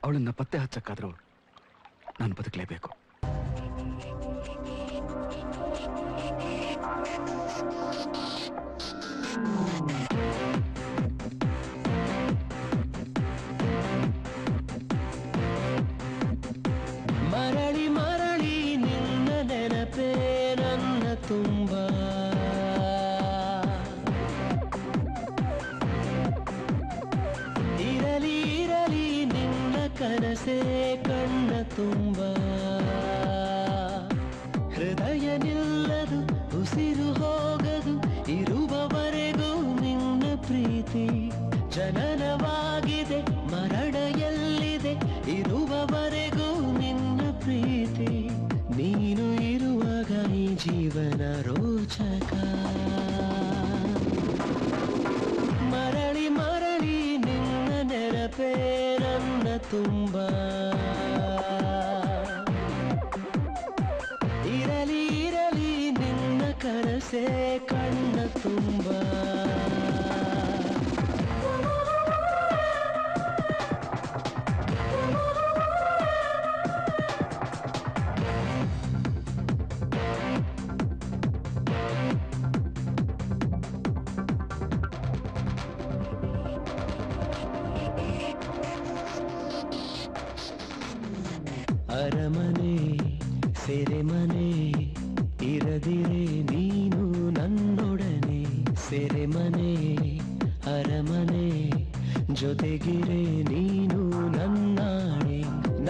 ಅವಳನ್ನ ಪತ್ತೆ ಹಚ್ಚಕ್ಕಾದ್ರೂ ನಾನು ಬದುಕಲೇಬೇಕು. ಮರಳಿ ಮರಳಿ ನಿನ್ನ ನೆನಪೇ ನನ್ನ ತುಂಬ, ಇರಲಿ ಇರಲಿ ನಿನ್ನ ಕನಸೇ ಕಣ್ಣ ತುಂಬ. ಹೃದಯ ನಿಲ್ಲದು ಉಸಿರು ಹೋಗದು ಇರುವವರೆಗೂ ನಿನ್ನ ಪ್ರೀತಿ. ಜನನವಾಗಿದೆ ಮರಣ ಎಲ್ಲಿದೆ ಇರುವವರೆಗೂ ನಿನ್ನ ಪ್ರೀತಿ. ನೀನು ಇರುವಾಗ ಈ ಜೀವನ ರೋಚಕ. ಮರಳಿ ಮರಳಿ ನಿನ್ನ ನೆನಪೇ ನನ್ನ ತುಂಬ, ಇರಲಿ ಇರಲಿ ನಿನ್ನ ಕನಸೇ ಕಣ್ಣ ತುಂಬ. ಅರಮನೆ ಸೆರೆಮನೆ ಇರದಿರೆ ನೀನು ನನ್ನೊಡನೆ. ಸೆರೆಮನೆ ಅರಮನೆ ಜೊತೆಗಿರೆ ನೀನು ನನ್ನಾಣೆ.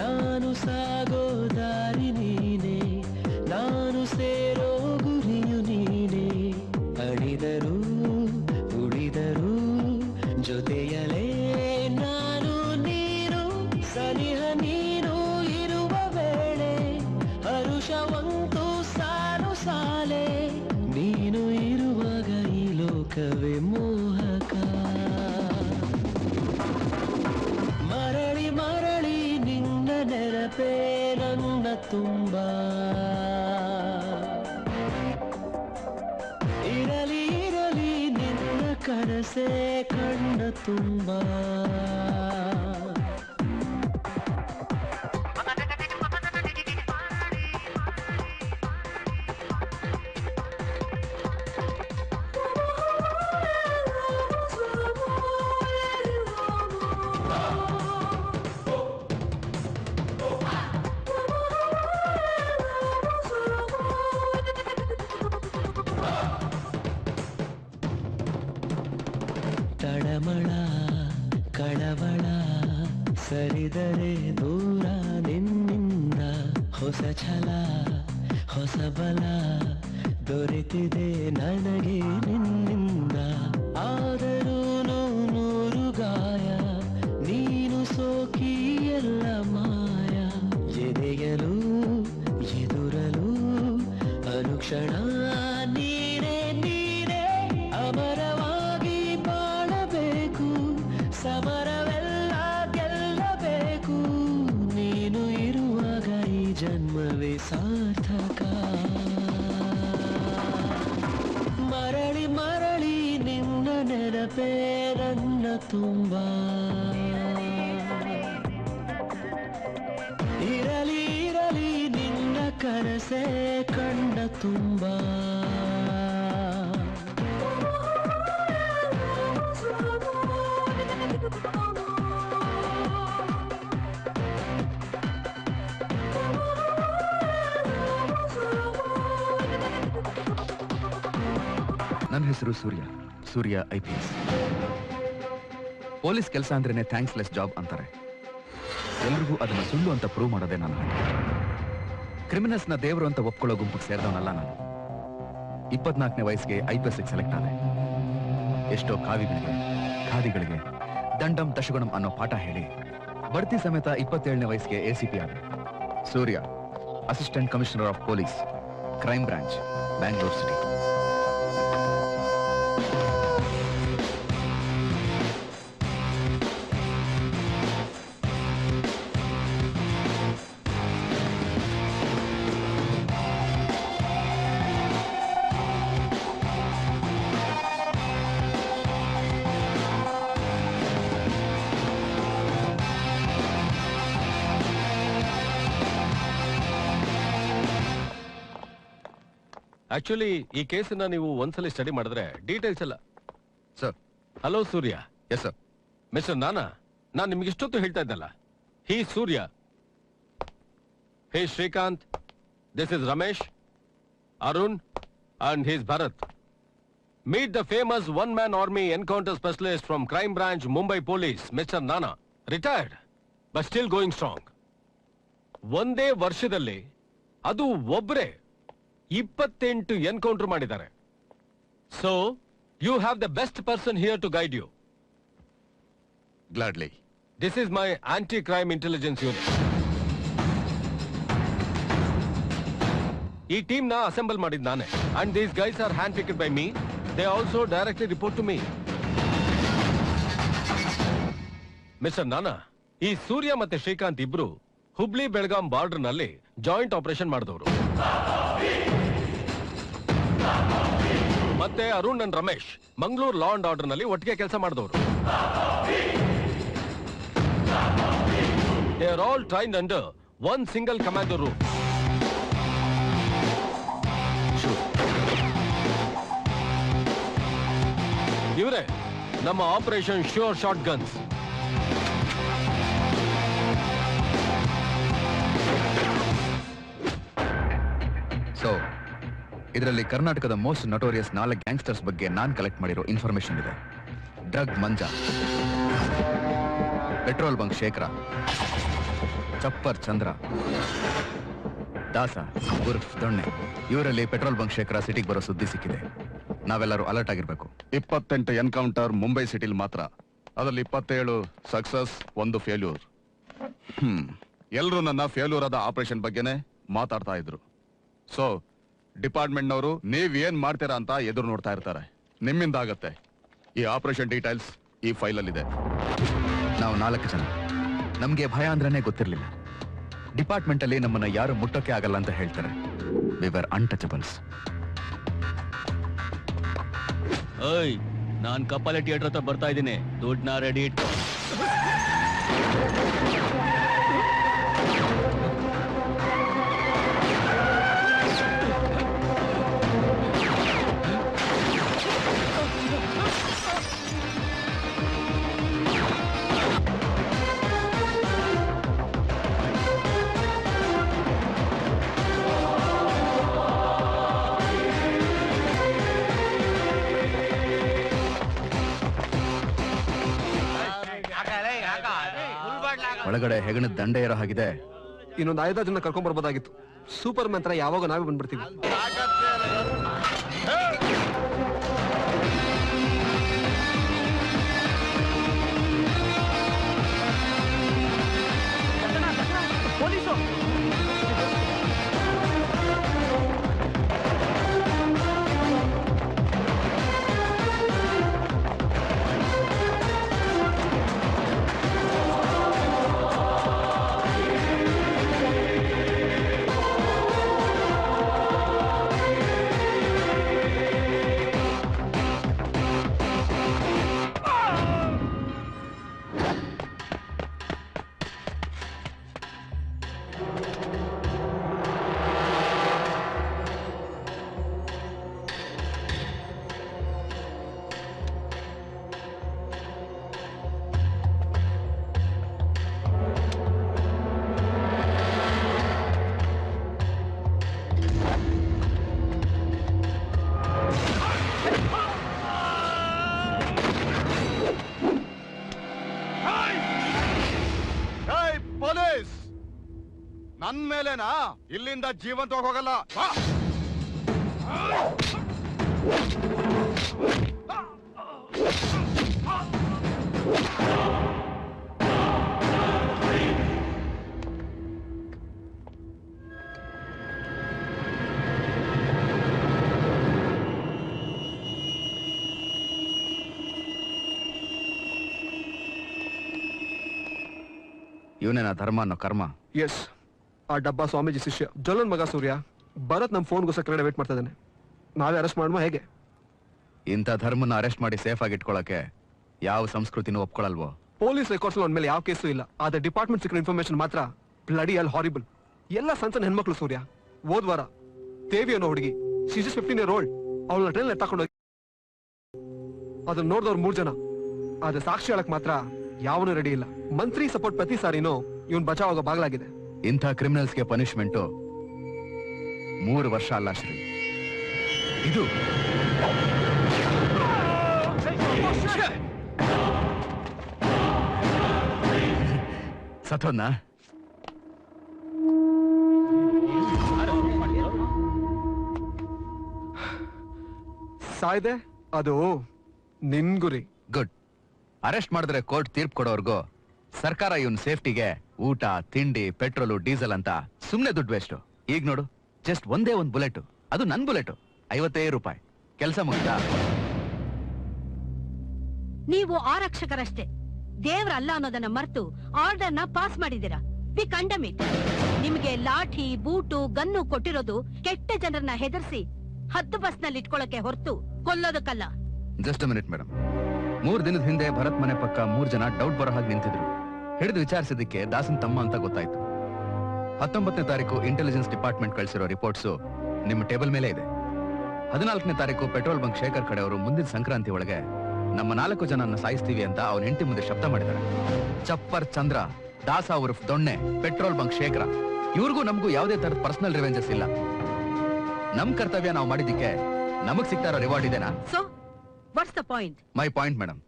ನಾನು ಸಾಗೋ ದಾರಿ ನೀನೆ, ನಾನು ಸೇರೋ ಗುರಿಯು ನೀನೆ. ಅಳಿದರು ಉಳಿದರು ಜೊತೆಯಲೇ ನಾನು ನೀನು. ಸನಿಹ ನೀನು ಇರುವ ವೇಳೆ ಹರುಷವಂತೂ ಸಾಲು ಸಾಲೆ. ನೀನು ಇರುವಾಗ ಈ ಲೋಕವೇ ಮೋಹಕ. ಕನಸೆ ಕಣ್ಣ ತುಂಬ ತಳಮಳ ಕಳವಳ ಸರಿದರೆ ದೂರ ನಿನ್ನಿಂದ ಹೊಸ ಛಲ ಹೊಸ ಬಲ ದೊರೆತಿದೆ ನನಗೆ ನಿನ್ನಿಂದ ಆದರೂ ನೂರು ಗಾಯ ನೀನು ಸೋಕಿ ಎಲ್ಲ ಮಾಯ ಎದೆಯಲು ಎದುರಲು ಅನುಕ್ಷಣ ನೀರೇ ನೀರೇ ಅಮರವಾಗಿ ಬಾಳಬೇಕು ಸಮರವೆಲ್ಲ ಗೆಲ್ಲಬೇಕು ನೀನು ಇರುವಾಗ ಈ ಜನ್ಮವೇ ಸಾರ್ಥಕ ಮರಳಿ ಮರಳಿ ನಿನ್ನ ನೆನಪೇ ನನ್ನ ತುಂಬ ಇರಲಿ ಇರಲಿ ನಿನ್ನ ಕನಸೇ ಕಂಡ ತುಂಬ ನನ್ನ ಹೆಸರು ಸೂರ್ಯ. ಸೂರ್ಯ IPS. ಪೊಲೀಸ್ ಕೆಲಸ ಅಂದ್ರೇನೆ ಥ್ಯಾಂಕ್ಸ್ಲೆಸ್ ಜಾಬ್ ಅಂತಾರೆ. ಎಲ್ರಿಗೂ ಅದನ್ನ ಸುಳ್ಳು ಅಂತ ಪ್ರೂವ್ ಮಾಡೋದೇ ನನ್ನ ಹಠ. ಕ್ರಿಮಿನಲ್ಸ್ನ ದೇವರು ಅಂತ ಒಪ್ಕೊಳ್ಳೋ ಗುಂಪಿಗೆ ಸೇರಿದವನಲ್ಲ ನಾನು. 24ನೇ ವಯಸ್ಸಿಗೆ IPS ಸೆಲೆಕ್ಟ್ ಆದೆ. ಎಷ್ಟೋ ಕಾವಿಗಳಿಗೆ ಖಾದಿಗಳಿಗೆ ದಂಡಂ ದಶಗುಣಂ ಅನ್ನೋ ಪಾಠ ಹೇಳಿ ಬಡ್ತಿ ಸಮೇತ 27ನೇ ವಯಸ್ಸಿಗೆ ACP ಆದೆ. Surya, assistant commissioner of police, crime branch, Bangalore city. Actually ಈ ಕೇಸನ್ನ ನೀವು ಒಂದ್ಸಲಿ ಸ್ಟಡಿ ಮಾಡಿದ್ರೆ ಡೀಟೇಲ್ಸ್ ಎಲ್ಲ. Sir. Hello Surya. Yes sir. Mister ನಾನು ನಿಮ್ಗೆ ಇಷ್ಟೊತ್ತು ಹೇಳ್ತಾ ಇದ್ದಲ್ಲ, he Surya, hey Shrikant, this is Ramesh, Arun and he's Bharat. Meet the famous one man army encounter specialist from crime branch, Mumbai police, mister Nana, retired but still going strong. ಒಂದೇ ವರ್ಷದಲ್ಲಿ ಅದು ಒಬ್ಬರೇ 28 ಎನ್ಕೌಂಟರ್ ಮಾಡಿದ್ದಾರೆ. So you have the best person here to guide you. Gladly. This is my anti crime intelligence unit. ಈ team ನ assemble ಮಾಡಿದ್ ನಾನೇ. And these guys are hand picked by me. They also directly report to me. Mister Nana, ಈ ಸೂರ್ಯ ಮತ್ತೆ ಶ್ರೀಕಾಂತ್ ಇಬ್ರು Hubli Belgaum border ನಲ್ಲಿ joint operation ಮಾಡಿದವರು. ಮತ್ತೆ Arun and Ramesh Mangaluru law and order ನಲ್ಲಿ ಒಟ್ಟಿಗೆ ಕೆಲಸ ಮಾಡಿದವರು. They are all trained under one single commander rule. ಇವರೇ ನಮ್ಮ operation sure shot guns. So ಇದರಲ್ಲಿ ಕರ್ನಾಟಕದ ಮೋಸ್ಟ್ ನಟೋರಿಯಸ್ 4 ಗ್ಯಾಂಗ್ಸ್ಟರ್ಸ್ ಬಗ್ಗೆ ನಾನ್ ಕಲೆಕ್ಟ್ ಮಾಡಿರೋ ಇನ್ಫಾರ್ಮೇಶನ್ ಇದೆ. ಡ್ರಗ್ ಮಂಜಾ, ಪೆಟ್ರೋಲ್ ಬಂಕ್ ಶೇಖರ, ಚಪ್ಪರ್ ಚಂದ್ರ, ದಾಸ ಉರ್ಫ್ ದೊಣ್ಣೆ. ಇವರಲ್ಲಿ ಪೆಟ್ರೋಲ್ ಬಂಕ್ ಶೇಖರ ಸಿಟಿಗೆ ಬರೋ ಸುದ್ದಿ ಸಿಕ್ಕಿದೆ. ನಾವೆಲ್ಲರೂ ಅಲರ್ಟ್ ಆಗಿರ್ಬೇಕು. 28 ಎನ್ಕೌಂಟರ್ ಮುಂಬೈ ಸಿಟಿಲಿ ಮಾತ್ರ. ಅದರಲ್ಲಿ 27 ಸಕ್ಸಸ್, 1 ಫೇಲ್ಯೂರ್. ಎಲ್ಲರೂ ನನ್ನ ಫೇಲ್ಯೂರ್ ಆದ ಆಪರೇಷನ್ ಬಗ್ಗೆನೆ ಮಾತಾಡ್ತಾ ಇದ್ರು. ಸೊ ಡಿಪಾರ್ಟ್ಮೆಂಟ್ನವರು ನೀವ್ ಏನ್ ಮಾಡ್ತೀರಾ ಅಂತ ಎದುರು ನೋಡ್ತಾ ಇರ್ತಾರೆ. ನಿಮ್ಮಿಂದ ಆಗತ್ತೆ. ಈ ಆಪರೇಷನ್ ಡೀಟೇಲ್ಸ್ ಈ ಫೈಲಲ್ಲಿದೆ. ನಾವು 4 ಜನ. ನಮ್ಗೆ ಭಯ ಅಂದ್ರೇನೆ ಗೊತ್ತಿರ್ಲಿಲ್ಲ. ಡಿಪಾರ್ಟ್ಮೆಂಟ್ ಅಲ್ಲಿ ನಮ್ಮನ್ನ ಯಾರು ಮುಟ್ಟೋಕೆ ಆಗಲ್ಲ ಅಂತ ಹೇಳ್ತಾರೆ. We were untouchables. ನಾನ್ ಕಪ್ಪಲೆ ಥಿಯೇಟರ್ ಹತ್ರ ಬರ್ತಾ ಇದ್ದೀನಿ, ದುಡ್ಡನ್ನ ರೆಡಿ ಇಟ್ಕೋ. ಒಳಗಡೆ ಹೆಗಣದ ದಂಡೆ ಇರೋ ಹಾಗಿದೆ. ಇನ್ನೊಂದು 5 ಜನ ಕರ್ಕೊಂಡ್ ಬರ್ಬೋದಾಗಿತ್ತು. ಸೂಪರ್ ಮ್ಯಾನ್ ತರ ಯಾವಾಗ ನಾವೇ ಬಂದ್ಬಿಡ್ತೀವಿ. ಪೊಲೀಸ್ ನನ್ ಮೇಲೆನಾ? ಇಲ್ಲಿಂದ ಜೀವಂತವಾಗಿ ಹೋಗಲ್ಲ. ಇವನೇನಾ ಧರ್ಮ ಅನ್ನೋ ಕರ್ಮ? ಎಸ್, ಆ ಡಬ್ಬಾ ಸ್ವಾಮೀಜಿ ಶಿಷ್ಯ ಜೊಲ್ಲನ್ ಮಗ ಸೂರ್ಯ. ಭರತ್ ನಮ್ ಫೋನ್ಗೋಸ್ಕರ ಕೆಳಗಡೆ ವೇಟ್ ಮಾಡ್ತಾ ಇದ್ದಾನೆ. ನಾವೇ ಅರೆಸ್ಟ್ ಮಾಡುವ ಹೇಗೆ? ಇಂಥ ಧರ್ಮನ ಅರೆಸ್ಟ್ ಮಾಡಿ ಸೇಫ್ ಆಗಿ ಇಟ್ಕೊಳಕ್ಕೆ ಯಾವ ಸಂಸ್ಕೃತಿನೂ ಒಪ್ಕೊಳಲ್ವೋ? ಪೊಲೀಸ್ ರೆಕಾರ್ಡ್ಸ್ ಒಂದ್ ಮೇಲೆ ಯಾವ ಕೇಸು ಇಲ್ಲ. ಆದ್ರೆ ಡಿಪಾರ್ಟ್ಮೆಂಟ್ ಸಿಕ್ಕಿರೋ ಇನ್ಫಾರ್ಮೇಶನ್ ಮಾತ್ರ ಬ್ಲಡಿ ಅಲ್ ಹಾರಿಬಲ್. ಎಲ್ಲ ಸಣ್ಣ ಹೆಣ್ಮಕ್ಳು ಸೂರ್ಯ. ಹೋದ್ವಾರ ದೇವಿ ಅನ್ನೋ ಹುಡುಗಿ, ಶಿ ಇಸ್ 15 year old, ಅವಳನ್ನ ಟ್ರೈನ್ ತಗೊಂಡು ಹೋಗಿ ಅದನ್ನ ನೋಡಿದವ್ರು 3 ಜನ. ಆದ್ರೆ ಸಾಕ್ಷಿ ಹೇಳಕ್ ಮಾತ್ರ ಯಾವನು ರೆಡಿ ಇಲ್ಲ. ಮಂತ್ರಿ ಸಪೋರ್ಟ್ ಪ್ರತಿ ಸಾರಿನೂ ಇವನ್ ಬಚಾವ್ ಆಗೋ ಬಾಗ್ಲಾಗಿದೆ. ಇಂಥ ಕ್ರಿಮಿನಲ್ಸ್ಗೆ ಪನಿಷ್ಮೆಂಟು 3 ವರ್ಷ ಅಲ್ಲ ಶ್ರೀ, ಇದು ಸತ್ತೋದ್ನ? ಸಾಯ್ದೆ ಅದು ನಿನ್ ಗುರಿ. ಗುಡ್. ಅರೆಸ್ಟ್ ಮಾಡಿದ್ರೆ ಕೋರ್ಟ್ ತೀರ್ಪು ಕೊಡೋರ್ಗು ಸರ್ಕಾರ ಇವನ್ ಸೇಫ್ಟಿಗೆ ಊಟ, ತಿಂಡಿ, ಪೆಟ್ರೋಲು, ಡೀಸೆಲ್ ಅಂತ ಸುಮ್ನೆ ದುಡ್ಡು ವೇಸ್ಟ್. ಈಗ ನೋಡು, ಜಸ್ಟ್ ಒಂದೇ ಒಂದು ಬುಲೆಟ್, ಅದು ನನ್ ಬುಲೆಟ್, 55 ರೂಪಾಯಿ. ಕೆಲಸ ಮುಗಿತಾ? ನೀವು ಆರಕ್ಷಕರಷ್ಟೇ, ದೇವ್ರಲ್ಲ ಅನ್ನೋದನ್ನ ಮರೆತು ಆರ್ಡರ್ನ ಪಾಸ್ ಮಾಡಿದ್ದೀರಾ. We condemn it. ನಿಮ್ಗೆ ಲಾಠಿ, ಬೂಟು, ಗನ್ನು ಕೊಟ್ಟಿರೋದು ಕೆಟ್ಟ ಜನರನ್ನ ಹೆದರ್ಸಿ 10 ಬಸ್ನಲ್ಲಿ ಇಟ್ಕೊಳ್ಳಕ್ಕೆ ಹೊರತು ಕೊಲ್ಲೋದಕ್ಕಲ್ಲ. Just minute madam. 3 ದಿನದ ಹಿಂದೆ ಭರತ್ ಮನೆ ಪಕ್ಕ 3 ಜನ ಡೌಟ್ ಬರೋ ಹಾಗೆ ನಿಂತಿದ್ರು. ಹಿಡಿದು ವಿಚಾರಿಸಿದ್ದಕ್ಕೆ ದಾಸನ್ ತಮ್ಮ ಅಂತ ಗೊತ್ತಾಯ್ತು. 19ನೇ ತಾರೀಕು ಇಂಟೆಲಿಜೆನ್ಸ್ ಡಿಪಾರ್ಟ್ಮೆಂಟ್ ಕಳಿಸಿರೋ ರಿಪೋರ್ಟ್ಸು ನಿಮ್ಮ ಟೇಬಲ್ ಮೇಲೆ ಇದೆ. 14ನೇ ತಾರೀಕು ಪೆಟ್ರೋಲ್ ಬಂಕ್ ಶೇಖರ್ ಕಡೆಯವರು ಮುಂದಿನ ಸಂಕ್ರಾಂತಿ ಒಳಗೆ ನಮ್ಮ 4 ಜನನ್ನ ಸಾಯಿಸ್ತೀವಿ ಅಂತ ಅವನ ಹೆಂಡತಿ ಮುಂದೆ ಶಬ್ದ ಮಾಡಿದ್ದಾರೆ. ಚಪ್ಪರ್ ಚಂದ್ರ, ದಾಸ ಉರ್ಫ್ ದೊಣ್ಣೆ, ಪೆಟ್ರೋಲ್ ಬಂಕ್ ಶೇಖರ, ಇವ್ರಿಗೂ ನಮಗೂ ಯಾವುದೇ ತರದ ಪರ್ಸನಲ್ ರಿವೆಂಜಸ್ ಇಲ್ಲ. ನಮ್ ಕರ್ತವ್ಯ ನಾವು ಮಾಡಿದ್ದಕ್ಕೆ ನಮಗ್ ಸಿಗ್ತಾರ ರಿವಾರ್ಡ್ ಇದೆನಾ? So what's the point? My point madam,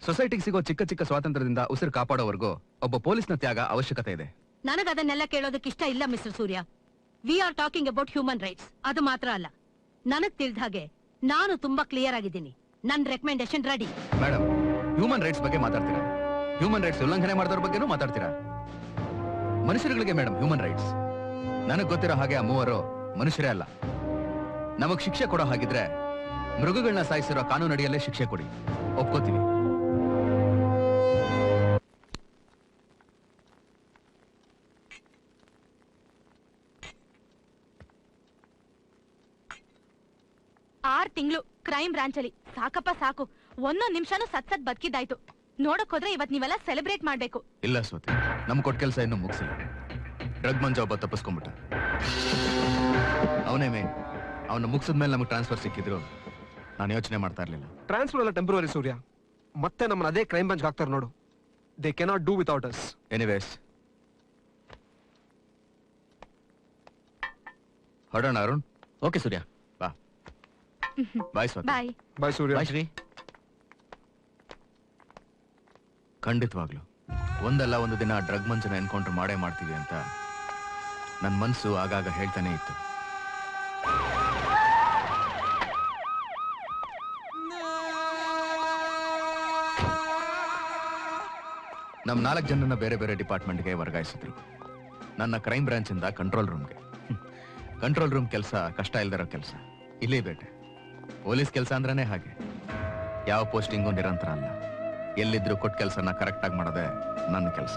ಸೊಸೈಟಿಗೆ ಸಿಗೋ ಚಿಕ್ಕ ಚಿಕ್ಕ ಸ್ವಾತಂತ್ರ್ಯದಿಂದ ಉಸಿರು ಕಾಪಾಡೋವರೆಗೂ ಒಬ್ಬ ಪೊಲೀಸ್ನ ತ್ಯಾಗ ಅವಶ್ಯಕತೆ ಇದೆ. ನನಗ ಅದನ್ನೆಲ್ಲ ಕೇಳೋದಕ್ಕೆ ಇಷ್ಟ ಇಲ್ಲ mister Surya. We are talking about human rights. ಅದು ಮಾತ್ರ ಅಲ್ಲ, ನನಗ್ ತಿಳಿದ ಹಾಗೆ ನಾನು ತುಂಬಾ ಕ್ಲಿಯರ್ ಆಗಿದ್ದೀನಿ. ನನ್ recommendation ready. Madam, human rights ಬಗ್ಗೆ ಮಾತಾಡ್ತೀರಾ? ಹ್ಯೂಮನ್ ರೈಟ್ಸ್ ಉಲ್ಲಂಘನೆ ಮಾಡಿದವ್ರ ಬಗ್ಗೆನೂ ಮಾತಾಡ್ತೀರಾ? ಮನುಷ್ಯರುಗಳಿಗೆ ಮೇಡಮ್ ಹ್ಯೂಮನ್ ರೈಟ್ಸ್. ನನಗ್ ಗೊತ್ತಿರೋ ಹಾಗೆ ಆ 3 ಮನುಷ್ಯರೇ ಅಲ್ಲ. ನಮಗ್ ಶಿಕ್ಷೆ ಕೊಡೋ ಹಾಗಿದ್ರೆ ಮೃಗಗಳನ್ನ ಸಾಯಿಸಿರೋ ಕಾನೂನಡಿಯಲ್ಲೇ ಶಿಕ್ಷೆ ಕೊಡಿ, ಒಪ್ಕೋತೀವಿ. ಆರ್ ತಿಂಗಳು ಕ್ರೈಮ್ ಬ್ರಾಂಚ್ ಅಲ್ಲಿ. ಸಾಕಪ್ಪ ಸಾಕು. ಒಂದೊಂದ್ ನಿಮಿಷನೂ ಸತ್ ಬದುಕಿದ್ದಾಯ್ತು. ನೋಡಕ್ ಹೋದ್ರೆ ಇವತ್ ನೀವೆಲ್ಲ ಸೆಲೆಬ್ರೇಟ್ ಮಾಡ್ಬೇಕು. ಇಲ್ಲ ಸ್ವಾತಿ, ನಮ್ ಕೊಟ್ಟ ಕೆಲಸ ಇನ್ನೂ ಮುಗಿಸಿಲ್ಲ. ಡ್ರಗ್ ಮಂಜ ಒಬ್ಬ ತಪ್ಪಿಸ್ಕೊಂಡ್ಬಿಟ್ಟ. ಅವನೇ ಮೇನ್. ಅವನ್ನ ಮುಗಿಸಿದ್ಮೇಲೆ ನಮಗೆ ಟ್ರಾನ್ಸ್ಫರ್ ಸಿಕ್ಕಿದ್ರು ನಾನು ಯೋಚನೆ ಮಾಡ್ತಾ ಇರ್ಲಿಲ್ಲ. ಟ್ರಾನ್ಸ್ಫರ್ ಎಲ್ಲ ಟೆಂಪ್ರವರಿ ಸೂರ್ಯ. ಮತ್ತೆ ನಮ್ಮನ್ನ ಅದೇ ಕ್ರೈಮ್ ಬ್ರಾಂಚ್ ಹಾಕ್ತಾರೆ ನೋಡು. They cannot do without us. Anyways, ಹೊಡೋಣ ಅರುಣ್. ಓಕೆ ಸೂರ್ಯ. ಬಾ. ಬಾಯ್ ಸ್ವಾತಿ. ಬಾಯ್. ಬಾಯ್ ಸೂರ್ಯ. ಬಾಯ್ ಶ್ರೀ. ಖಂಡಿತವಾಗ್ಲು ಒಂದಲ್ಲ ಒಂದು ದಿನ ಡ್ರಗ್ ಮಂಜನ ಎನ್ಕೌಂಟರ್ ಮಾಡೇ ಮಾಡ್ತೀವಿ ಅಂತ ನನ್ನ ಮನಸ್ಸು ಆಗಾಗ ಹೇಳ್ತಾನೆ ಇತ್ತು. ನಮ್ 4 ಜನರನ್ನ ಬೇರೆ ಬೇರೆ ಡಿಪಾರ್ಟ್ಮೆಂಟ್ಗೆ ವರ್ಗಾಯಿಸಿದ್ರು. ನನ್ನ ಕ್ರೈಮ್ ಬ್ರಾಂಚ್ ಇಂದ ಕಂಟ್ರೋಲ್ ರೂಮ್ಗೆ. ಕಂಟ್ರೋಲ್ ರೂಮ್ ಕೆಲಸ ಕಷ್ಟ ಇಲ್ದಿರೋ ಕೆಲಸ. ಇಲ್ಲಿ ಬೇಟೆ. ಪೊಲೀಸ್ ಕೆಲಸ ಅಂದ್ರೇನೆ ಹಾಗೆ. ಯಾವ ಪೋಸ್ಟಿಂಗು ನಿರಂತರ ಅಲ್ಲ. ಎಲ್ಲಿದ್ರು ಕೊಟ್ಟ ಕೆಲಸನ ಕರೆಕ್ಟ್ ಆಗಿ ಮಾಡೋದೇ ನನ್ನ ಕೆಲಸ.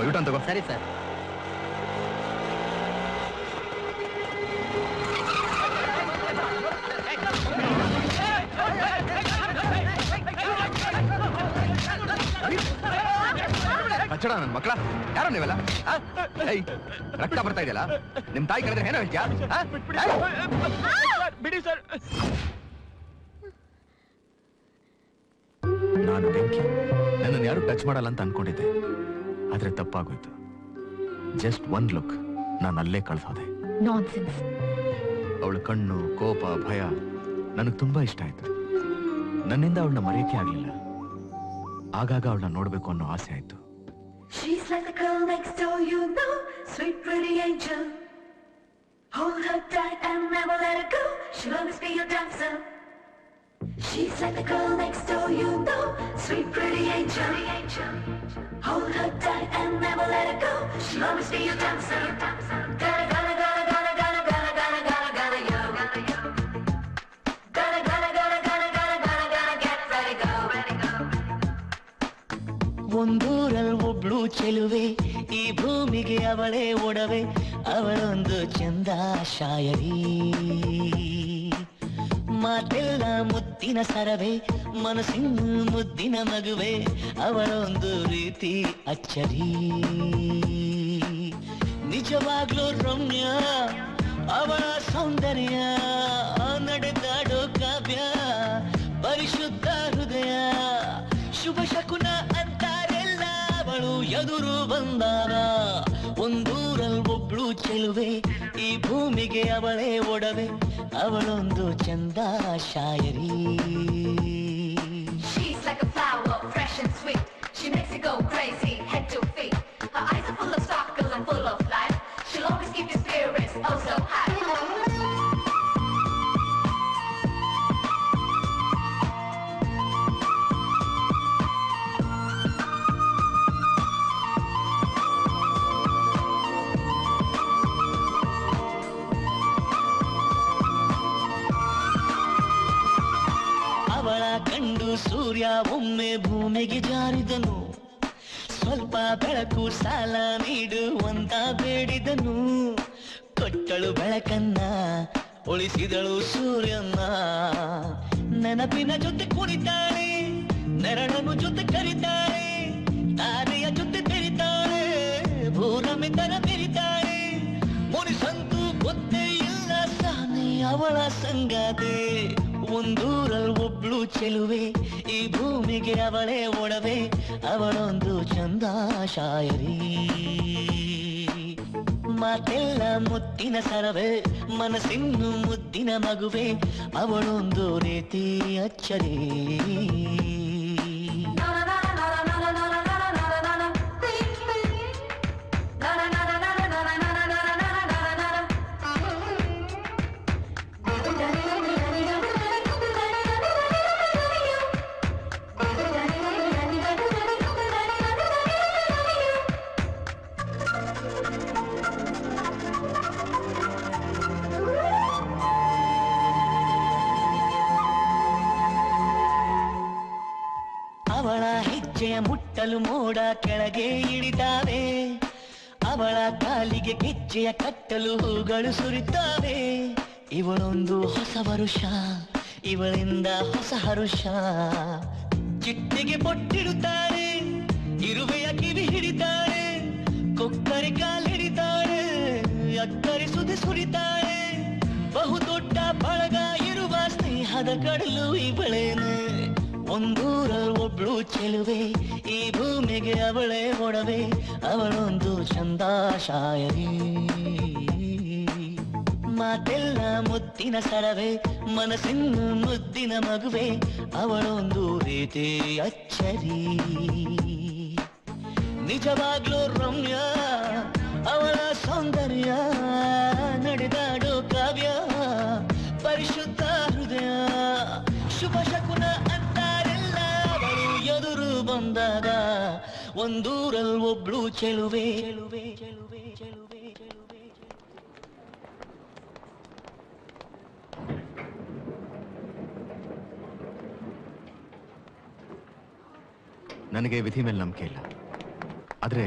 ಯೂಟನ್ ತಗೋ. ಸರಿ ಸರ್. ಕಚ್ಚಡ ನನ್ನ ಮಕ್ಕಳ, ಯಾರೋ ನೀವೆಲ್ಲ? ಏಯ್, ರಕ್ತ ಬರ್ತಾ ಇದೆಯಲ್ಲ, ನಿಮ್ ತಾಯಿ ಕರೆದ್ರೆ ಏನೋ ಹೇಳ್ತೀಯಾ? ಬಿಡಿ ಸರ್. ನಾನು ಬೆಂಕಿ. ನನ್ನನ್ನು ಯಾರು ಟಚ್ ಮಾಡಲ್ಲ ಅಂತ ಅನ್ಕೊಂಡಿದ್ದೆ, ಆದ್ರೆ ತಪ್ಪಾಗೋಯ್ತು. ಜಸ್ಟ್ ಒಂದ್ ಲುಕ್, ನಾನು ಅಲ್ಲೇ ಕಳ್ಸೋದೆ. ನಾನ್ಸೆನ್ಸ್. ಅವಳ ಕಣ್ಣು, ಕೋಪ, ಭಯ ನನಗೆ ತುಂಬಾ ಇಷ್ಟ ಆಯ್ತು. ನನ್ನಿಂದ ಅವಳನ್ನ ಮರೆಯಕ್ಕೆ ಆಗ್ಲಿಲ್ಲ. ಆಗಾಗ ಅವಳನ್ನ ನೋಡ್ಬೇಕು ಅನ್ನೋ ಆಸೆ ಆಯ್ತು. She's like the girl next door, you know, sweet pretty angel. Hold her tight and never let her go, she'll always be your dancer. She's like the girl next door, you know, sweet pretty angel. Hold her tight and never let her go, she'll always be your dancer. Gotta, gotta, gotta, gotta, gotta, gotta, gotta, gotta, gotta, yo. Gotta, gotta, gotta, gotta, gotta, gotta, gotta, get ready, go. ಒಂದೂರಲ್ಲಿ ಒಬ್ಳು ಚೆಲುವೆ, ಈ ಭೂಮಿಗೆ ಅವಳೇ ಒಡವೆ, ಅವಳೊಂದು ಚಂದ ಶಾಯರಿ. ಮಾತೆಲ್ಲ ಮುತ್ತಿನ ಸರವೆ, ಮನಸ್ಸಿನ ಮುದ್ದಿನ ಮಗುವೆ, ಅವಳೊಂದು ರೀತಿ ಅಚ್ಚರಿ. ನಿಜವಾಗ್ಲೂ ರಮ್ಯ ಅವಳ ಸೌಂದರ್ಯ, ನಡೆದಾಡೋ ಕಾವ್ಯ, ಪರಿಶುದ್ಧ ಹೃದಯ, ಶುಭ ಶಕುನ ಅಂತಾರೆಲ್ಲ ಅವಳು ಎದುರು ಬಂದಾಗ. ಒಂದೂರಲ್ಲಿ ಒಬ್ಳು ಚೆಲುವೆ, ಈ ಭೂಮಿಗೆ ಅವಳೇ ಒಡವೆ, ಅವಳೊಂದು ಚಂದ ಶಾಯರಿ. She's like a flower, fresh and sweet. She makes you go crazy, head to feet. Her eyes are full of sparkle and full of life. She'll always keep your spirits oh so high. ಅವಳ ಕಂಡು ಸೂರ್ಯ ಒಮ್ಮೆ ಭೂಮಿಗೆ ಜಾರಿದನು, ಸ್ವಲ್ಪ ಬೆಳಕು ಸಾಲ ನೀಡುವಂತ ಬೇಡಿದನು. ಕೊಟ್ಟಳು ಬೆಳಕನ್ನ, ಉಳಿಸಿದಳು ಸೂರ್ಯನ್ನ, ನೆನಪಿನ ಜೊತೆ ಕುಣಿತಾಳೆ, ನೆರಳನ್ನು ಜೊತೆ ಕರಿತಾಳೆ, ತಾರೆಯ ಜೊತೆ ತೆರಿತಾಳೆ, ಭೂರಮಿತರ ಬೆರಿತಾಳೆ. ಮುನಿಸಂತೂ ಗೊತ್ತೇ ಇಲ್ಲ ಸಾನೆ ಅವಳ ಸಂಗಾತೆ. ಒಂದೂರಲ್ಲಿ ಒಬ್ಳು ಚೆಲುವೆ, ಈ ಭೂಮಿಗೆ ಅವಳೇ ಒಡವೆ, ಅವಳೊಂದು ಚಂದ ಶಾಯರಿ. ಮಾತೆಲ್ಲ ಮುತ್ತಿನ ಸರವೆ, ಮನಸ್ಸಿನ್ನು ಮುದ್ದಿನ ಮಗುವೆ, ಅವಳೊಂದು ರೀತಿ ಅಚ್ಚರಿ. ಕತ್ತಲು ಮೋಡ ಕೆಳಗೆ ಇಳಿತಾವೆ ಅವಳ ಕಾಲಿಗೆ ಗೆಜ್ಜೆಯ ಕಟ್ಟಲು ಹೂಗಳು ಸುರಿತಾವೆ ಇವಳೊಂದು ಹೊಸ ವರುಷ ಇವಳಿಂದ ಹೊಸ ಹರುಷ ಚಿಟ್ಟಿಗೆ പൊಟ್ಟಿಡುತ್ತಾಳೆ ಇರುವೆಯ ಕಿವಿ ಹಿಡಿತಾಳೆ ಕೊಕ್ಕರೆ ಕಾಲಿಡಿತಾಳೆ ಅಕ್ಕರೆ ಸುದೆ ಸುರಿತಾಳೆ ಬಹುದೊಡ್ಡ ಬಳಗ ಇರುವ ಸ್ನೇಹದ ಕಡಲು ಇವಳೇನೆ ಒಂದೂರ ಒಬ್ಳು ಚೆಲುವೆ ಈ ಭೂಮಿಗೆ ಅವಳೇ ಒಡವೆ ಅವಳೊಂದು ಚಂದ ಶಾಯರಿ ಮಾತೆಲ್ಲ ಮುತ್ತಿನ ಸರವೆ ಮನಸ್ಸಿನ್ನು ಮುದ್ದಿನ ಮಗುವೆ ಅವಳೊಂದು ರೀತಿ ಅಚ್ಚರಿ ನಿಜವಾಗ್ಲೂ ರಮ್ಯ ಅವಳ ಸೌಂದರ್ಯ ನಡೆದಾಡೋ ಕಾವ್ಯ ಪರಿಶುದ್ಧ ಹೃದಯ ಶುಭ ಶಕುನ ಅಂತಾರೆಲ್ಲ ಅವಳು ಎದುರು ಬಂದಾಗ ಒಂದೂರಲ್ಲಿ ಒಬ್ಳು ಚೆಲುವೆ ಚೆಲುವೆ ಚೆಲುವೆ ಚೆಲುವೆ ಚೆಲುವೆ ನನಗೆ ವಿಧಿ ಮೇಲೆ ನಂಬಿಕೆ ಇಲ್ಲ ಆದ್ರೆ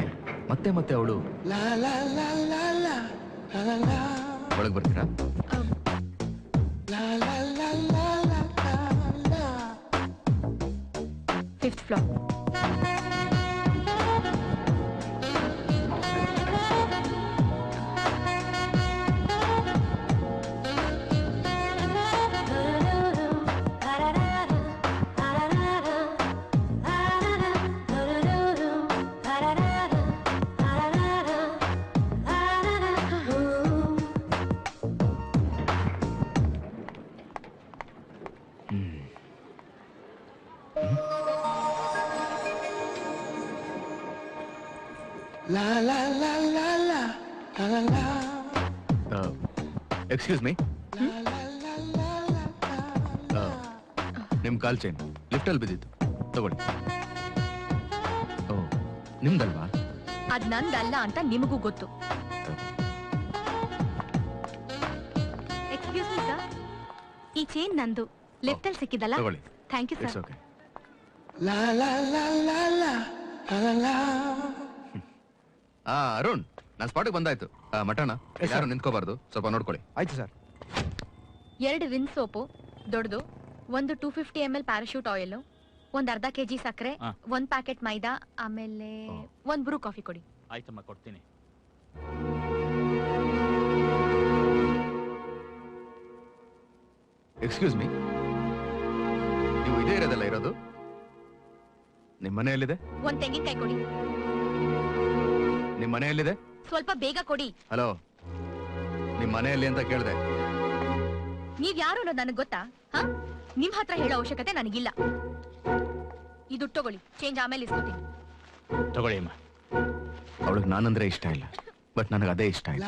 ಮತ್ತೆ ಮತ್ತೆ ಅವಳು ಒಳಗ್ ಬರ್ತೀರಾ ಫಿಫ್ತ್ ಫ್ಲೋರ್. ಎಕ್ಸ್ಕ್ಯೂಸ್ ಮೀ ನಿಮ್ ಕಾಲ್ ಚೈನ್ ಲಿಫ್ಟ್ ಅಲ್ಲಿ ಬಿದ್ದಿತ್ತು ತಗೊಳ್ಳಿ ಓ ನಿಮ್ದಲ್ವಾ ಅದ್ ನಂದಲ್ಲ ಅಂತ ನಿಮಗೂ ಗೊತ್ತು. ಎಕ್ಸ್ಕ್ಯೂಸ್ ಮೀ ಸರ್, ಈ ಚೈನ್ ನಂದು. ಲೆಫ್ಟ್ ಅಲ್ಲಿ ಸಿಕ್ಕಿದಲ್ಲ? ತಗೊಳ್ಳಿ. Thank you it's sir. Okay Arun ನನ್ನ ಸ್ಪಾಟಿಗೆ ಬಂದಾಯ್ತು ಮಟಣ ಯಾರು ನಿಂತ್ಕೋಬಾರ್ದು ಸ್ವಲ್ಪ ನೋಡ್ಕೊಳ್ಳಿ ಆಯ್ತು ಸರ್. 2 ವಿನ್ ಸೋಪು ದೊಡ್ಡದು, ಒಂದು 250 ml ಪ್ಯಾರಾಶೂಟ್ ಆಯಿಲ್, ಒಂದ್ ಅರ್ಧ ಕೆಜಿ ಸಕ್ಕರೆ, 1 ಪ್ಯಾಕೆಟ್ ಮೈದಾ, ಆಮೇಲೆ 1 ಬ್ರೂ ಕಾಫಿ ಕೊಡಿ. ಆಯ್ತಮ್ಮ ಕೊಡ್ತೀನಿ. ಎಕ್ಸ್ಕ್ಯೂಸ್ ಮೀ ನೀವು ಇದೇ ಇರೋದಲ್ಲ ಇರೋದು? ನಿಮ್ ಮನೆಯಲ್ಲಿದೆ? ಒಂದ್ ತೆಂಗಿನಕಾಯಿ ಕೊಡಿ. ನಿಮ್ ಮನೆಯಲ್ಲಿದೆ? ಸ್ವಲ್ಪ ಬೇಗ ಕೊಡಿ. ಹಲೋ ನಿಮ್ ಮನೆಯಲ್ಲಿ ಅಂತ ಕೇಳ್ದೆ. ನೀವ್ ಯಾರು ಅನ್ನೋದು ನನಗ್ ಗೊತ್ತಾ? ಹಾ, ನಿಮ್ ಹತ್ರ ಹೇಳೋ ಅವಶ್ಯಕತೆ ನನಗಿಲ್ಲ. ಈ ದುಡ್ಡು ತಗೊಳ್ಳಿ, ಚೇಂಜ್ ಆಮೇಲೆ ಇಸ್ಕೊತೀನಿ. ತಗೊಳ್ಳಿ ಅಮ್ಮ. ಅವಳಿಗೆ ನಾನಂದ್ರೆ ಇಷ್ಟ ಇಲ್ಲ, ಬಟ್ ನನಗೆ ಅದೇ ಇಷ್ಟ ಇಲ್ಲ.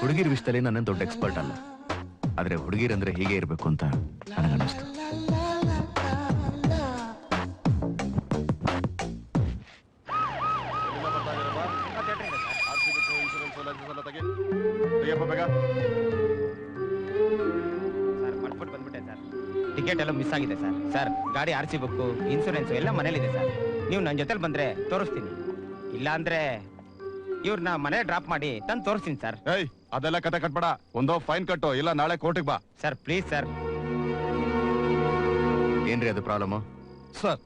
ಹುಡುಗಿರ್ ವಿಷಯದಲ್ಲಿ ನನ್ನ ದೊಡ್ಡ ಎಕ್ಸ್ಪರ್ಟ್ ಅಲ್ಲ, ಆದ್ರೆ ಹುಡುಗಿರಂದ್ರೆ ಹೀಗೆ ಇರ್ಬೇಕು ಅಂತ ನನಗನ್ನಿಸ್ತು. ಸರ್ ಮಲ್ಪಟ್ಟು ಬಂದ್ಬಿಟ್ಟೆ ಸರ್. ಟಿಕೆಟ್ ಎಲ್ಲ ಮಿಸ್ ಆಗಿದೆ ಸರ್. ಸರ್ ಗಾಡಿ RC ಬುಕ್ಕು ಇನ್ಸೂರೆನ್ಸ್ ಎಲ್ಲ ಮನೇಲಿದೆ ಸರ್. ನೀವು ನನ್ನ ಜೊತೆಲಿ ಬಂದ್ರೆ ತೋರಿಸ್ತೀನಿ, ಇಲ್ಲ ಅಂದ್ರೆ ಇವ್ರನ್ನ ಮನೆ ಡ್ರಾಪ್ ಮಾಡಿ ತಂದು ತೋರಿಸ್ತೀನಿ ಸರ್. ಏಯ್ ಅದೆಲ್ಲ ಕತೆ ಕಟ್ಬೇಡ, ಒಂದೋ ಫೈನ್ ಕಟ್ಟು, ಇಲ್ಲ ನಾಳೆ ಕೋರ್ಟಿಗೆ ಬಾ. Sir please sir. ಏನ್ರಿ ಅದು problem? Sir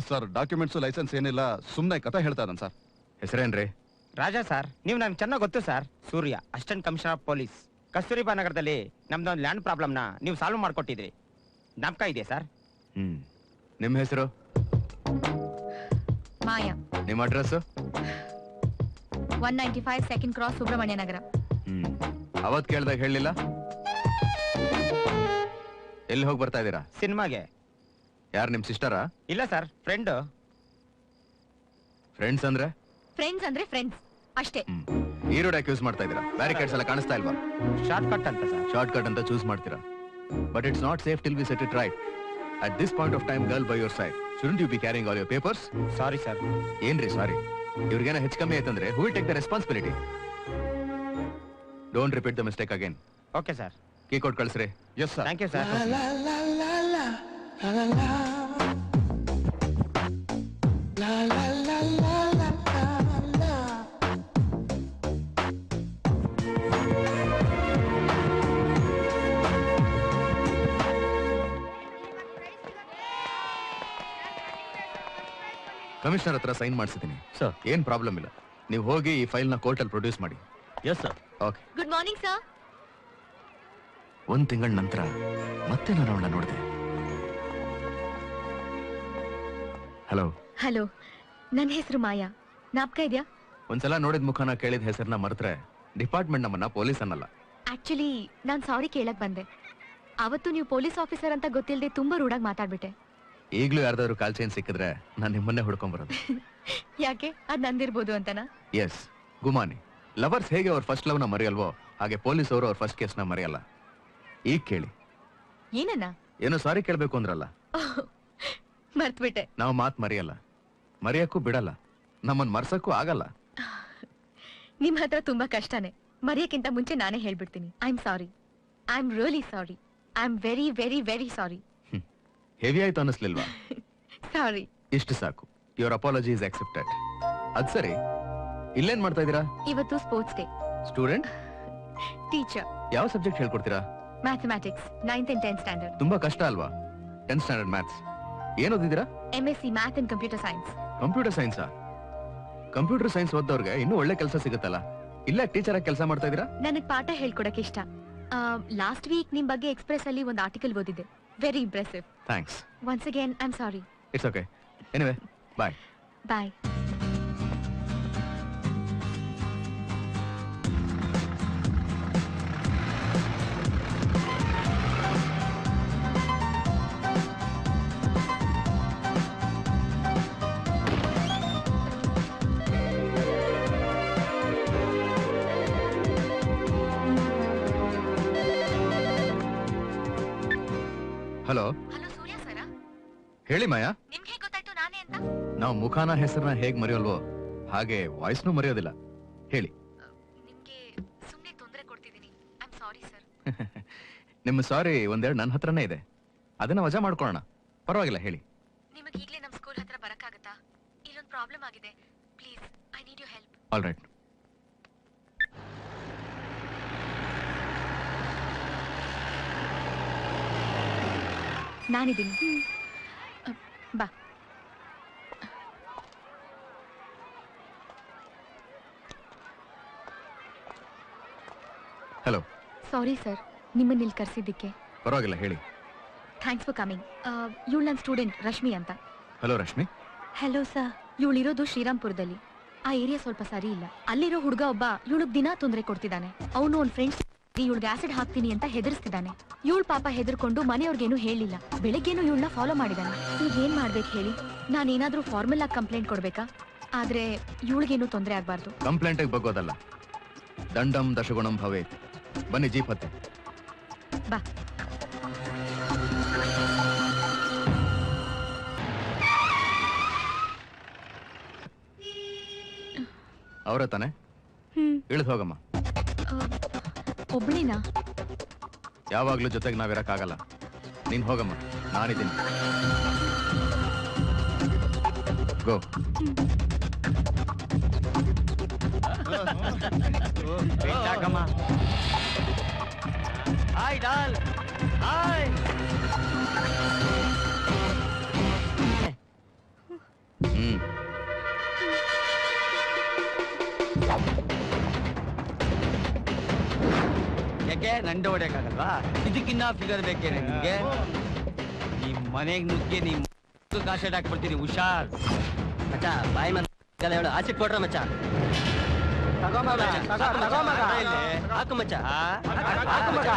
sir documents licence ಏನಿಲ್ಲ, ಸುಮ್ಮನೆ ಕತೆ ಹೇಳ್ತಾ ಇದ್ದಾನೆ ಸರ್. ಹೆಸರೇನ್ರಿ? ರಾಜಾ ಸರ್. ನೀವು ನನ್ಗೆ ಚೆನ್ನಾಗಿ ಗೊತ್ತು sir. Surya, assistant commissioner of police, Kasturba ನಗರದಲ್ಲಿ ನಮ್ದೊಂದು ಲ್ಯಾಂಡ್ ಪ್ರಾಬ್ಲಮ್ನ ನೀವು ಸಾಲ್ವ್ ಮಾಡ್ಕೊಟ್ಟಿದ್ರಿ, ಜ್ಞಾಪಕ ಇದೆ ಸರ್. ನಿಮ್ಮ ಹೆಸರು? ಮಾಯಾ. ನಿಮ್ಮ ಅಡ್ರೆಸ್? 195 ಸೆಕೆಂಡ್ ಕ್ರಾಸ್, ಸುಬ್ರಹ್ಮಣ್ಯ ನಗರ. ಅವತ್ ಕೇಳ್ದಾಗ ಹೇಳಲಿಲ್ಲ? ಎಲ್ಲಿ ಹೋಗಿ ಬರ್ತಾ ಇದ್ದೀರಾ? ಸಿನಿಮಾಗೆ. ಯಾರು ನಿಮ್ ಸಿಸ್ಟರಾ? ಇಲ್ಲ ಸರ್, ಫ್ರೆಂಡ್. ಫ್ರೆಂಡ್ಸ್ ಅಂದ್ರೆ? ಫ್ರೆಂಡ್ಸ್ ಅಂದ್ರೆ ಫ್ರೆಂಡ್ಸ್ ಅಷ್ಟೇ. ಈ ರೋಡ್ ಯಾಕೆ ಯೂಸ್ ಮಾಡ್ತಾ ಇದೀರಾ? ಬ್ಯಾರಿಕೇಡ್ಸ್ ಎಲ್ಲ ಕಾಣಿಸ್ತಾ ಇಲ್ವಾ? ಶಾರ್ಟ್ ಕಟ್ ಅಂತ ಸರ್. ಶಾರ್ಟ್ ಕಟ್ ಅಂತ ಚೂಸ್ ಮಾಡ್ತೀರಾ, but it's not safe till we set it right. At this point of time, girl by your side, shouldn't you be carrying all your papers? Sorry sir. ಏನ್ರಿ sorry? ಇವ್ರಿಗೇನ ಹೆಚ್ಚು ಕಮ್ಮಿ ಆಯ್ತಂದ್ರೆ who will take the responsibility? Don't repeat the mistake again. Okay sir. Key ಕೊಟ್ಟು ಕಳಿಸ್ರಿ. Yes sir. Thank you sir. la la commissioner ಹತ್ರ sign ಮಾಡಿಸಿದ್ದೀನಿ. Sir. ಏನ್ problem ಇಲ್ಲ. ನೀವು ಹೋಗಿ ಈ ಫೈಲ್ನ ಕೋರ್ಟಲ್ಲಿ ಪ್ರೊಡ್ಯೂಸ್ ಮಾಡಿ. Yes sir. Okay. Good morning sir. ಒಂದ್ ತಿಂಗಳ ನಂತರ ಮತ್ತೆ ನಾನು ಅವಳನ್ನ ನೋಡಿದೆ. ಹಲೋ. ಹಲೋ, ನನ್ನ ಹೆಸರು ಮಾಯಾ. ಜ್ಞಾಪಕ ಇದೆಯಾ? ಒಂದ್ಸಲ ನೋಡಿದ ಮುಖನ ಕೇಳಿದ ಹೆಸರನ್ನ ಮರೆತ್ರೆ ಡಿಪಾರ್ಟ್ಮೆಂಟ್ ನಮ್ಮನ್ನ ಪೊಲೀಸ್ ಅನ್ನಲ್ಲ. ಆಕ್ಚುಲಿ ನಾನು ಸಾರಿ ಕೇಳಕ್ ಬಂದೆ. ಅವತ್ತು ನೀವು ಪೊಲೀಸ್ ಆಫೀಸರ್ ಅಂತ ಗೊತ್ತಿಲ್ಲದೆ ತುಂಬಾ ರೂಢಾಗಿ ಮಾತಾಡ್ಬಿಟ್ಟೆ. ಈಗ್ಲೂ ಯಾರ್ದಾದ್ರು ಕಾಲ್ ಚೈನ್ ಸಿಕ್ಕಿದ್ರೆ ನಾನು ನಿಮ್ಮನ್ನೇ ಹುಡ್ಕೊಂಡ್ ಬರೋದು. ಯಾಕೆ? ಅದ್ ನಂದಿರ್ಬೋದು ಅಂತನಾ? ಎಸ್, ಗುಮಾನಿ. ಲವರ್ಸ್ ಹೇಗೆ ಅವ್ರ ಫಸ್ಟ್ ಲವ್ ನ ಮರೆಯಲ್ವೋ ಹಾಗೆ ಪೊಲೀಸ್ ಅವರು ಅವ್ರ ಫಸ್ಟ್ ಕೇಸ್ ನ ಮರೆಯಲ್ಲ. ಈಗ ಕೇಳಿ. ಏನನ್ನ? ಏನೋ ಸಾರಿ ಕೇಳ್ಬೇಕು ಅಂದ್ರಲ್ಲ, ಮರ್ತ್ಬಿಟ್ಟೆ. ನಾವು ಮಾತ್ ಮರೆಯಲ್ಲ, ಮರೆಯಕ್ಕೂ ಬಿಡಲ್ಲ, ನಮ್ಮನ್ ಮರ್ಸಕ್ಕೂ ಆಗಲ್ಲ. ನಿಮ್ ಹತ್ರ ತುಂಬಾ ಕಷ್ಟನೇ. ಮರೆಯಕ್ಕಿಂತ ಮುಂಚೆ ನಾನೇ ಹೇಳ್ಬಿಡ್ತೀನಿ. I am sorry. I am really sorry. I am very very very sorry. Heavy ಆಯ್ತು ಅನ್ನಿಸ್ಲಿಲ್ವಾ? ಸಾರಿ. ಇಷ್ಟು ಸಾಕು. Your apology is accepted. ಅದ್ ಸರಿ, ಇಲ್ಲೇನ್ ಮಾಡ್ತಾ ಇದೀರಾ? ಇವತ್ತು ಸ್ಪೋರ್ಟ್ಸ್ ಡೇ. ಸ್ಟೂಡೆಂಟ್? ಟೀಚರ್. ಯಾವ ಸಬ್ಜೆಕ್ಟ್ ಹೇಳ್ಕೊಡ್ತೀರಾ? Mathematics 9th and 10th standard. ತುಂಬಾ ಕಷ್ಟ ಅಲ್ವಾ? 10th standard maths. ಏನ್ ಓದಿದ್ದೀರಾ? MSc math and computer science. Computer ಸೈನ್ಸಾ? ಕಂಪ್ಯೂಟರ್ ಸೈನ್ಸ್ ಓದೋರ್ಗೆ ಇನ್ನೂ ಒಳ್ಳೆ ಕೆಲಸ ಸಿಗುತ್ತಲ್ಲ. ಇಲ್ಲ ಟೀಚರ್ ಆಗಿ ಕೆಲಸ ಮಾಡ್ತಾ ಇದೀರಾ? ನನಗ್ ಪಾಠ ಹೇಳ್ಕೊಡಕ್ ಇಷ್ಟ. ಲಾಸ್ಟ್ ವೀಕ್ ನಿಮ್ ಬಗ್ಗೆ ಎಕ್ಸ್ಪ್ರೆಸ್ ಅಲ್ಲಿ ಒಂದು ಆರ್ಟಿಕಲ್ ಓದಿದ್ದೆ. Very impressive. Thanks. Once again I am sorry. It's okay. Anyway, bye. Bye. Hello. Hello, Surya sir? ಹೇಳಿ ಮಾಯಾ. ನಿಮ್ಗೆ ಗೊತ್ತಾಯ್ತು ನಾನೇ ಅಂತ? ನಾವು ಮುಖಾನ ಹೆಸರನ್ನ ಹೇಗ್ ಮರೆಯೋಲ್ವೋ ಹಾಗೆ ವಾಯ್ಸ್ನೂ ಮರೆಯೋದಿಲ್ಲ. ಹೇಳಿ. ನಿಮ್ಗೆ ಸುಮ್ನೆ ತೊಂದರೆ ಕೊಡ್ತಿದ್ದೀನಿ. I am sorry sir. ನಿಮ್ಮ ಸಾರಿ ಒಂದೆರಡು ನನ್ನ ಹತ್ರನೇ ಇದೆ, ಅದನ್ನ ವಜಾ ಮಾಡ್ಕೊಳ್ಳೋಣ. ಪರವಾಗಿಲ್ಲ, ಹೇಳಿ. ನಿಮಗೆ ಈಗಲೇ ನಮ್ಮ ಸ್ಕೂಲ್ ಹತ್ರ ಬರಕ್ಕಾಗತ್ತಾ? ಇಲ್ಲೊಂದು ಪ್ರಾಬ್ಲಮ್ ಆಗಿದೆ. Please, I need you help. All right. ನಾನಿದ್ದೀನಿ. ಬಾ. ಹಲೋ. ಸಾರಿ ಸರ್, ನಿಮ್ಮನ್ನ ಇಲ್ಲಿ ಕರೆಸಿದ್ದಕ್ಕೆ. ಪರವಾಗಿಲ್ಲ, ಹೇಳಿ. Thanks for coming. ಇವಳು ನನ್ನ ಸ್ಟೂಡೆಂಟ್ ರಶ್ಮಿ ಅಂತ. ಹಲೋ ರಶ್ಮಿ. Hello sir. ಇವಳಿರೋದು ಶ್ರೀರಾಮ್ಪುರದಲ್ಲಿ. ಆ ಏರಿಯಾ ಸ್ವಲ್ಪ ಸರಿ ಇಲ್ಲ. ಅಲ್ಲಿರೋ ಹುಡುಗ ಒಬ್ಬ ಇವಳಿಗೆ ದಿನ ತೊಂದರೆ ಕೊಡ್ತಿದ್ದಾನೆ. ಅವನು ಅವ್ನ ಫ್ರೆಂಡ್ಸ್ ಇವಳಿಗೆ ಆಸಿಡ್ ಹಾಕ್ತೀನಿ ಅಂತ ಹೆದರ್ಸ್ತಿದ್ದಾನೆ. ಇವಳು ಪಾಪ ಹೆದರ್ಕೊಂಡು ಮನೆಯವ್ರಿಗೇನು ಹೇಳಿಲ್ಲ. ಬೆಳಗ್ಗೆನು ಇವಳನ್ನ ಫಾಲೋ ಮಾಡಿದಾನೆ. ಈಗ ಏನ್ ಮಾಡ್ಬೇಕು ಹೇಳಿ? ನಾನೇನಾದ್ರೂ ಫಾರ್ಮಲ್ ಆಗಿ ಕಂಪ್ಲೇಂಟ್ ಕೊಡ್ಬೇಕಾ? ಆದ್ರೆ ಇವಳಿಗೇನು ತೊಂದರೆ ಆಗ್ಬಾರ್ದು. ಕಂಪ್ಲೇಂಟ್ ಬಗ್ಗೋದಲ್ಲ, ದಂಡಂ ದಶಗುಣಂ ಭವೇತ್. ಬನ್ನಿ, ಜೀಪ್ ಹತ್ತೆ. ಬಾ. ಅವರ ತಾನೆ? ಇಳಿದು ಹೋಗಮ್ಮ. ಒಬ್ಳಿನಾ? ಯಾವಾಗ್ಲೂ ಜೊತೆಗೆ ನಾವಿರಕ್ಕಾಗಲ್ಲ. ನೀನ್ ಹೋಗಮ್ಮ, ನಾನಿದ್ದೀನಿ. ಗೋ. Hi doll. ಹಾಯ್. ಯಾಕೆ ನಂಡೆ ಹೊಡೆಯಕ್ಕಾಗಲ್ವಾ? ಇದಕ್ಕಿನ್ನ ಫಿಗರ್ ಬೇಕೇ ನಿಮ್ಗೆ? ನಿಮ್ ಮನೆಗ್ ನುಗ್ಗಿ ನಿಮ್ ಕಾಶೆಟ್ ಹಾಕ್ಬಿಡ್ತೀನಿ. ಹುಷಾರ್ ಮಚ್ಚ. ಬಾಯಿ ಮಗ ಹೇಳು. ಆಸಿಡ್ ಕೊಡ್ರ ಮಚ್ಚ. ಹಾಕು ಮಚ್ಚ. ಹಾಕು ಮಗ.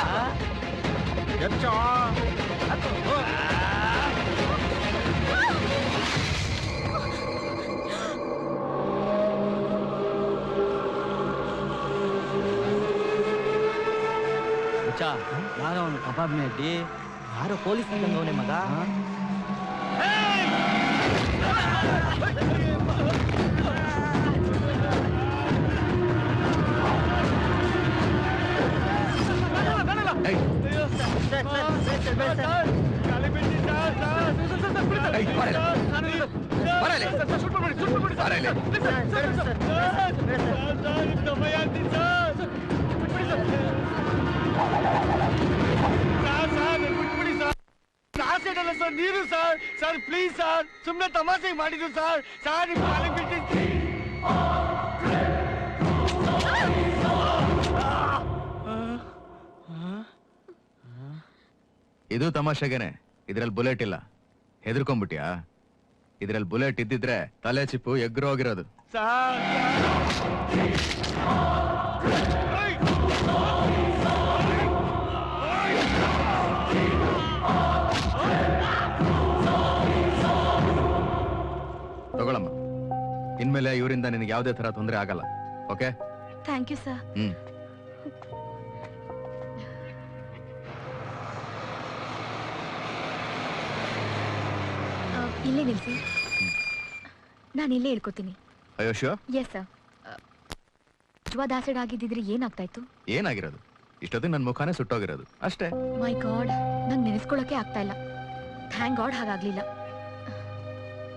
ಯಾರೋ ಅವನು ಕಬಾಬ್ ಮೇಟಿ. ಯಾರೋ ಪೊಲೀಸ್ ಅವನೇ ಮಗ. ಸರ್ ನೀರು ಸರ್ ಸರ್ ಪ್ಲೀಸ್ ಸರ್ ಸುಮ್ಮನೆ ತಮಾಷೆ ಮಾಡಿದ್ದು ಸರ್ ಸರ್ ನಿಮ್ಮ ಕಾಲಿಗೆ ಬಿಟ್ಟಿದ್ದೀನಿ. ಇದು ತಮಾಷೆಗೆನೆ, ಇದ್ರಲ್ಲಿ ಬುಲೆಟ್ ಇಲ್ಲ. ಹೆದರ್ಕೊಂಡ್ಬಿಟ್ಯಾ? ಇದ್ರಲ್ಲಿ ಬುಲೆಟ್ ಇದ್ದಿದ್ರೆ ತಲೆ ಚಿಪ್ಪು ಎಗ್ರು ಹೋಗಿರೋದು. ತಗೊಳಮ್ಮ, ಇನ್ಮೇಲೆ ಇವರಿಂದ ನಿನಗೆ ಯಾವುದೇ ತರ ತೊಂದರೆ ಆಗಲ್ಲ. ಓಕೆ? Thank you sir. ಇಲ್ಲೇ ನಿಲ್ಸಿ, ನಾನು ಇಲ್ಲೇ ಇಳ್ಕೊತೀನಿ. ಅಯ್ಯೋ ಶ್ಯೂರ್? Yes sir. ನಿಜವಾದ ಆಸಿಡ್ ಆಗಿದ್ದಿದ್ರೆ ಏನಾಗ್ತಾ ಇತ್ತು? ಏನಾಗಿರೋದು? ಇಷ್ಟೊತ್ತಿಗೆ ನನ್ನ ಮುಖಾನೇ ಸುಟ್ಟೋಗಿರೋದು ಅಷ್ಟೇ. ಮೈ ಗಾಡ್, ನಂಗೆ ನೆನೆಸ್ಕೊಳ್ಳೋಕೆ ಆಗ್ತಾ ಇಲ್ಲ. ಥ್ಯಾಂಕ್ ಗಾಡ್ ಹಾಗಾಗ್ಲಿಲ್ಲ.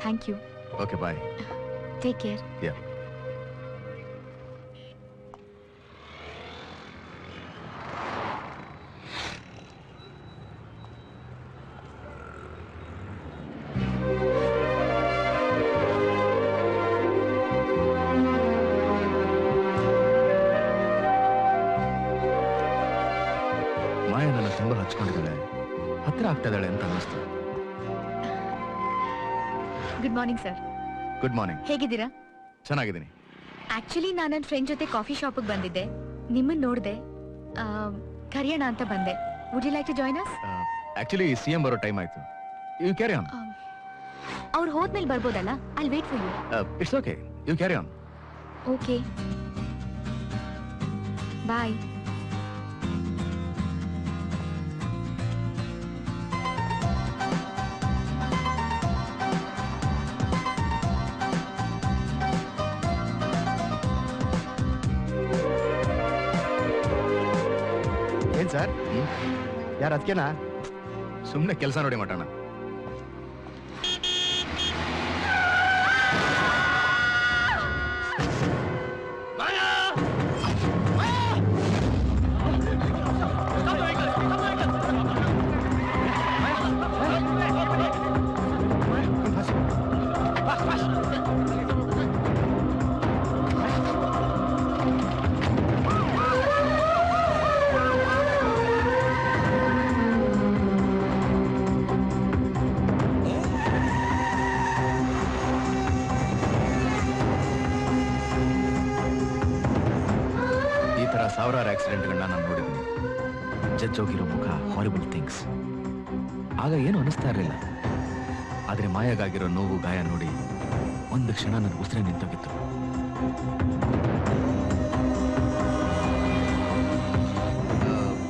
Thank you. Okay, bye. Take care. Yeah. Maya ನನ್ನ ತುಂಬಾ ಹಚ್ಕೊಂಡಿದ್ದಾಳೆ, ಹತ್ರ ಆಗ್ತಾ ಇದ್ದಾಳೆ ಅಂತ ಅನ್ನಿಸ್ತು. Good morning sir. Good morning. ಹೇಗಿದ್ದೀರಾ? ಚೆನ್ನಾಗಿದ್ದೀನಿ. ಆಕ್ಚುಲಿ ನಾನು ನನ್ನ ಫ್ರೆಂಡ್ ಜೊತೆ ಕಾಫಿ ಶಾಪಿಗೆ ಬಂದಿದ್ದೆ. ನಿಮ್ಮನ್ನ ನೋಡಿದೆ, ಕರೆಯೋಣ ಅಂತ ಬಂದೆ. Would you like to join us? Actually CM ಬರೋ ಟೈಮ್ ಆಯ್ತು. You carry on. ಅವ್ರು ಹೋದ್ಮೇಲೆ ಬರ್ಬೋದಲ್ಲ? I wait for you. It's okay, you carry on. Okay, bye. ಏನ್ ಸರ್? ಯಾರು ಅದಕ್ಕೆನಾ? ಸುಮ್ಮನೆ ಕೆಲಸ ನೋಡಿ ಮಾಡೋಣ. ಸಾವಿರಾರು ಆಕ್ಸಿಡೆಂಟ್ಗಳನ್ನ ನಾನು ನೋಡಿದ್ದೀನಿ. ಜಜ್ಜೋಗಿರೋ ಮುಖ, ಹಾರಿಬಲ್ ಥಿಂಗ್ಸ್. ಆಗ ಏನು ಅನಿಸ್ತಾ ಇರಲಿಲ್ಲ. ಆದರೆ ಮಾಯಾಗಾಗಿರೋ ನೋವು, ಗಾಯ ನೋಡಿ ಒಂದು ಕ್ಷಣ ನನ್ನ ಉಸಿರೇ ನಿಂತೋಗಿತ್ತು.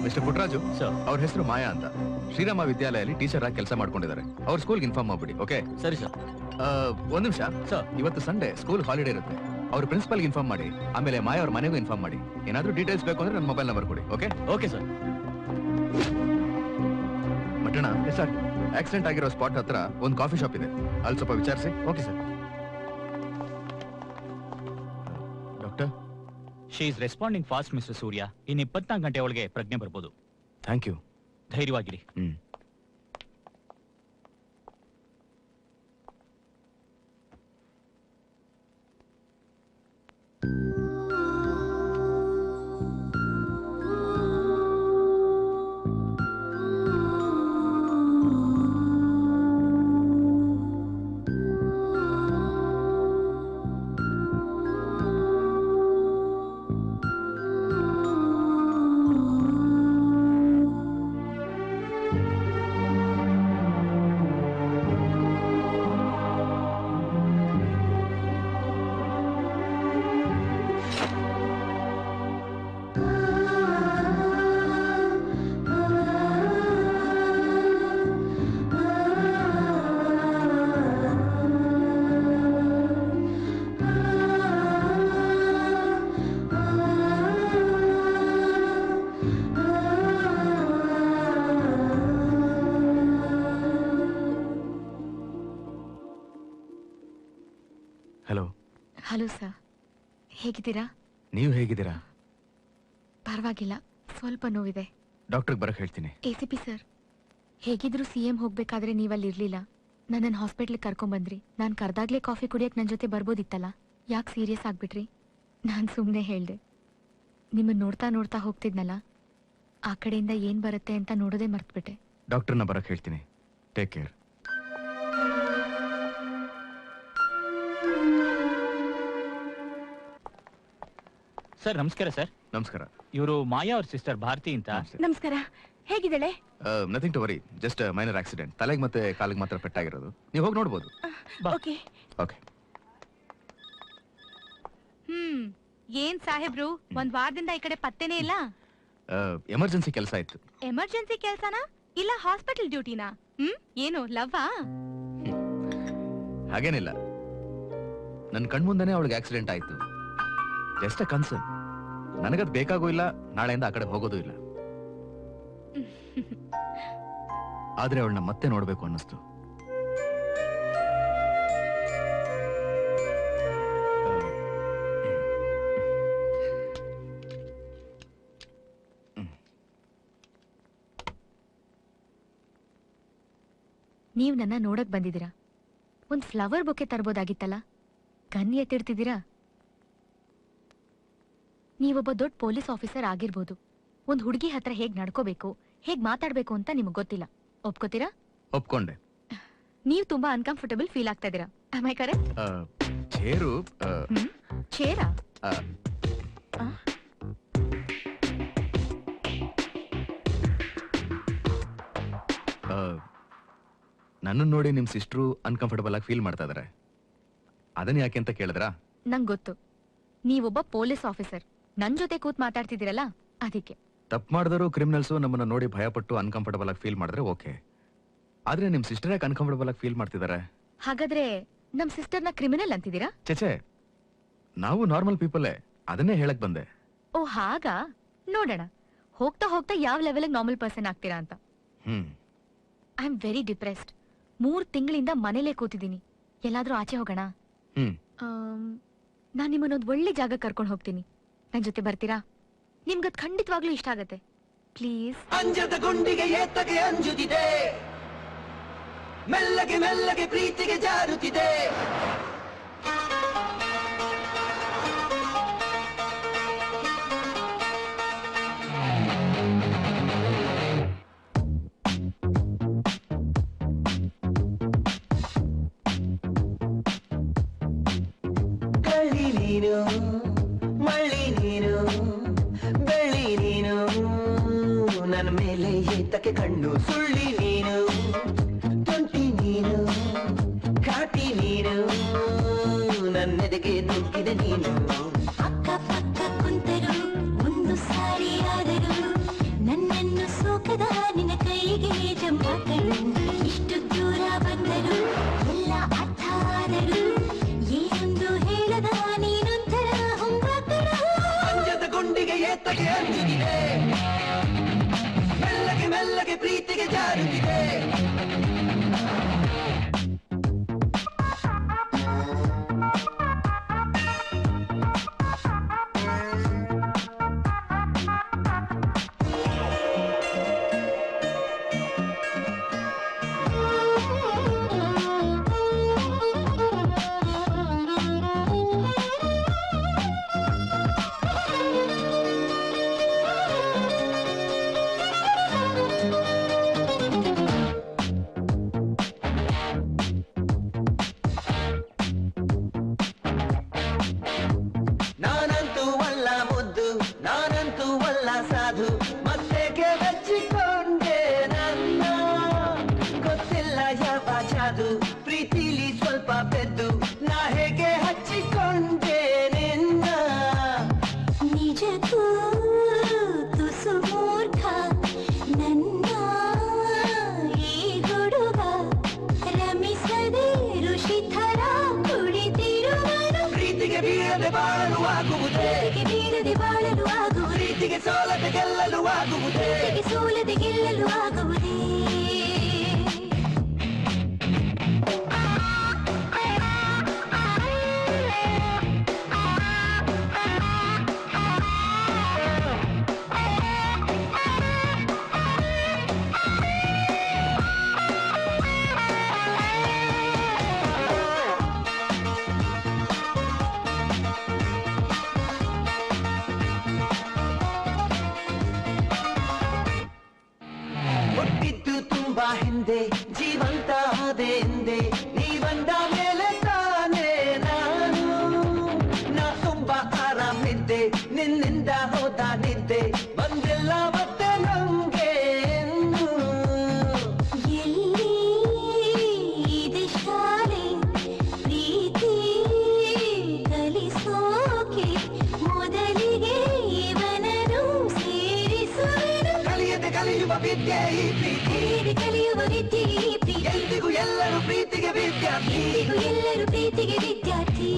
ಮಿಸ್ಟರ್ ಪುಟ್ಟರಾಜು ಸರ್, ಅವ್ರ ಹೆಸರು ಮಾಯಾ ಅಂತ. ಶ್ರೀರಾಮ ವಿದ್ಯಾಲಯದಲ್ಲಿ ಟೀಚರ್ ಆಗಿ ಕೆಲಸ ಮಾಡ್ಕೊಂಡಿದ್ದಾರೆ. ಅವ್ರ ಸ್ಕೂಲ್ಗೆ ಇನ್ಫಾರ್ಮ್ ಮಾಡ್ಬಿಡಿ. ಓಕೆ? ಸರಿ ಸರ್. ಒಂದ್ ನಿಮಿಷ ಸರ್, ಇವತ್ತು ಸಂಡೇ, ಸ್ಕೂಲ್ ಹಾಲಿಡೇ ಇರುತ್ತೆ. ಅವ್ರ ಪ್ರಿನ್ಸಿಪಲ್ಗೆ ಇನ್ಫಾರ್ಮ್ ಮಾಡಿ. ಆಮೇಲೆ ಮಾಯಾ ಅವ್ರ ಮನೆಗೂ ಇನ್ಫಾರ್ಮ್ ಮಾಡಿ. ಏನಾದ್ರೂ ಡೀಟೇಲ್ಸ್ ಬೇಕು ಅಂದ್ರೆ ನನ್ನ ಮೊಬೈಲ್ ನಂಬರ್ ಕೊಡಿ. ಓಕೆ? Okay sir. ಮಟ್ಟಣ ಸರ್, ಆಕ್ಸಿಡೆಂಟ್ ಆಗಿರೋ ಸ್ಪಾಟ್ ಹತ್ರ ಒಂದು ಕಾಫಿ ಶಾಪ್ ಇದೆ, ಅಲ್ಲಿ ಸ್ವಲ್ಪ ವಿಚಾರಿಸಿ. Okay sir. Doctor, she is responding fast mister Surya. ಇನ್ನು 24 ಗಂಟೆ ಒಳಗೆ ಪ್ರಜ್ಞೆ ಬರ್ಬೋದು. Thank you. ಧೈರ್ಯವಾಗಿರಿ. ಹಲೋ. ಹಲೋ ಸರ್, ಹೇಗಿದ್ದೀರಾ? ನೀವು ಹೇಗಿದ್ದೀರಾ? ಪರವಾಗಿಲ್ಲ, ಸ್ವಲ್ಪ ನೋವಿದೆ. ಡಾಕ್ಟರ್ಗೆ ಬರಕ್ ಹೇಳ್ತೀನಿ. ACP ಸರ್, ಹೇಗಿದ್ರು CM ಹೋಗ್ಬೇಕಾದ್ರೆ ನೀವಲ್ಲಿ ಇರ್ಲಿಲ್ಲ. ನನ್ನನ್ನು ಹಾಸ್ಪಿಟ್ಲಿಗೆ ಕರ್ಕೊಂಬಂದ್ರಿ. ನಾನು ಕರ್ದಾಗ್ಲೇ ಕಾಫಿ ಕುಡಿಯಕ್ ನನ್ನ ಜೊತೆ ಬರ್ಬೋದಿತ್ತಲ್ಲ. ಯಾಕೆ ಸೀರಿಯಸ್ ಆಗ್ಬಿಟ್ರಿ? ನಾನು ಸುಮ್ಮನೆ ಹೇಳ್ದೆ. ನಿಮ್ಮನ್ನ ನೋಡ್ತಾ ನೋಡ್ತಾ ಹೋಗ್ತಿದ್ನಲ್ಲ, ಆ ಕಡೆಯಿಂದ ಏನ್ ಬರುತ್ತೆ ಅಂತ ನೋಡೋದೇ ಮರ್ತ್ಬಿಟ್ಟೆ. ಡಾಕ್ಟರ್ನ ಬರಕ್ ಹೇಳ್ತೀನಿ. Take care. ಸರ್ ನಮಸ್ಕಾರ ಸರ್. ನಮಸ್ಕಾರ. ಇವರು ಮಾಯಾ ಅವ್ರ ಸಿಸ್ಟರ್ ಭಾರತಿ ಅಂತ. ನಮಸ್ಕಾರ. ಹೇಗಿದ್ದಾಳೆ? Nothing to worry, just minor accident. ತಲೆಗೆ ಮತ್ತೆ ಕಾಲಿಗೆ ಮಾತ್ರ ಪೆಟ್ಟಾಗಿರೋದು. ನೀವು ಹೋಗಿ ನೋಡ್ಬೋದು. ಓಕೆ. ಓಕೆ. ಏನ್ ಸಾಹೇಬ್ರು, ಒಂದ್ ವಾರದಿಂದ ಈ ಕಡೆ ಪತ್ತೆನೇ ಇಲ್ಲ. ಎಮರ್ಜೆನ್ಸಿ ಕೆಲಸ ಇತ್ತು. ಎಮರ್ಜೆನ್ಸಿ ಕೆಲ್ಸನಾ ಇಲ್ಲ ಹಾಸ್ಪಿಟಲ್ ಡ್ಯೂಟಿನಾ? ಏನು ಲವ್ವಾ? ಹಾಗೇನಿಲ್ಲ, ನನ್ನ ಕಣ್ಮುಂದೆನೆ ಅವಳಿಗೆ ಆಕ್ಸಿಡೆಂಟ್ ಆಯ್ತು. Just a concern. ನನಗದ್ ಬೇಕಾಗೂ ಇಲ್ಲ, ನಾಳೆಯಿಂದ ಆ ಕಡೆ ಹೋಗೋದು ಇಲ್ಲ. ಆದ್ರೆ ಅವಳನ್ನ ಮತ್ತೆ ನೋಡ್ಬೇಕು ಅನ್ನಿಸ್ತು. ನೀವ್ ನನ್ನ ನೋಡಕ್ ಬಂದಿದ್ದೀರಾ. ಒಂದ್ ಫ್ಲವರ್ ಬೊಕ್ಕೆ ತರ್ಬೋದಾಗಿತ್ತಲ್ಲ. ಗನ್ ಎತ್ತಿಡ್ತಿದ್ದೀರಾ? ನೀವೊಬ್ಬ ದೊಡ್ಡ ಪೊಲೀಸ್ ಆಫೀಸರ್ ಆಗಿರ್ಬೋದು. ಒಂದ್ ಹುಡುಗಿ ಹತ್ರ ಹೇಗ್ ನಡ್ಕೋಬೇಕು, ಹೇಗ್ ಮಾತಾಡ್ಬೇಕು ಅಂತ ನಿಮಗ್ ಗೊತ್ತಿಲ್ಲ. ಒಪ್ಕೋತೀರಾ? ಒಪ್ಕೊಂಡೆ. ನೀವ್ ತುಂಬಾ ಅನ್ಕಂಫರ್ಟಬಲ್ ಫೀಲ್ ಆಗ್ತಾ ಇದೀರಾ. Am I correct? Chair Chera? ನನ್ನನ್ನು ನೋಡಿ ನಿಮ್ ಸಿಸ್ಟ್ರು ಅನ್ಕಂಫರ್ಟಬಲ್ ಆಗಿ ಫೀಲ್ ಮಾಡ್ತಾ ಇದಾರೆ. ಅದನ್ನ ಯಾಕೆ ಅಂತ ಕೇಳಿದ್ರಾ? ನಂಗ್ ಗೊತ್ತು, ನೀವೊಬ್ಬ ಪೊಲೀಸ್ ಆಫೀಸರ್. ನನ್ ಜೊತೆ ಕೂತ್ ಮಾತಾಡ್ತಿದ್ದೀರಲ್ಲ, ಅದಕ್ಕೆ. ತಪ್ಪು ಮಾಡಿದ್ರು ಕ್ರಿಮಿನಲ್ಸು ನಮ್ಮನ್ನ ನೋಡಿ ಭಯಪಟ್ಟು ಅನ್ಕಂಫರ್ಟಬಲ್ ಆಗಿ ಫೀಲ್ ಮಾಡಿದ್ರೆ ಓಕೆ. ಆದ್ರೆ ನಿಮ್ ಸಿಸ್ಟರ್ ಯಾಕೆ ಅನ್ಕಂಫರ್ಟಬಲ್ ಆಗಿ ಫೀಲ್ ಮಾಡ್ತಿದ್ದಾರೆ? ಹಾಗಾದ್ರೆ ನಮ್ ಸಿಸ್ಟರ್ನ ಕ್ರಿಮಿನಲ್ ಅಂತಿದ್ದೀರಾ? ಚೇಚೆ, ನಾವು ನಾರ್ಮಲ್ ಪೀಪಲೇ, ಅದನ್ನೇ ಹೇಳಕ್ ಬಂದೆ. ಓ ಹಾಗಾ? ನೋಡೋಣ ಹೋಗ್ತಾ ಹೋಗ್ತಾ ಯಾವ ಲೆವೆಲ್ ನಾರ್ಮಲ್ ಪರ್ಸನ್ ಆಗ್ತೀರಾ ಅಂತ. I am very depressed. 3 ತಿಂಗಳಿಂದ ಮನೇಲೇ ಕೂತಿದ್ದೀನಿ. ಎಲ್ಲಾದ್ರೂ ಆಚೆ ಹೋಗೋಣ? ನಾನ್ ನಿಮ್ಮನ್ನೊಂದ್ ಒಳ್ಳೆ ಜಾಗ ಕರ್ಕೊಂಡು ಹೋಗ್ತೀನಿ. ನನ್ ಜೊತೆ ಬರ್ತೀರಾ? ನಿಮ್ಗದ್ ಖಂಡಿತವಾಗ್ಲೂ ಇಷ್ಟ ಆಗತ್ತೆ. ಪ್ಲೀಸ್. ಅಂಜದ ಗುಂಡಿಗೆ ಏತಗೆ ಅಂಜುತ್ತಿದೆ, ಮೆಲ್ಲಗೆ ಮೆಲ್ಲಗೆ ಪ್ರೀತಿಗೆ ಜಾರುತ್ತಿದೆ. ಕಳ್ಳಿ ನೀನು, ಮಳ್ಳಿ ನೀನು, ಬೆಳ್ಳಿ ನೀನು, ನನ್ನ ಮೇಲೆ ಏತಕ್ಕೆ ಕಣ್ಣು. ಸುಳ್ಳಿ ನೀನು, ತುಂಟಿ ನೀನು, ಕಾಟಿ ನೀನು, ನನ್ನೆದೆಗೆ ನುಗ್ಗಿದೆ ನೀನು. ಅಕ್ಕ ಪಕ್ಕ ಕುಂತರು ಒಂದು ಸಾರಿ ಆದರು, ನನ್ನನ್ನು ಸೋಕದ ನಿನ್ನ ಕೈಗೆ ಜಂಬಾಕಳು. ಇಷ್ಟು ದೂರ ಬಂದರು ಎಲ್ಲ ಅರ್ಥ ಆದರು, ಏನೊಂದು ಹೇಳದ ನೀನೊಂಥರ ಹೊಂಬಾಕಳು. ಅಂಜದ ಗುಂಡಿಗೆ ಏತಗೆ ಅಂಜುತ್ತಿದೆ, ಮೆಲ್ಲಗೆ ಮೆಲ್ಲಗೆ ಪ್ರೀತಿಗೆ ಜಾರುತ್ತಿದೆ. ನಾನಂತೂ ಅಲ್ಲ ಮುದ್ದು, ನಾನಂತೂ ಅಲ್ಲ ಸಾಧು, ಮತ್ತೆಗೆ ಬೆಚ್ಚಿಕೊಂಡೆ ನನ್ನ. ಗೊತ್ತಿಲ್ಲ ಯಾವ ಜಾದು, ಪ್ರೀತಿಲಿ ಸ್ವಲ್ಪ ಪೆದ್ದು, ನಾ ಹೇಗೆ ಹಚ್ಚಿಕೊಂಡೆ ನಿನ್ನ. ನಿಜಕ್ಕೂ ತುಸು ಮೂರ್ಖ ನನ್ನ ಈ ಹುಡುಗ, ರಮಿಸದೆ ಋಷಿ ಥರ ಕುಡಿತಿರುವನು. ಪ್ರೀತಿಗೆ ಬೀಳದೆ ಬಾಳಲು ಆಗುವುದೇ, ಬೀಳದೆ ಬಾಳಲು ಆಗುವುದೇ, ಪ್ರೀತಿಗೆ ಸೋಲದೆ ಗೆಲ್ಲಲು ಆಗುವುದೇ. ಸೋಲದೆ ಗೆಲ್ಲಲು ಆಗುವುದೇ. ಹಿಂದೆ ಜೀವಂತ ಆದೆ ಎಂದೆ ನೀ ಬಂದ ಮೇಲೆ ತಾನೇ ನಾನು ನಾ ತುಂಬಾ ಆರಾಮಿದ್ದೆ ನಿನ್ನಿಂದ ಹೋದ ನಿದ್ದೆ ಬಂದಿಲ್ಲ ಮತ್ತೆ ನಮ್ಗೆ ಎಲ್ಲಿ ಇದೆ ಶಾಲೆ ಪ್ರೀತಿ ಕಲಿಸೋಕೆ ಮೊದಲಿಗೆ ಇವನನ್ನು ಸೇರಿಸುವೆನು ಕಲಿಯದೆ ಕಲಿಯುವ ವಿದ್ಯೆ ಈ ಪ್ರೀತಿ ಕಲಿಯುವ ವಿದ್ಯೆ ಈ ಪ್ರೀತಿ ಎಂದಿಗೂ ಎಲ್ಲರೂ ಪ್ರೀತಿಗೆ ವಿದ್ಯಾರ್ಥಿ ಎಲ್ಲರೂ ಪ್ರೀತಿಗೆ ವಿದ್ಯಾರ್ಥಿ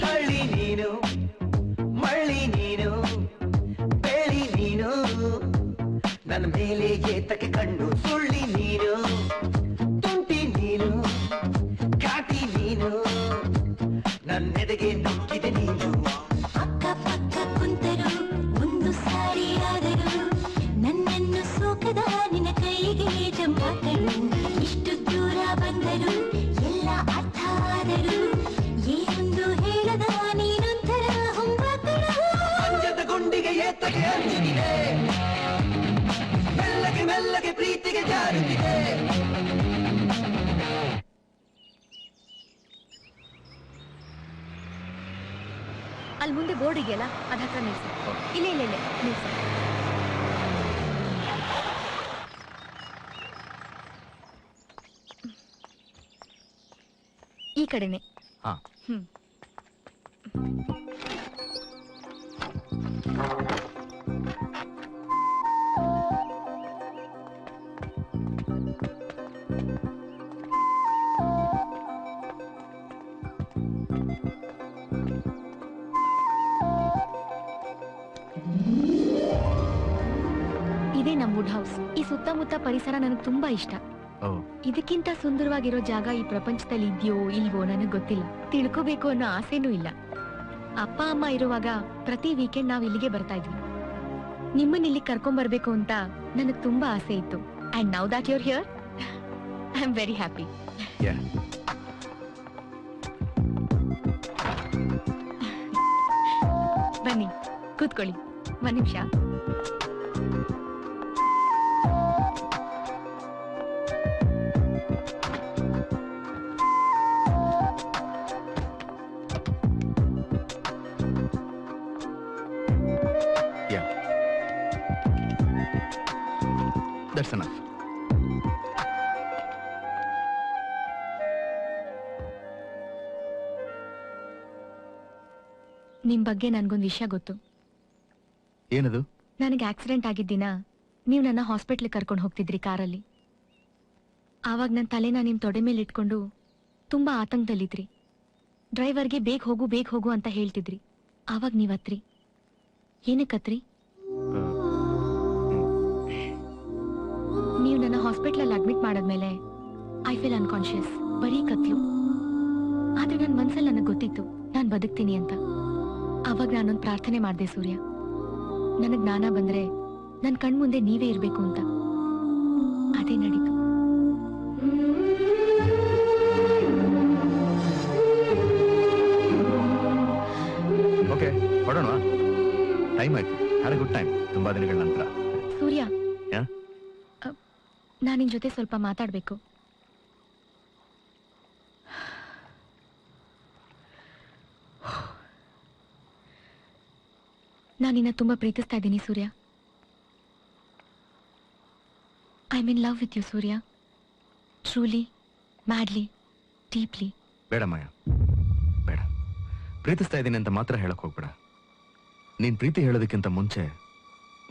ಕಳ್ಳಿ ನೀನು ಮಳ್ಳಿ ನೀನು ಬೆಳಿ ನೀನು ನನ್ನ ಮೇಲೆ ಏತಕ್ಕೆ ಕಣ್ಣು ಸುಳ್ಳಿ ನೀನು ತುಂಟಿ ನೀನು ಘಾಟಿ ನೀನು ನನ್ನೆದೆಗೆ ನುಗ್ಗಿದೆ ನೀನು ಅಕ್ಕ ಪಕ್ಕ ಕುಂತರು ಒಂದು ಸಾರಿ ಆದರು ನನ್ನನ್ನು ಸೋಕದ ನಿನ್ನ ಕೈಗೆ ಜಂಪಾಕಳು ಇಷ್ಟು ದೂರ ಬಂದರು ಎಲ್ಲ ಅರ್ಥ ಆದರು ಏನೊಂದು ಹೇಳದ ನೀನೊಂಥರ ಹೊಂಬಾಕಳು ಅಂಜದ ಗುಂಡಿಗೆ ಏತಕ್ಕೆ ಅಂಜುತ್ತಿದೆ ಮೆಲ್ಲಗೆ ಮೆಲ್ಲಗೆ ಪ್ರೀತಿಗೆ ಜಾರುತ್ತಿದೆ ಅಲ್ಲಿ ಮುಂದೆ ಬೋರ್ಡ್ ಇದೆಯಲ್ಲ ಅದ ಹತ್ರ ನಿಲ್ಸಿ ಇಲ್ಲ ಇಲ್ಲ ಇಲ್ಲ ನಿಲ್ಸಿ ಈ ಕಡೆನೆ ಹಾ. ಹ್ಮ್ ಇದೇ ನಮ್ ವುಡ್ ಹೌಸ್ ಈ ಸುತ್ತಮುತ್ತ ಪರಿಸರ ನನಗೆ ತುಂಬಾ ಇಷ್ಟ ಓ ಇದಕ್ಕಿಂತ ಸುಂದರವಾಗಿರೋ ಜಾಗ ಈ ಪ್ರಪಂಚದಲ್ಲಿ ಇದೆಯೋ ಇಲ್ವೋ ನನಗೆ ಗೊತ್ತಿಲ್ಲ ತಿಳ್ಕೋಬೇಕು ಅನ್ನೋ ಆಸೆನೂ ಇಲ್ಲ ಅಪ್ಪ ಅಮ್ಮ ಇರುವಾಗ ಪ್ರತಿ ವೀಕೆಂಡ್ ನಾವ್ ಇಲ್ಲಿಗೆ ಬರ್ತಾ ಇದ್ವಿ ನಿಮ್ಮನ್ನ ಇಲ್ಲಿ ಕರ್ಕೊಂಡ್ ಬರ್ಬೇಕು ಅಂತ ನನಗ್ ತುಂಬಾ ಆಸೆ ಇತ್ತು and now that you're here I am very happy yeah ಬನ್ನಿ ಕೂತ್ಕೊಳ್ಳಿ ಒಂದ್ ನಿಮಿಷ Yeah. That's enough. ನಿಮ್ ಬಗ್ಗೆ ನನ್ಗೊಂದ್ ವಿಷಯ ಗೊತ್ತು ಏನದು? ನನಗೆ ಆಕ್ಸಿಡೆಂಟ್ ಆಗಿದ್ದಿನ ನೀವು ನನ್ನ ಹಾಸ್ಪಿಟ್ಲ್ ಕರ್ಕೊಂಡು ಹೋಗ್ತಿದ್ರಿ ಕಾರಲ್ಲಿ ಆವಾಗ ನನ್ನ ತಲೆನ ನಿಮ್ ತೊಡೆ ಮೇಲೆ ಇಟ್ಕೊಂಡು ತುಂಬಾ ಆತಂಕದಲ್ಲಿದ್ರಿ ಡ್ರೈವರ್ಗೆ ಬೇಗ ಹೋಗು ಅಂತ ಹೇಳ್ತಿದ್ರಿ ಆವಾಗ ನೀವ್ ಹತ್ರಿ ಏನಕ್ಕತ್ರಿ ನೀವು ನನ್ನ ಹಾಸ್ಪಿಟ್ಲಲ್ಲಿ ಅಡ್ಮಿಟ್ ಮಾಡಾದ್ಮೇಲೆ ಐ ಫೀಲ್ ಅನ್ಕಾನ್ಶಿಯಸ್ ಬರೀ ಕತ್ಲು ಆದ್ರೆ ನನ್ನ ಮನ್ಸಲ್ಲಿ ನನಗೆ ಗೊತ್ತಿತ್ತು ನಾನು ಬದುಕ್ತೀನಿ ಅಂತ ಆವಾಗ ನಾನೊಂದು ಪ್ರಾರ್ಥನೆ ಮಾಡಿದೆ ಸೂರ್ಯ ನನಗ್ ಜ್ಞಾನ ಬಂದ್ರೆ ನನ್ ಕಣ್ಮುಂದೆ ನೀವೇ ಇರ್ಬೇಕು ಅಂತ ಅದೇ ನಡೀತು ಓಕೆ ಹೊರಡೋಣ ಟೈಮ್ ಆಯ್ತು ಹ್ಯಾಡ್ ಗುಡ್ ಟೈಮ್ ತುಂಬಾ ದಿನಗಳ ನಂತರ ಸೂರ್ಯ ಯಾ? ನಾನು ನಿನ್ ಜೊತೆ ಸ್ವಲ್ಪ ಮಾತಾಡ್ಬೇಕು ನಾನು ನಿನ್ನ ತುಂಬಾ ಪ್ರೀತಿಸ್ತಾ ಇದ್ದೀನಿ Surya I mean love with you Surya truly madly deeply ಬೇಡ ಮಾಯ ಬೇಡ ಪ್ರೀತಿಸ್ತಾ ಇದ್ದೀನಿ ಅಂತ ಮಾತ್ರ ಹೇಳಕ್ ಹೋಗ್ಬೇಡ ನೀನ್ ಪ್ರೀತಿ ಹೇಳೋದಕ್ಕಿಂತ ಮುಂಚೆ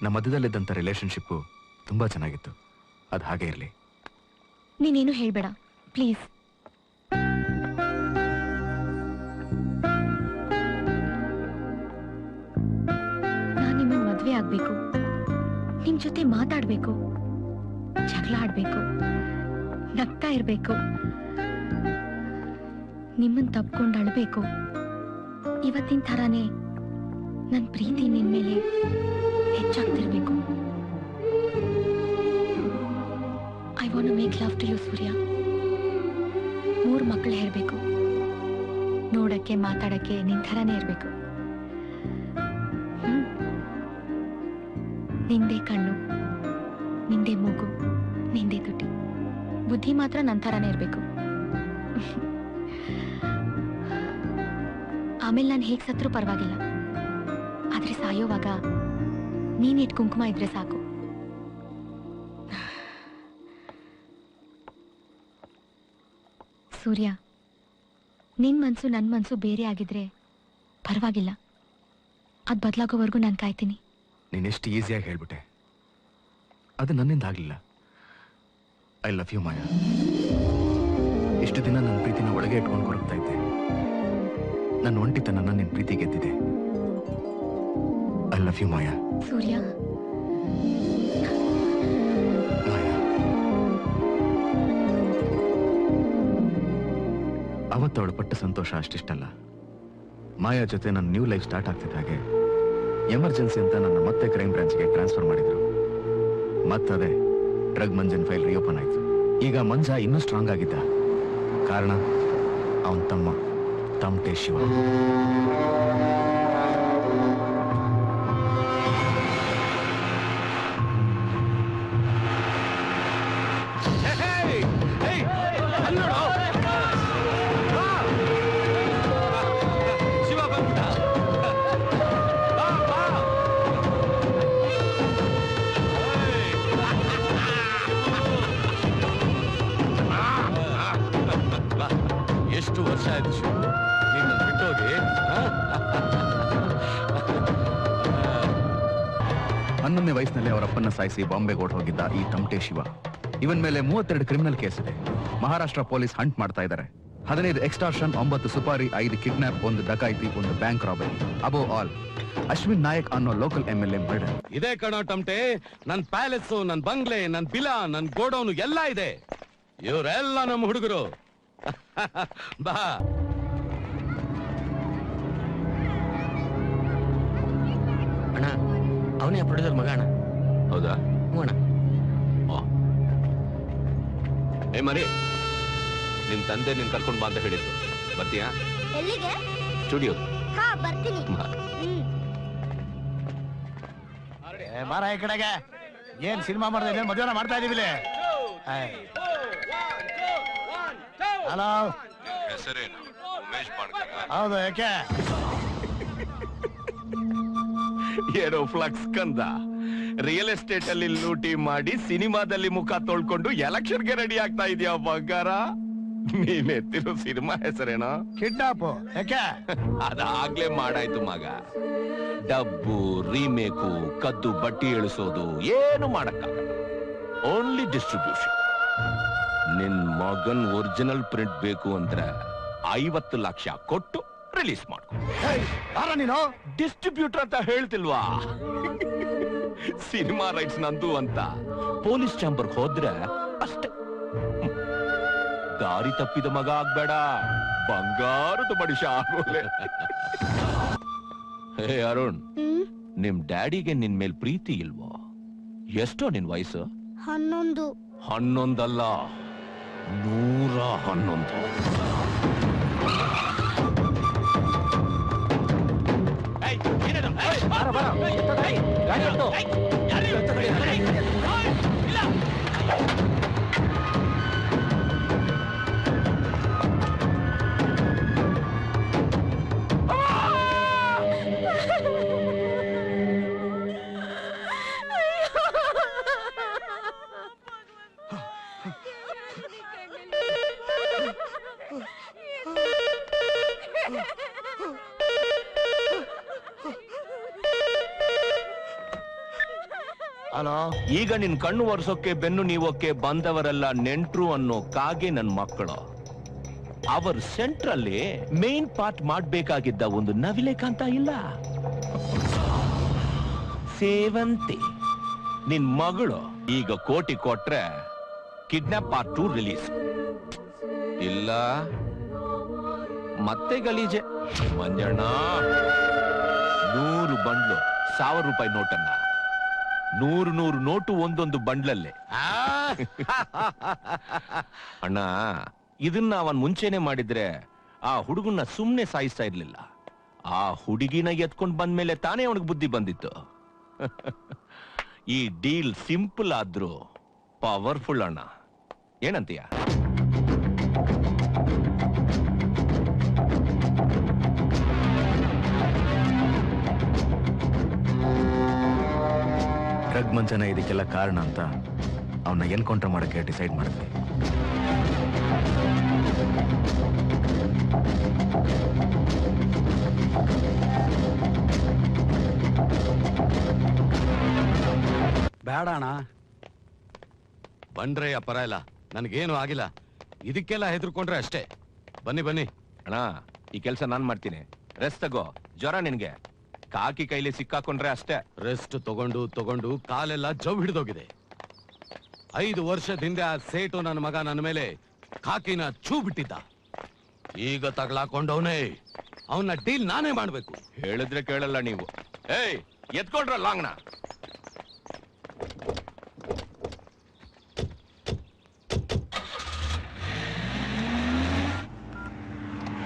ನಮ್ಮ ಮಧ್ಯದಲ್ಲಿದ್ದಂಥ ರಿಲೇಶನ್ಶಿಪ್ಪು ತುಂಬಾ ಚೆನ್ನಾಗಿತ್ತು ಅದು ಹಾಗೆ ಇರಲಿ ನೀನೇನು ಹೇಳ್ಬೇಡ ಪ್ಲೀಸ್ ನಾನು ನಿಮ್ಮನ್ನ ಮದ್ವೆ ಆಗ್ಬೇಕು ನಿಮ್ ಜೊತೆ ಮಾತಾಡ್ಬೇಕು ಜಗಳ ಆಡ್ಬೇಕು ನಗ್ತಾ ಇರ್ಬೇಕು ನಿಮ್ಮನ್ ತಪ್ಕೊಂಡು ಅಳ್ಬೇಕು ಇವತ್ತಿನ ಥರಾನೇ ನನ್ನ ಪ್ರೀತಿ ನಿನ್ ಮೇಲೆ ಹೆಚ್ಚಾಗ್ತಿರ್ಬೇಕು I want to make love to you Surya 3 ಮಕ್ಕಳು ಹೇಳಬೇಕು ನೋಡಕ್ಕೆ ಮಾತಾಡಕ್ಕೆ ನಿನ್ ಥರಾನೇ ಇರ್ಬೇಕು ನಿಂದೇ ಕಣ್ಣು ನಿಂದೇ ಮೂಗು ನಿಂದೇ ತುಟಿ. ಬುದ್ಧಿ ಮಾತ್ರ ನನ್ನ ಥರನೇ ಇರಬೇಕು. ಆಮೇಲೆ ನಾನು ಹೇಗೆ ಸತ್ರೂ ಪರವಾಗಿಲ್ಲ, ಆದ್ರೆ ಸಾಯೋವಾಗ ನೀನಿಟ್ ಕುಂಕುಮ ಇದ್ರೆ ಸಾಕು. ಸೂರ್ಯ, ನಿನ್ ಮನ್ಸು ನನ್ನ ಮನ್ಸು ಬೇರೆ ಆಗಿದ್ರೆ ಪರವಾಗಿಲ್ಲ, ಅದ್ ಬದಲಾಗೋವರೆಗೂ ನಾನು ಕಾಯ್ತೀನಿ. ನೀನೆಷ್ಟು ಈಸಿಯಾಗಿ ಹೇಳ್ಬಿಟ್ಟೆ. ಅದು ನನ್ನಿಂದ ಆಗ್ಲಿಲ್ಲ. ಐ ಲವ್ ಯು ಮಾಯಾ. ಇಷ್ಟು ದಿನ ನನ್ನ ಪ್ರೀತಿನ ಒಳಗೆ ಇಟ್ಕೊಂಡು ಕೊರಗ್ತಾ ಇದ್ದೆ. ನನ್ನ ಒಂಟಿತನ ನಿನ್ನ ಪ್ರೀತಿ ಗೆದ್ದಿದೆ. ಐ ಲವ್ ಯು ಮಾಯಾ. ಸೂರ್ಯ, ಮಾಯಾ, ಅವತ್ತವಳು ಪಟ್ಟ ಸಂತೋಷ ಅಷ್ಟಿಷ್ಟಲ್ಲ. ಮಾಯಾ ಜೊತೆ ನನ್ನ ನ್ಯೂ ಲೈಫ್ ಸ್ಟಾರ್ಟ್ ಆಗ್ತಿದ್ದ ಹಾಗೆ ಎಮರ್ಜೆನ್ಸಿ ಅಂತ ನನ್ನ ಮತ್ತೆ ಕ್ರೈಮ್ ಬ್ರಾಂಚ್ಗೆ ಟ್ರಾನ್ಸ್ಫರ್ ಮಾಡಿದ್ರು. ಮತ್ತದೇ ಡ್ರಗ್ ಮಂಜನ್ ಫೈಲ್ ರಿಓಪನ್ ಆಯ್ತು. ಈಗ ಮಂಜ ಇನ್ನೂ ಸ್ಟ್ರಾಂಗ್ ಆಗಿದ್ದ. ಕಾರಣ ಅವನ ತಮ್ಮ ತಮಟೆ ಶಿವ. ಎಷ್ಟು ವರ್ಷ ಆಯ್ತು ಶಿವ ನಿನ್ನ ಬಿಟ್ಟೋಗಿ. 11ನೇ ವಯಸ್ಸಿನಲ್ಲಿ ಅವರಪ್ಪನ್ನ ಸಾಯಿಸಿ ಬಾಂಬೆಗೆ ಓಡ್ ಹೋಗಿದ್ದ ಈ ತಮಟೆ ಶಿವ. ಇವನ್ ಮೇಲೆ 32 ಕ್ರಿಮಿನಲ್ ಕೇಸ್ ಇದೆ. ಮಹಾರಾಷ್ಟ್ರ ಪೊಲೀಸ್ ಹಂಟ್ ಮಾಡ್ತಾ ಇದ್ದಾರೆ. 15 ಎಕ್ಸ್ಟಾರ್ಷನ್, 9 ಸುಪಾರಿ, 5 ಕಿಡ್ನಾಪ್, 1 ಡಕಾಯಿತಿ, 1 ಬ್ಯಾಂಕ್ ರಾಬರಿ. ಅಬೋ ಆಲ್ ಅಶ್ವಿನ್ ನಾಯಕ್ ಅನ್ನೋ ಲೋಕಲ್ MLA ಮರ್ಡರ್. ಇದೇ ಕಣೋ ಟಮಟೆ, ನನ್ ಪ್ಯಾಲೇಸ್, ನನ್ ಬಂಗ್ಲೆ, ನನ್ ಬಿಲಾ, ನನ್ ಗೋಡೌನು ಎಲ್ಲ ಇದೆ. ಇವರೆಲ್ಲ ನಮ್ಮ ಹುಡುಗರು. ಬಾ. ಅಣ್ಣ, ಅವನೇ ಪ್ರೊಡ್ಯೂಸರ್ ಮಗ ಅಣ್ಣ. ಹೌದಾ? ಹ್ಞೂ ಅಣ್ಣ. ಏ ಮರಿ, ನಿನ್ ತಂದೆ ನಿನ್ ಕರ್ಕೊಂಡ್ ಬಾ ಅಂತ ಹೇಳಿದ್ರು. ಬರ್ತೀಯಾ? ಎಲ್ಲಿಗೆ? ಸ್ಟುಡಿಯೋ. ಹಾ, ಬರ್ತೀನಿ. ಬಾರ ಈ ಕಡೆಗೆ. ಏನ್ ಸಿನಿಮಾ ಮಾಡಿದ್ರೆ ಮದುವೆ ಮಾಡ್ತಾ ಇದೀವಿ. ಹಲೋ, ಹೆಸರೇನು? ಉಮೇಶ್ ಬಾಣ್ಕರ್. ಹೌದು, ಯಾಕೆ? ಏನೋ ಫ್ಲಕ್ಸ್ ಕಂದ ರಿಯಲ್ ಎಸ್ಟೇಟ್ ಅಲ್ಲಿ ಲೂಟಿ ಮಾಡಿ ಸಿನಿಮಾದಲ್ಲಿ ಮುಖ ತೊಳ್ಕೊಂಡು ಎಲೆಕ್ಷನ್ಗೆ ರೆಡಿ ಆಗ್ತಾ ಇದೆಯಾ ಬಂಗಾರ? ನೀನ್ ಎತ್ತಿರೋ ಸಿನಿಮಾ ಹೆಸರೇನೋ? ಕಿಡ್ನಾಪ್. ಯಾಕೆ? ಅದಾಗ್ಲೇ ಮಾಡಾಯ್ತು ಮಗ. ಡಬ್ಬು, ರೀಮೇಕು, ಕದ್ದು ಬಟ್ಟಿ ಇಳಿಸೋದು ಏನು ಮಾಡಕ್ಕಾಗಲ್ಲ. Only distribution. ನಿನ್ ಮಗನ್ ಒರಿಜಿನಲ್ ಪ್ರಿಂಟ್ ಬೇಕು ಅಂದ್ರೆ 50 ಲಕ್ಷ ಕೊಟ್ಟು ರಿಲೀಸ್ ಮಾಡ್ಕೊ. ನೀನು ಡಿಸ್ಟ್ರಿಬ್ಯೂಟರ್ ಅಂತ ಹೇಳ್ತಿಲ್ವಾ? ಸಿನಿಮಾ ರೈಟ್ಸ್ ನಂದು ಅಂತ ಪೊಲೀಸ್ ಚಾಂಬರ್ ಹೋದ್ರೆ ಅಷ್ಟೇ. ದಾರಿ ತಪ್ಪಿದ ಮಗ ಆಗ್ಬೇಡ, ಬಂಗಾರದ ಮನುಷ್ಯ ಆಗೋಲೆ. ಹೇ ಅರುಣ್, ನಿಮ್ ಡ್ಯಾಡಿಗೆ ನಿನ್ ಮೇಲ್ ಪ್ರೀತಿ ಇಲ್ವೋ? ಎಷ್ಟೋ ನಿನ್ ವಯಸ್ಸು? 11. 11 ಅಲ್ಲ, 111. ಹಲೋ, ಈಗ ನಿನ್ ಕಣ್ಣು ಒರೆಸೋಕೆ ಬೆನ್ನು ನೀವೋಕೆ ಬಂದವರೆಲ್ಲ ನೆಂಟ್ರು ಅನ್ನೋ ಕಾಗೆ ನನ್ ಮಕ್ಕಳು. ಅವರ್ ಸೆಂಟ್ರಲ್ಲಿ ಮೇನ್ ಪಾರ್ಟ್ ಮಾಡ್ಬೇಕಾಗಿದ್ದ ಒಂದು ನವಿಲೇಕಾಂತ ಇಲ್ಲ. ಸೇವಂತಿ ನಿನ್ ಮಗಳು ಈಗ ಕೋಟಿ ಕೊಟ್ರೆ ಕಿಡ್ನಾಪ್ ಪಾರ್ಟ್ 2 ರಿಲೀಸ್. ಇಲ್ಲ ಮತ್ತೆ ಗಲೀಜೆ. ಮಂಜಣ್ಣ, 100 ಬಂಡ್ಲು 1000 ರೂಪಾಯಿ ನೋಟನ್ನ 100 ನೋಟು ಒಂದೊಂದು ಬಂಡ್ಲಲ್ಲೇ. ಅಣ್ಣ, ಇದನ್ನ ಅವನ್ ಮುಂಚೆನೆ ಮಾಡಿದ್ರೆ ಆ ಹುಡುಗನ್ನ ಸುಮ್ನೆ ಸಾಯಿಸ್ತಾ ಇರ್ಲಿಲ್ಲ. ಆ ಹುಡುಗಿನ ಎತ್ಕೊಂಡ್ ಬಂದ್ಮೇಲೆ ತಾನೇ ಅವನಿಗೆ ಬುದ್ಧಿ ಬಂದಿತ್ತು. ಈ ಡೀಲ್ ಸಿಂಪಲ್ ಆದ್ರೂ ಪವರ್ಫುಲ್ ಅಣ್ಣ, ಏನಂತೀಯ? ಡ್ರಗ್ ಮಂಚನ ಇದಕ್ಕೆಲ್ಲ ಕಾರಣ ಅಂತ ಅವನ್ನ ಎನ್ಕೌಂಟರ್ ಮಾಡಕ್ಕೆ ಡಿಸೈಡ್ ಮಾಡಿದ್ವಿ. ಬೇಡ ಅಣ್ಣ, ಬಂದ್ರೆ ಪರ ಇಲ್ಲ, ನನಗೇನು ಆಗಿಲ್ಲ. ಇದಕ್ಕೆಲ್ಲ ಹೆದರ್ಕೊಂಡ್ರೆ ಅಷ್ಟೇ. ಬನ್ನಿ ಬನ್ನಿ. ಅಣ್ಣ, ಈ ಕೆಲಸ ನಾನ್ ಮಾಡ್ತೀನಿ, ರೆಸ್ಟ್ ತಗೋ. ಜ್ವರ ನಿನ್ಗೆ, ಕಾಕಿ ಕೈಲಿ ಸಿಕ್ಕಾಕೊಂಡ್ರೆ ಅಷ್ಟೇ. ರೆಸ್ಟ್ ತಗೊಂಡು ಕಾಲೆಲ್ಲ ಜವ್ ಹಿಡಿದೋಗಿದೆ. 5 ವರ್ಷದಿಂದ ಆ ಸೇಟು ನನ್ನ ಮಗ ನನ್ನ ಮೇಲೆ ಕಾಕಿನ ಛೂ ಬಿಟ್ಟಿದ್ದ. ಈಗ ತಗ್ಲಾಕೊಂಡವನೇ, ಅವನ್ನ ಡೀಲ್ ನಾನೇ ಮಾಡ್ಬೇಕು. ಹೇಳಿದ್ರೆ ಕೇಳಲ್ಲ ನೀವು. ಏಯ್, ಎತ್ಕೊಂಡ್ರ ಲಾಂಗ್ನ.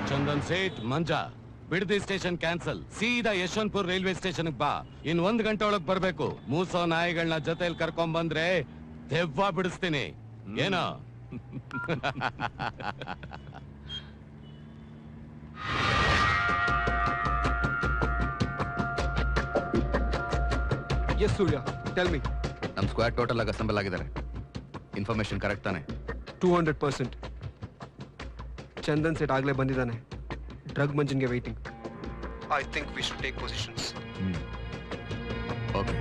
ಚಂದನ್ ಸೇಠ್ ಮಂಜಾ, ಬಿಡದಿ ಸ್ಟೇಷನ್ ಕ್ಯಾನ್ಸಲ್. ಸೀದಾ ಯಶವಂತಪುರ ರೈಲ್ವೆ ಸ್ಟೇಷನ್ ಬಾ. ಇನ್ 1 ಗಂಟೆ ಒಳಗ್ ಬರ್ಬೇಕು. ಮೂಸೋ ನಾಯಿಗಳನ್ನ ಜೊತೆಲಿ ಕರ್ಕೊಂಡ್ ಬಂದ್ರೆ ದೆವ್ವ ಬಿಡಿಸ್ತೀನಿ. ಏನೋ? Yes, Surya. Tell me. ನಮ್ ಸ್ಕ್ವಾಡ್ ಟೋಟಲ್ ಆಗಿ ಅಸೆಂಬಲ್ ಆಗಿದ್ದಾರೆ. ಇನ್ಫಾರ್ಮೇಶನ್ ಕರೆಕ್ಟ್ ತಾನೆ? 200%. ಚಂದನ್ ಸೆಟ್ ಆಗ್ಲೇ ಬಂದಿದ್ದಾನೆ. ಡ್ರಗ್ ಮಂಜನ್ಗೆ waiting. I think we should take positions. Okay.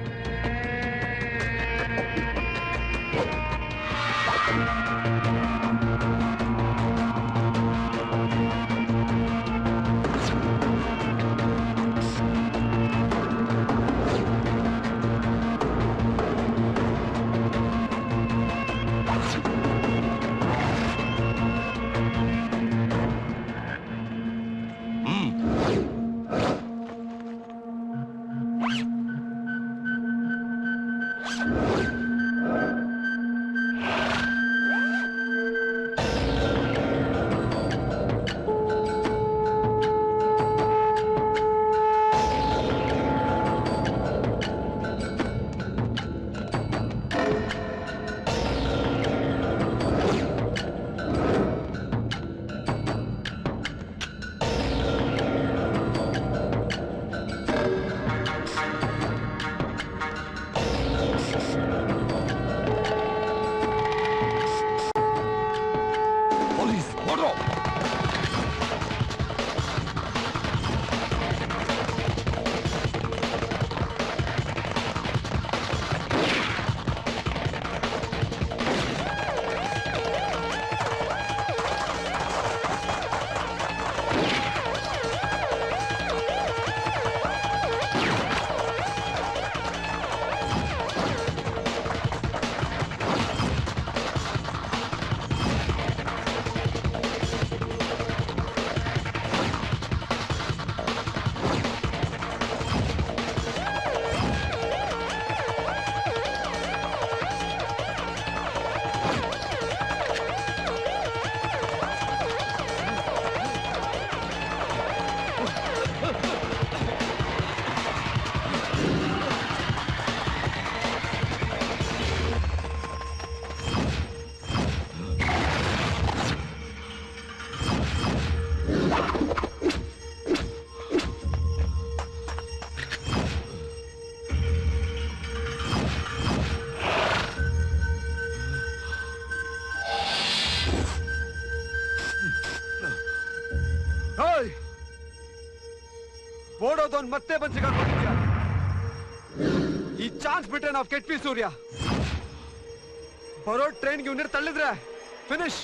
ಓಡೋದೊಂದು ಮತ್ತೆ ಬಂದು ಸಿಗಾಕೊಂಡಿದ್ಯಾ? ಈ ಚಾನ್ಸ್ ಬಿಟ್ರೆ ನಾವು ಕೆಟ್ವಿ ಸೂರ್ಯ. ಬರೋ ಟ್ರೈನ್ಗೆ ಇವ್ನ ತಳ್ಳಿದ್ರೆ ಫಿನಿಶ್.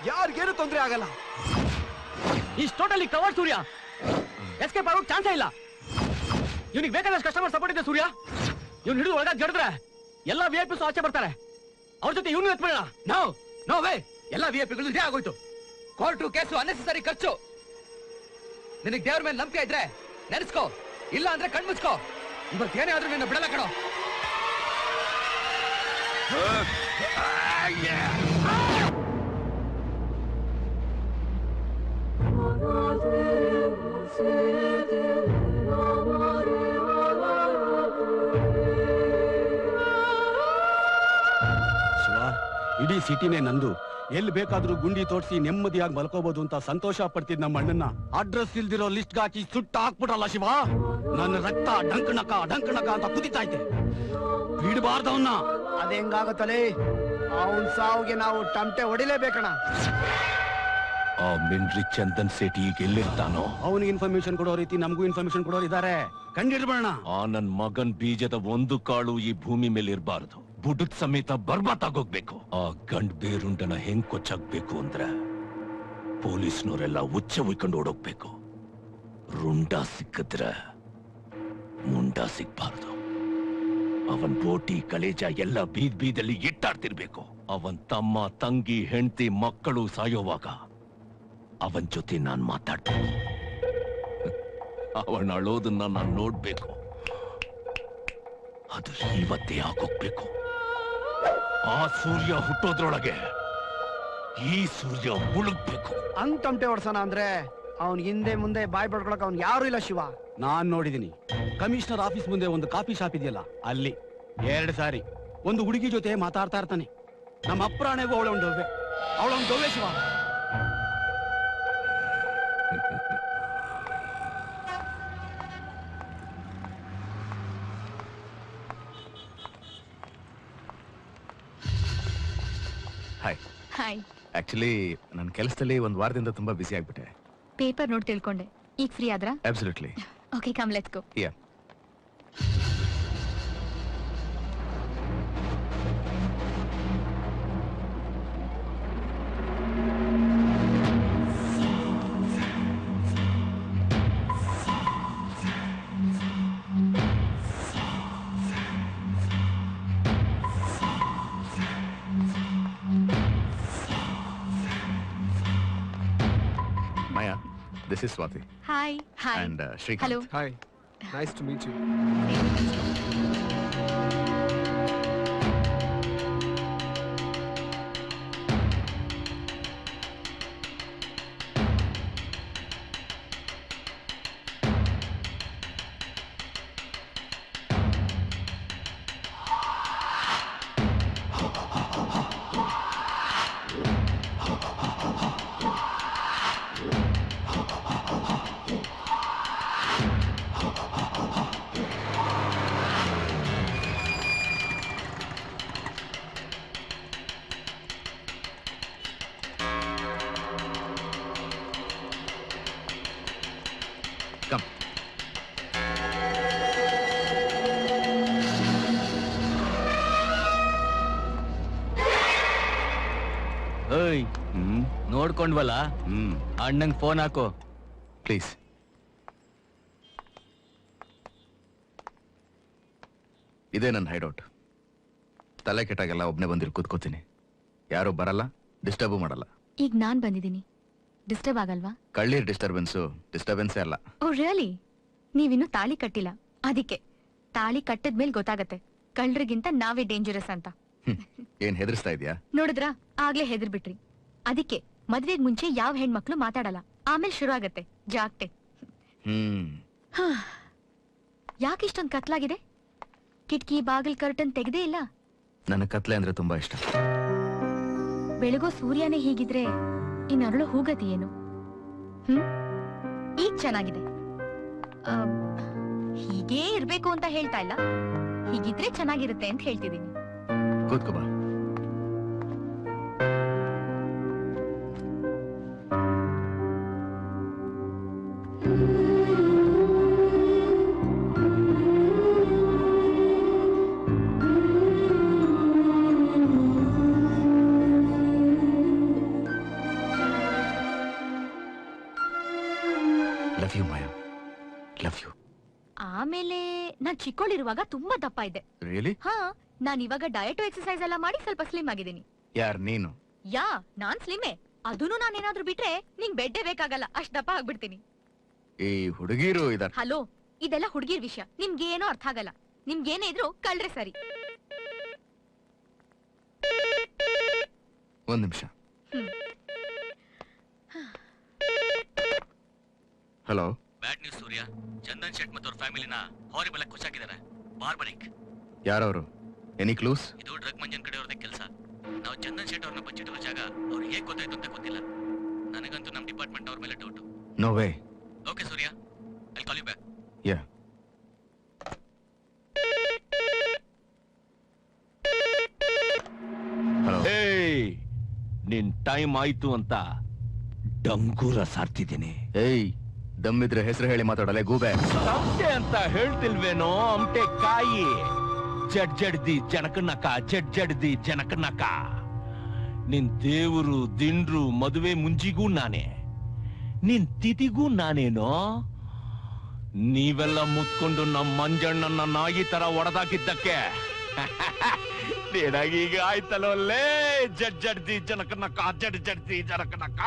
ಯಾರಿಗೇನು ತೊಂದರೆ ಆಗಲ್ಲ. Is totally cover Surya. Escape ಆಗೋಕ್ ಚಾನ್ಸೇ ಇಲ್ಲ. ಇವನಿಗೆ ಬೇಕಾದಷ್ಟು ಕಸ್ಟಮರ್ ಸಪೋರ್ಟ್ ಇದೆ ಸೂರ್ಯ. ಇವ್ನು ಹಿಡಿದು ಒಳಗಾಗಿ ಜಡಿದ್ರೆ ಎಲ್ಲ VIP ಆಚೆ ಬರ್ತಾರೆ. ಅವ್ರ ಜೊತೆ ಇವನು ಎತ್ಬಿಡೋಣ. No way. ಎಲ್ಲ VIP ಇದೇ ಆಗೋಯ್ತು. ಕೋರ್ಟು ಕೇಸು ಅನ್ನೆಸೆಸರಿ ಖರ್ಚು. ನಿನಗೆ ದೇವ್ರ ಮೇಲೆ ನಂಬಿಕೆ ಇದ್ರೆ ನೆನೆಸ್ಕೋ, ಇಲ್ಲ ಅಂದ್ರೆ ಕಣ್ಮುಚ್ಕೋ. ಇವತ್ತೇನೇ ಆದ್ರೂ ನಿನ್ನ ಬಿಡಲ್ಲ ಕಣೋ. ಶಿವ ಇಡೀ ಸಿಟಿನೇ ನಂದು, ಎಲ್ಲಿ ಬೇಕಾದ್ರೂ ಗುಂಡಿ ತೋರಿಸಿ ನೆಮ್ಮದಿಯಾಗಿ ಮಲ್ಕೋಬಹುದು ಅಂತ ಸಂತೋಷ ಪಡ್ತಿದ್ ನಮ್ಮ ಅಣ್ಣನ್ನ ಅಡ್ರೆಸ್ ಇಲ್ದಿರೋ ಲಿಸ್ಟ್ ಹಾಕಿ ಸುಟ್ಟ ಹಾಕ್ಬಿಟ್ರಲ್ಲ ಶಿವ. ನನ್ನ ರಕ್ತ ಡಂಕಣಕ ಅಂತ ಕುದಿತಾ ಐತೆ. ಬಿಡಬಾರ್ದವನ್ನ. ಅದ ಹೆಂಗಾಗತ್ತಲೇ? ಅವನ್ ಸಾವುಗೆ ನಾವು ಟಮಟೆ ಹೊಡಿಲೇಬೇಕಣ. ಆ ಮಿನ್ರಿ ಚಂದನ್ ಸೇಠಿ ಈಗ ಎಲ್ಲಿರ್ತಾನೋ? ಅವನಿಗೆ ಇನ್ಫಾರ್ಮೇಶನ್ ಕೊಡೋ ರೀತಿ ನಮಗೂ ಇನ್ಫಾರ್ಮೇಶನ್ ಕೊಡೋರು ಇದಾರೆ. ಕಂಡಿಡ್ಬೇಡ. ಆ ನನ್ ಮಗನ್ ಬೀಜದ ಒಂದು ಕಾಳು ಈ ಭೂಮಿ ಮೇಲೆ ಇರಬಾರದು. ಬುಡದ್ ಸಮೇತ ಬರ್ಬಾತ್ ಆಗೋಗ್ಬೇಕು. ಆ ಗಂಡ್ ಬೇರುಂಡನ ಹೆಂಗ್ ಕೊಚ್ಚಾಕ್ಬೇಕು ಅಂದ್ರೆ ಪೊಲೀಸ್ನವರೆಲ್ಲ ಉಚ್ಚ ಉಯ್ಕೊಂಡು ಓಡೋಗ್ಬೇಕು. ರುಂಡ ಸಿಕ್ಕಿದ್ರೆ ಮುಂಡ ಸಿಕ್ಬಾರ್ದು. ಅವನ್ ಬೋಟಿ ಕಲೇಜ ಎಲ್ಲ ಬೀದಲ್ಲಿ ಇಟ್ಟಾಡ್ತಿರ್ಬೇಕು. ಅವನ್ ತಮ್ಮ ತಂಗಿ ಹೆಂಡತಿ ಮಕ್ಕಳು ಸಾಯೋವಾಗ ಅವನ್ ಜೊತೆ ನಾನ್ ಮಾತಾಡ್ಬೇಕು. ಅವನ್ ಅಳೋದನ್ನ ನಾನ್ ನೋಡ್ಬೇಕು. ಅದು ಇವತ್ತೇ ಆಗೋಗ್ಬೇಕು. ಆ ಸೂರ್ಯ ಹುಟ್ಟೋದ್ರೊಳಗೆ ಈ ಸೂರ್ಯ ಮುಳುಗ್ಬೇಕು. ಹಂಗ್ ಟಮಟೆ ಹೊಡ್ಸೋಣ ಅಂದ್ರೆ ಅವ್ನ್ ಹಿಂದೆ ಮುಂದೆ ಬಾಯ್ ಪಡ್ಕೊಳಕ್ ಅವ್ನ್ ಯಾರು ಇಲ್ಲ ಶಿವ. ನಾನ್ ನೋಡಿದೀನಿ. ಕಮಿಷನರ್ ಆಫೀಸ್ ಮುಂದೆ ಒಂದು ಕಾಫಿ ಶಾಪ್ ಇದೆಯಲ್ಲ, ಅಲ್ಲಿ 2 ಸಾರಿ ಒಂದು ಹುಡುಗಿ ಜೊತೆ ಮಾತಾಡ್ತಾ ಇರ್ತಾನೆ. ನಮ್ಮ ಅಪ್ರಾಣೆಗೂ ಅವಳೊಂದು ದೊವ್ವೆ ಶಿವ. ಹಾಯ್. ಹಾಯ್. ಆಕ್ಚುಲಿ ನನ್ನ ಕೆಲಸದಲ್ಲಿ ಒಂದು ವಾರದಿಂದ ತುಂಬಾ ಬಿಸಿ ಆಗ್ಬಿಟ್ಟೆ. ಪೇಪರ್ ನೋಡಿ ತಿಳ್ಕೊಂಡೆ. ಈಗ ಫ್ರೀ ಆದ್ರಾ? Absolutely. Okay, come let's go. Yeah. Maya, this is Swati. Hi. Hi. And Shrikant. Hello. Hi, nice to meet you. Come. ಏಯ್, ನೋಡ್ಕೊಂಡ್ವಲ್ಲ, ಅಣ್ಣಂಗ್ ಫೋನ್ ಹಾಕು ಪ್ಲೀಸ್. ಇದೇ ನನ್ನ ಹೈಡೌಟ್. ತಲೆ ಕೆಟ್ಟಾಗೆಲ್ಲ ಒಬ್ನೇ ಬಂದಿರು ಕೂತ್ಕೋತೀನಿ. ಯಾರು ಬರಲ್ಲ, ಡಿಸ್ಟರ್ಬ್ ಮಾಡಲ್ಲ. ಈಗ ನಾನ್ ಬಂದಿದ್ದೀನಿ, ಡಿಸ್ಟರ್ಬ್ ಆಗಲ್ವಾ? ಕಳ್ಳೀರ್ ಡಿಸ್ಟರ್ಬೆನ್ಸೇ ಅಲ್ಲ. Oh really? ನೀವಿನ್ನೂ ತಾಳಿ ಕಟ್ಟಿಲ್ಲ, ಅದಕ್ಕೆ. ತಾಳಿ ಕಟ್ಟದ್ಮೇಲೆ ಗೊತ್ತಾಗತ್ತೆ ಕಳ್ಳರಿಗಿಂತ ನಾವೇ ಡೇಂಜರಸ್ ಅಂತ. ಏನ್ ಹೆದರ್ಸ್ತಾ ಇದೀಯಾ? ನೋಡಿದ್ರಾ, ಆಗ್ಲೇ ಹೆದರ್ಬಿಟ್ರಿ. ಅದಕ್ಕೆ ಮದ್ವೆಗ್ ಮುಂಚೆ ಯಾವ ಹೆಣ್ಮಕ್ಳು ಮಾತಾಡಲ್ಲ, ಆಮೇಲೆ ಶುರು ಆಗತ್ತೆ ಜಾಗ್ತೆ. ಯಾಕೆ ಇಷ್ಟೊಂದು ಕತ್ಲಾಗಿದೆ? ಕಿಟಕಿ ಬಾಗಿಲ್ ಕರ್ಟನ್ ತೆಗ್ದೇ ಇಲ್ಲ? ನನ್ನ ಕತ್ಲೆ ಅಂದ್ರೆ ತುಂಬಾ ಇಷ್ಟ. ಬೆಳಗೋ ಸೂರ್ಯನೇ ಹೀಗಿದ್ರೆ ಇನ್ನರಳು ಹೂಗತಿ ಏನು? ಈಗ ಚೆನ್ನಾಗಿದೆ. ಹೀಗೇ ಇರ್ಬೇಕು ಅಂತ ಹೇಳ್ತಾ ಇಲ್ಲ, ಹೀಗಿದ್ರೆ ಚೆನ್ನಾಗಿರುತ್ತೆ ಅಂತ ಹೇಳ್ತಿದ್ದೀನಿ. ಕೂತ್ಕೋ ಬಾ. Love you Maya, love you. ಆಮೇಲೆ ನಾನ್ ಚಿಕ್ಕೋಳಿರುವಾಗ ತುಂಬಾ ದಪ್ಪ ಇದ್ದೆ. ರಿಯಲಿ? ಹಾ, ನಾನ್ ಇವಾಗ ಡಯಟ್ ಎಕ್ಸರ್ಸೈಸ್ ಎಲ್ಲ ಮಾಡಿ ಸ್ವಲ್ಪ ಸ್ಲಿಮ್ ಆಗಿದ್ದೀನಿ. ಯಾರ್ ನೀನು? ಯಾ, ನಾನ್ ಸ್ಲಿಮ್ಮೆ. ಅದೂನು ನಾನೇನಾದ್ರೂ ಬಿಟ್ರೆ ನಿಂಗ್ ಬೆಡ್ಡೇ ಬೇಕಾಗಲ್ಲ, ಅಷ್ಟ್ ದಪ್ಪ ಆಗ್ಬಿಡ್ತೀನಿ. ಈ ಹುಡುಗಿರು ಇದಾರ. ಹಲೋ, ಇದೆಲ್ಲ ಹುಡುಗಿರ್ ವಿಷಯ, ನಿಮ್ಗೇನೋ ಅರ್ಥ ಆಗಲ್ಲ. ನಿಮ್ಗೇನೇ ಇದ್ರು ಕಳ್ರೆ ಸರಿ. ಒಂದ್ ನಿಮಿಷ. ಹಲೋ. ಬ್ಯಾಡ್ ನ್ಯೂಸ್ ಸೂರ್ಯ. ಚಂದನ್ ಶೆಟ್ ಮತ್ತು ಅವ್ರ ಫ್ಯಾಮಿಲಿನ ಹಾರಿಬಲ್ ಆಗಿ ಕೊಚ್ಚಾಕಿದ್ದಾರೆ. ಬಾರ್ಬರಿಕ್. ಯಾರವರು? Any clues? ಇದು ಡ್ರಗ್ ಮಂಜನ್ ಕಡೆಯವ್ರದೇ ಕೆಲಸ. ನಾವು ಚಂದನ್ ಶೆಟ್ ಅವ್ರನ್ನ ಬಚ್ಚಿಟ್ಟಿರೋ ಜಾಗ ಅವ್ರಿಗೆ ಹೇಗೆ ಗೊತ್ತಾಯ್ತು ಅಂತ ಗೊತ್ತಿಲ್ಲ. ನನಗಂತೂ ನಮ್ಮ ಡಿಪಾರ್ಟ್ಮೆಂಟ್ ಅವ್ರ ಮೇಲೆ doubt. No way. Okay Surya, I call you back. Ya. Hello. ಏಯ್, ನಿನ್ ಟೈಮ್ ಆಯ್ತು ಅಂತ ಡಂಗೂರ ಸಾರ್ತಿದ್ದೀನಿ. ಏಯ್, ದಮ್ಮಿದ್ರೆ ಹೆಸರು ಹೇಳಿ ಮಾತಾಡಲೆ ಗೂಬೆ. ಅಮಟೆ ಅಂತ ಹೇಳ್ತಿಲ್ವೇನೋ, ಅಮಟೆ ಕಾಯಿ. ಜಡ್ಜಡ್ದಿ ಜನಕನಕ, ಜಡ್ಜಡ್ದಿ ಜನಕನಕ. ನಿನ್ ದೇವರು ದಿಂಡ್ರು ಮದುವೆ ಮುಂಜಿಗೂ ನಾನೇ, ನಿನ್ ತಿಥಿಗೂ ನಾನೇನೋ. ನೀವೆಲ್ಲ ಮುತ್ಕೊಂಡು ನಮ್ಮ ಮಂಜಣ್ಣನ ನಾಯಿ ತರ ಒಡೆದಾಕಿದ್ದಕ್ಕೆ ನಿನಗೀಗ ಆಯ್ತಲ್ಲೇ. ಜಡ್ಜಡ್ದಿ ಜನಕನಕ, ಜಡ್ಜಡ್ದಿ ಜನಕನಕ.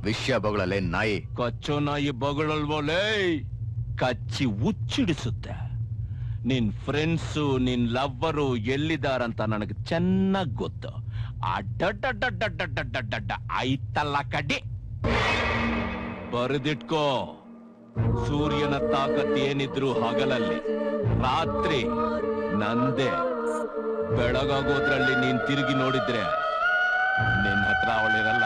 ವಿಷಯ ಬಗಳಲೆ ನಾಯಿ. ಕಚ್ಚೋ ನಾಯಿ ಬಗಳಲ್ವೋಲೇ, ಕಚ್ಚಿ ಉಚ್ಚಿಡಿಸುತ್ತೆ. ನಿನ್ ಫ್ರೆಂಡ್ಸು, ನಿನ್ ಲವ್ವರು ಎಲ್ಲಿದಾರಂತ ನನಗೆ ಚೆನ್ನಾಗ್ ಗೊತ್ತು. ಅಡ್ಡ ಆಯ್ತಲ್ಲ ಕಡ್ಡಿ. ಬರೆದಿಟ್ಕೋ, ಸೂರ್ಯನ ತಾಕತ್ ಏನಿದ್ರು ಹಗಲಲ್ಲಿ, ರಾತ್ರಿ ನಂದೇ. ಬೆಳಗಾಗೋದ್ರಲ್ಲಿ ನೀನ್ ತಿರುಗಿ ನೋಡಿದ್ರೆ ನಿನ್ ಹತ್ರ ಅವಳಿರಲ್ಲ.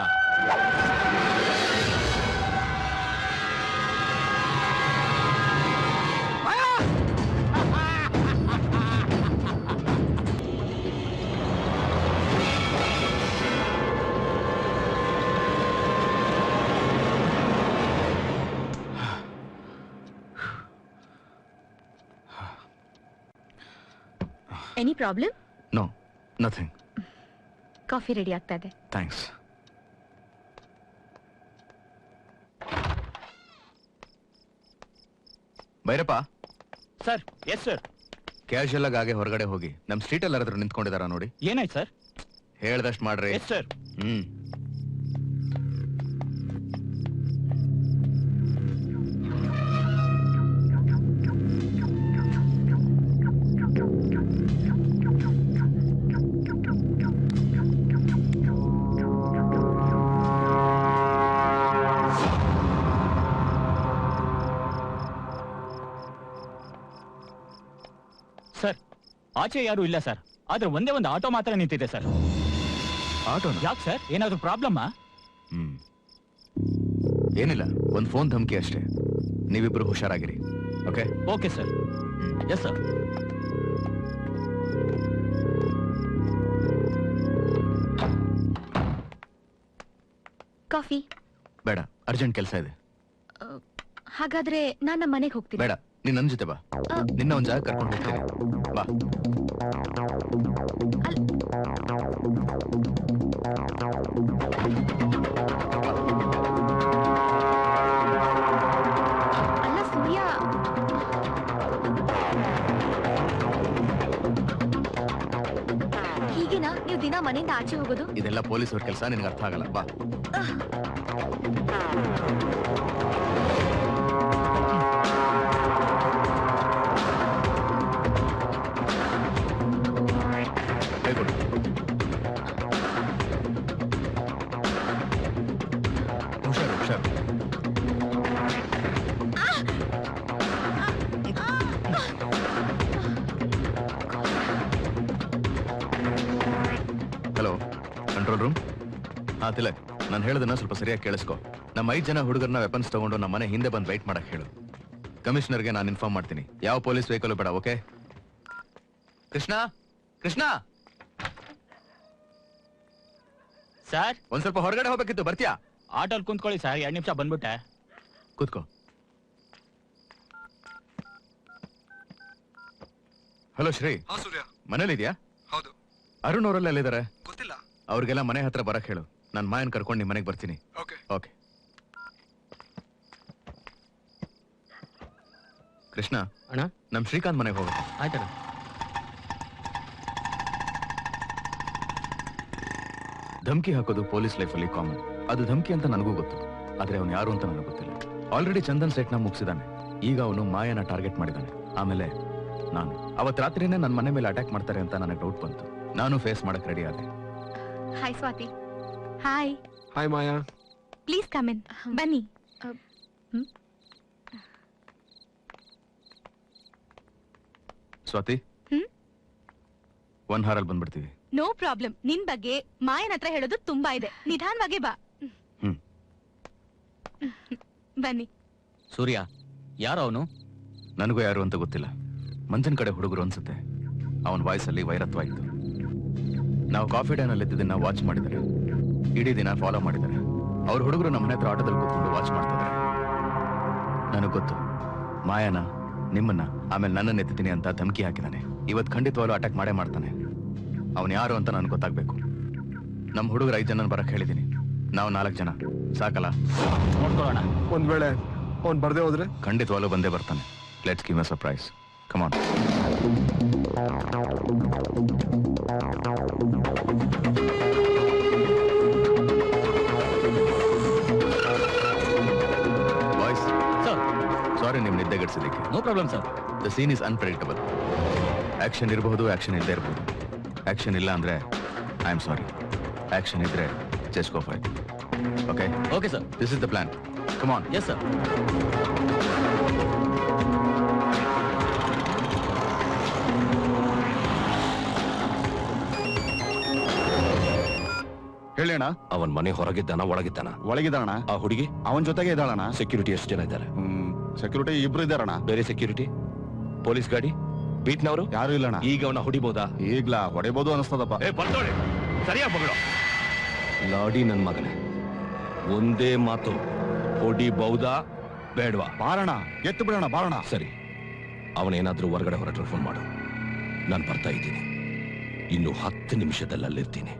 Any problem? No, nothing. Coffee ready ಆಗ್ತಾ ಇದೆ. Thanks. Bhairappa. Sir. Yes sir. Casual ಆಗಿ ಹೊರಗಡೆ ಹೋಗಿ ನಮ್ ಸ್ಟ್ರೀಟ್ ಅಲ್ಲಿ ಯಾರಾದ್ರೂ ನಿಂತ್ಕೊಂಡಿದಾರ ನೋಡಿ. ಏನಾಯ್ತು ಸರ್? ಹೇಳ್ದಷ್ಟು ಮಾಡ್ರಿ. Yes sir. ಸರ್, ಆಚೆ ಯಾರು ಇಲ್ಲ ಸರ್, ಆದ್ರೆ ಒಂದೇ ಒಂದು ಆಟೋ ಮಾತ್ರ ನಿಂತಿದೆ ಸರ್. ಆಟೋ? ಯಾಕೆ ಸರ್, ಏನಾದ್ರು ಪ್ರಾಬ್ಲಮ್ಮಾ? ಏನಿಲ್ಲ, ಒಂದು ಫೋನ್ ಧಮಕಿ ಅಷ್ಟೇ. ನೀವಿಬ್ರು ಹುಷಾರಾಗಿರಿ. Okay? Okay sir. Yes sir. Coffee ಬೇಡ, ಅರ್ಜೆಂಟ್ ಕೆಲಸ ಇದೆ. ಹಾಗಾದ್ರೆ ನಾನು ನಮ್ಮ ಮನೆಗೆ ಹೋಗ್ತೀನಿ. ಬೇಡ, ನೀನ್ ನನ್ನ ಜೊತೆ ಬಾ. ನಿನ್ನ ಒಂದ್ ಜಾಗ ಕರ್ಕೊಂಡು ಹೋಗ್ತೀನಿ. ಬಾ. ಅಲ್ಲ ಸೂರ್ಯ, ಹೀಗೇನಾ ನೀವು ದಿನ ಮನೆಯಿಂದ ಆಚೆ ಹೋಗೋದು? ಇದೆಲ್ಲ ಪೊಲೀಸವ್ರ ಕೆಲಸ, ನಿನಗೆ ಅರ್ಥ ಆಗಲ್ಲ. ಬಾ. ಹುಷಾರು ಹುಷಾರು. Hello, control room. ಹಾ ತಿಲಕ್, ನಾನು ಹೇಳೋದನ್ನ ಸ್ವಲ್ಪ ಸರಿಯಾಗಿ ಕೇಳಿಸ್ಕೊ. ನಮ್ಮ 5 ಜನ ಹುಡುಗರನ್ನ ವೆಪನ್ಸ್ ತಗೊಂಡು ನಮ್ಮ ಮನೆ ಹಿಂದೆ ಬಂದು ವೆಯ್ಟ್ ಮಾಡಕ್ ಹೇಳು. ಕಮಿಷನರ್ಗೆ ನಾನು ಇನ್ಫಾರ್ಮ್ ಮಾಡ್ತೀನಿ. ಯಾವ ಪೊಲೀಸ್ ವೆಹಿಕಲ್ ಬೇಡ. ಓಕೆ? ಕೃಷ್ಣ, ಕೃಷ್ಣ ಸರ್, ಒಂದ್ ಸ್ವಲ್ಪ ಹೊರಗಡೆ ಹೋಗ್ಬೇಕಿತ್ತು, ಬರ್ತೀಯಾ? ಆಟೋಲ್ ಕುಂತ್ಕೊಳ್ಳಿ ಸರ್, 2 ನಿಮಿಷ ಬಂದ್ಬಿಟ್ಟೆ. ಕೂತ್ಕೋ. ಹಲೋ ಶ್ರೀ, ಸೂರ್ಯ ಮನೇಲಿದ್ಯಾ? ಹೌದು. ಅರುಣ್ ಅವರೆಲ್ಲ ಎಲ್ಲಿದ್ದಾರೆ? ಗೊತ್ತಿಲ್ಲ. ಅವ್ರಿಗೆಲ್ಲ ಮನೆ ಹತ್ರ ಬರಕ್ ಹೇಳು. ನಾನು ಮಾಯನ್ ಕರ್ಕೊಂಡು ನಿಮ್ಮ ಮನೆಗೆ ಬರ್ತೀನಿ. ಓಕೆ. ಓಕೆ. ಕೃಷ್ಣ ಅಣ್ಣ, ನಮ್ ಶ್ರೀಕಾಂತ್ ಮನೆಗೆ ಹೋಗುತ್ತೆ. ಆಯ್ತಣ್ಣ. ಧಮಕಿ ಹಾಕೋದು ಪೊಲೀಸ್ ಲೈಫಲ್ಲಿ ಕಾಮನ್. ಅದು ಧಮಕಿ ಅಂತ ನನಗೂ ಗೊತ್ತು, ಆದ್ರೆ ಅವನು ಯಾರು ಅಂತ ನನಗೆ ಗೊತ್ತಿಲ್ಲ. ಆಲ್ರೆಡಿ ಚಂದನ್ ಸೆಟ್ನ ಮುಗಿಸಿದಾನೆ. ಈಗ ಅವನು ಮಾಯನ ಟಾರ್ಗೆಟ್ ಮಾಡಿದಾನೆ. ಆಮೇಲೆ ನಾನು ಅವತ್ ರಾತ್ರಿನೇ ನನ್ನ ಮನೆ ಮೇಲೆ ಅಟ್ಯಾಕ್ ಮಾಡ್ತಾರೆ ಅಂತ ನನಗೆ ಡೌಟ್ ಬಂತು. ನಾನು ಫೇಸ್ ಮಾಡಕ್ ರೆಡಿ ಆದೆ. Hi Swati. Hi. Hi Maya. Please come in. ಬನ್ನಿ. ಸ್ವಾತಿ, 1 ಹಾರಲ್ಲಿ ಬಂದ್ಬಿಡ್ತೀವಿ. No problem. ನಿನ್ ಬಗ್ಗೆ ಮಾಯನ ಹತ್ರ ಹೇಳೋದು ತುಂಬಾ ಇದೆ. ನಿಧಾನವಾಗಿ ಬಾ. ಹ್ಮ್. ಬನ್ನಿ. ಸೂರ್ಯ ಯಾರು ಅವನು? ನನಗೂ ಯಾರು ಅಂತ ಗೊತ್ತಿಲ್ಲ. ಮಂಜನ್ ಕಡೆ ಹುಡುಗರು ಅನ್ಸುತ್ತೆ. ಅವನ ವಾಯ್ಸಲ್ಲಿ ವೈರತ್ವ ಇತ್ತು. ನಾವು ಕಾಫಿ ಡೇನಲ್ಲಿ ಇದ್ದಿದ್ದನ್ನ ವಾಚ್ ಮಾಡಿದ್ದಾರೆ. ಇಡೀ ದಿನ ಫಾಲೋ ಮಾಡಿದ್ದಾರೆ. ಅವ್ರ ಹುಡುಗರು ನಮ್ಮ ಮನೆ ಹತ್ರ ಆಟೋದಲ್ಲಿ ಕೂತ್ಕೊಂಡು ವಾಚ್ ಮಾಡ್ತಿದ್ದಾರೆ. ನನಗೆ ಗೊತ್ತು, ಮಾಯನ, ನಿಮ್ಮನ್ನ, ಆಮೇಲೆ ನನ್ನನ್ನು ಎತ್ತೀನಿ ಅಂತ ಧಮಕಿ ಹಾಕಿದಾನೆ. ಇವತ್ತು ಖಂಡಿತವಾಗ್ಲೂ ಅಟ್ಯಾಕ್ ಮಾಡೇ ಮಾಡ್ತಾನೆ. ಅವನು ಯಾರು ಅಂತ ನನಗೆ ಗೊತ್ತಾಗ್ಬೇಕು. ನಮ್ಮ ಹುಡುಗರು 5 ಜನ ಬರಕ್ ಹೇಳಿದ್ದೀನಿ. ನಾವು 4 ಜನ ಸಾಕಲ್ಲ? ನೋಡ್ಕೊಳ್ಳೋಣ. ಒಂದ್ ವೇಳೆ ಅವ್ನ್ ಬರ್ದೇ ಹೋದ್ರೆ? ಖಂಡಿತವಾಗ್ಲೂ ಬಂದೇ ಬರ್ತಾನೆ. Let's give a surprise. Come on. Boys, sir. Sorry ನಿಮ್ ನಿದ್ದೆಗೆಡ್ಸಿದ್ದಕ್ಕೆ. No problem sir. The scene is unpredictable. Action ಇರಬಹುದು, ಆಕ್ಷನ್ ಇಲ್ಲದೆ ಇರಬಹುದು. ಆಕ್ಷನ್ ಇಲ್ಲ ಅಂದ್ರೆ ಐ ಆಮ್ ಸಾರಿ. ಆಕ್ಷನ್ ಇದ್ರೆ just go for it. Okay? Okay sir. This is the plan. Come on. Yes sir. ಹೇಳಿ ಅಣ್ಣ. ಅವನ್ ಮನೆ ಹೊರಗಿದ್ದಾನ ಒಳಗಿದ್ದಾನ? ಒಳಗಿದ್ದಾಣ. ಆ ಹುಡುಗಿ ಅವನ ಜೊತೆಗೆ ಇದ್ದಾಳಣ್ಣ. ಸೆಕ್ಯೂರಿಟಿ ಎಷ್ಟು ಜನ ಇದ್ದಾರೆ? ಸೆಕ್ಯೂರಿಟಿ 2 ಇದ್ದಾರಣ್ಣ. ಬೇರೆ ಸೆಕ್ಯೂರಿಟಿ? ಪೊಲೀಸ್ ಗಾಡಿ? ಬೀಟ್ನವರು ಯಾರು ಇಲ್ಲಣ್ಣ. ಈಗ ಅವನ ಹೊಡಿಬೋದಾ? ಈಗ್ಲಾ ಹೊಡಿಬೋದು ಅನಿಸ್ತದಪ್ಪ. ಸರಿಯಾಗಿ ಮಗಳು ಲಾಡಿ ನನ್ ಮಗನೇ, ಒಂದೇ ಮಾತು, ಹೊಡಿಬಹುದಾ ಬೇಡವಾ? ಬಾರಣ, ಎತ್ತು ಬಿಡೋಣ, ಬಾರಣ. ಸರಿ, ಅವನೇನಾದ್ರೂ ಹೊರಗಡೆ ಹೊರಟ್ರೆ ಫೋನ್ ಮಾಡು. ನಾನು ಬರ್ತಾ ಇದ್ದೀನಿ. ಇನ್ನು 10 ನಿಮಿಷದಲ್ಲಿ ಅಲ್ಲಿರ್ತೀನಿ.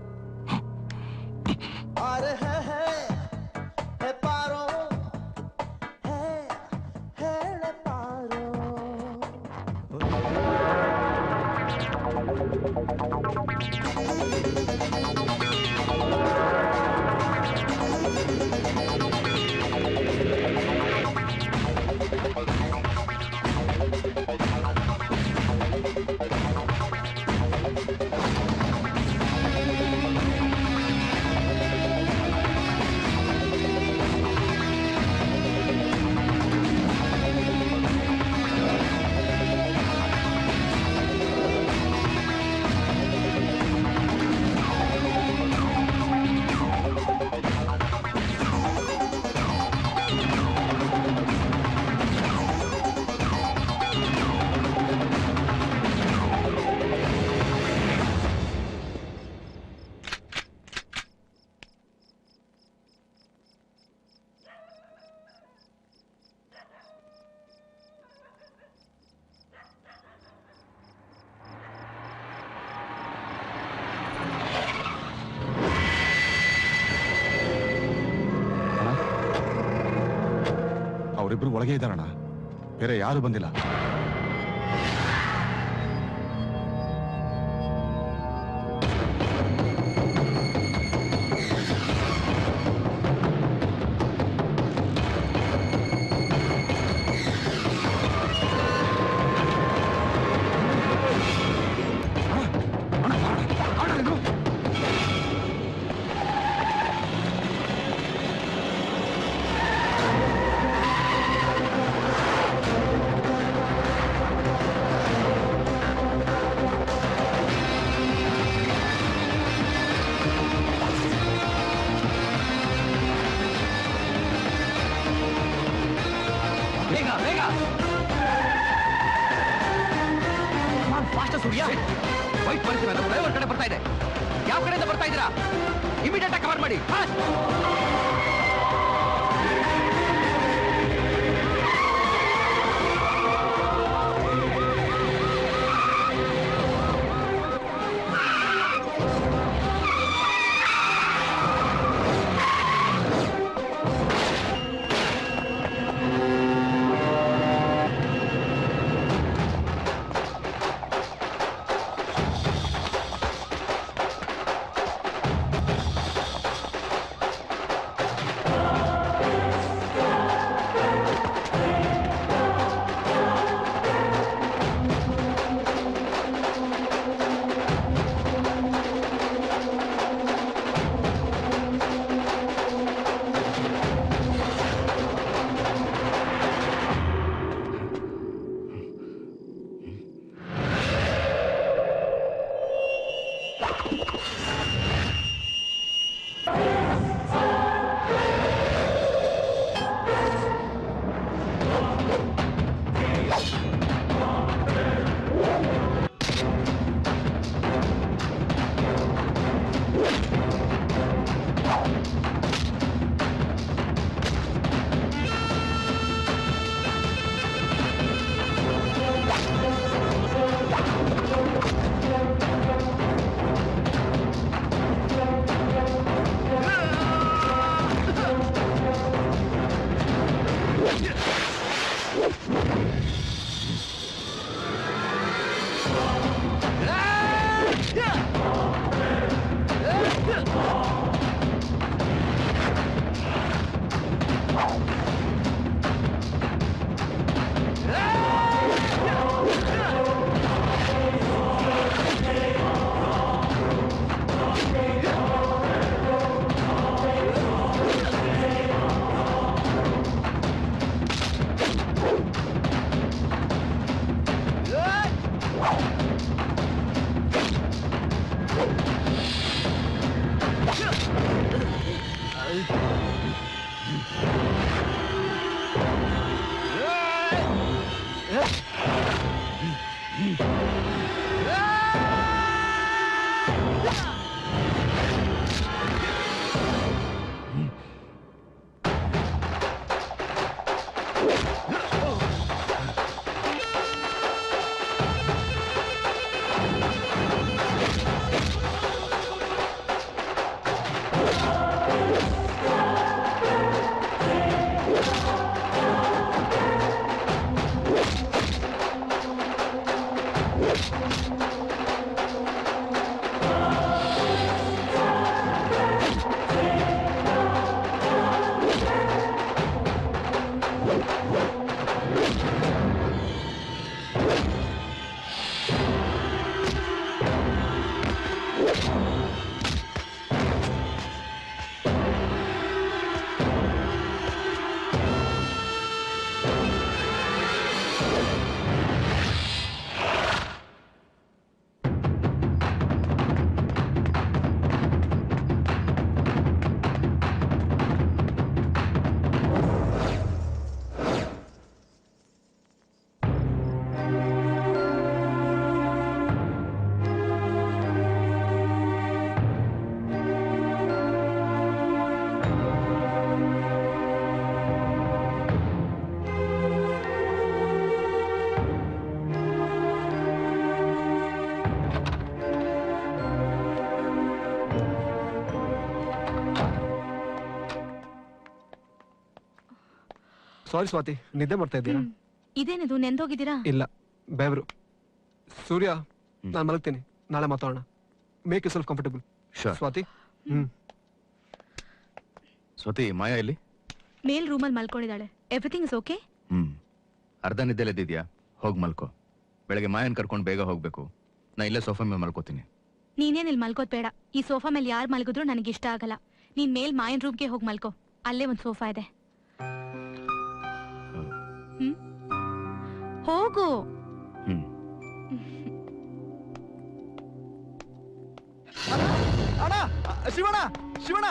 ಅವರಿಬ್ರು ಒಳಗೆ ಇದ್ದಾರಣ್ಣ. ಬೇರೆ ಯಾರು ಬಂದಿಲ್ಲ. ಸೂರ್ಯ, ವೈಟ್ ಮಾಡ್ತೀವಿ. ಅದು ಫ್ಲೈಓವರ್ ಕಡೆ ಬರ್ತಾ ಇದೆ. ಯಾವ ಕಡೆಯಿಂದ ಬರ್ತಾ ಇದ್ದೀರಾ? ಇಮಿಡಿಯೇಟ್ ಆಗಿ ಕವರ್ ಮಾಡಿ. ಸಾರಿ ಸ್ವಾತಿ, ನಿದ್ದೆ ಮಾಡ್ತಾ ಇದ್ದೀರಾ? ಇದೇನಿದು ನೆಂದೋಗಿದ್ದೀರಾ? ಇಲ್ಲ, ಬೇವ್ರು. ಸೂರ್ಯ, ನಾನು ಮಲಗ್ತೀನಿ, ನಾಳೆ ಮಾತಾಡೋಣ. Make you self comfortable. Swati. Swati, Maya ಎಲ್ಲಿ? ಮೇಲ್ ರೂಮಲ್ಲಿ ಮಲ್ಕೊಂಡಿದ್ದಾಳೆ. Everything is okay? ಅರ್ಧ ನಿದ್ದೆಲೆದ್ದಿದ್ಯಾ? ಹೋಗ್ ಮಲ್ಕೋ. ಬೆಳಗ್ಗೆ ಮಾಯನ್ ಕರ್ಕೊಂಡು ಬೇಗ ಹೋಗ್ಬೇಕು. ನಾ ಇಲ್ಲೇ ಸೋಫಾ ಮೇಲೆ ಮಲ್ಕೋತೀನಿ. ನೀನೇನ್ ಇಲ್ಲಿ ಮಲ್ಕೋದ್ ಬೇಡ. ಈ ಸೋಫಾ ಮೇಲೆ ಯಾರು ಮಲ್ಗಿದ್ರು ನನಗೆ ಇಷ್ಟ ಆಗಲ್ಲ. ನೀನ್ ಮೇಲ್ ಮಾಯನ್ ರೂಮ್ಗೆ ಹೋಗಿ ಮಲ್ಕೋ. ಅಲ್ಲೇ ಒಂದ್ ಸೋಫಾ ಇದೆ. ಹೋಗು. ಅಣ್ಣ, ಶಿವಣ್ಣ, ಶಿವಣ್ಣ,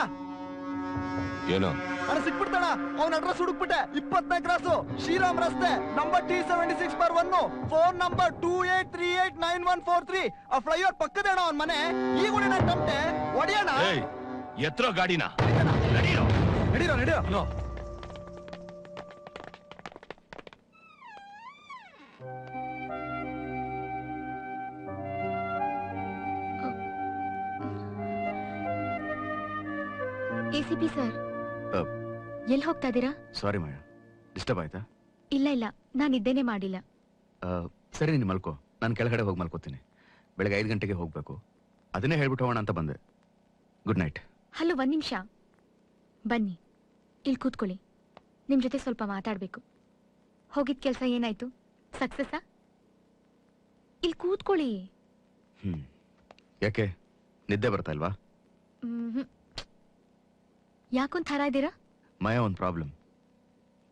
ಏನೋ ಅಣ್ಣ ಸಿಕ್ಬಿಡ್ತಾಣ. ಅವ್ನ ಅಡ್ರೆಸ್ ಹುಡುಕ್ಬಿಟ್ಟೆ. 24 ಕ್ರಾಸು, ಶ್ರೀರಾಮ್ ರಸ್ತೆ, ನಂಬರ್ T76/1, ಫೋನ್ ನಂಬರ್ 28389143. ಆ ಫ್ಲೈಓವರ್ ಪಕ್ಕದ ಅಣ್ಣ ಅವನ್ ಮನೆ. ಈಗ ಹೊಡಿನ ಟಮ್ಟೆ ಹೊಡಿಯೋಣ. ಎತ್ರೋ ಗಾಡಿನ. ನಡೀರೋ ನಡೀರೋ. ACP ಸರ್, ಎಲ್ಲಿ ಹೋಗ್ತಾ ಇದ್ದೀರಾ? ಸಾರಿ ಮಾಯಾ, ಡಿಸ್ಟರ್ಬ್ ಆಯ್ತಾ? ಇಲ್ಲ ಇಲ್ಲ, ನಾನು ಇದ್ದೇನೆ ಮಾಡಿಲ್ಲ. ಸರಿ, ನೀನು ಮಲ್ಕೋ. ನಾನು ಕೆಳಗಡೆ ಹೋಗಿ ಮಲ್ಕೋತೀನಿ. ಬೆಳಗ್ಗೆ 5 ಗಂಟೆಗೆ ಹೋಗ್ಬೇಕು. ಅದನ್ನೇ ಹೇಳ್ಬಿಟ್ಟು ಹೋಗೋಣ ಅಂತ ಬಂದೆ. Good night. ಹಲೋ, 1 ನಿಮಿಷ ಬನ್ನಿ. ಇಲ್ಲಿ ಕೂತ್ಕೊಳ್ಳಿ. ನಿಮ್ ಜೊತೆ ಸ್ವಲ್ಪ ಮಾತಾಡ್ಬೇಕು. ಹೋಗಿದ್ ಕೆಲಸ ಏನಾಯ್ತು? ಸಕ್ಸಸ್ಸಾ? ಇಲ್ಲಿ ಕೂತ್ಕೊಳ್ಳಿ. ಯಾಕೆ, ನಿದ್ದೆ ಬರ್ತಾ ಇಲ್ವಾ? ಯಾಕೊಂಥರ ಇದ್ದೀರಾ? ಮಾಯಾ, ಒಂದು ಪ್ರಾಬ್ಲಮ್.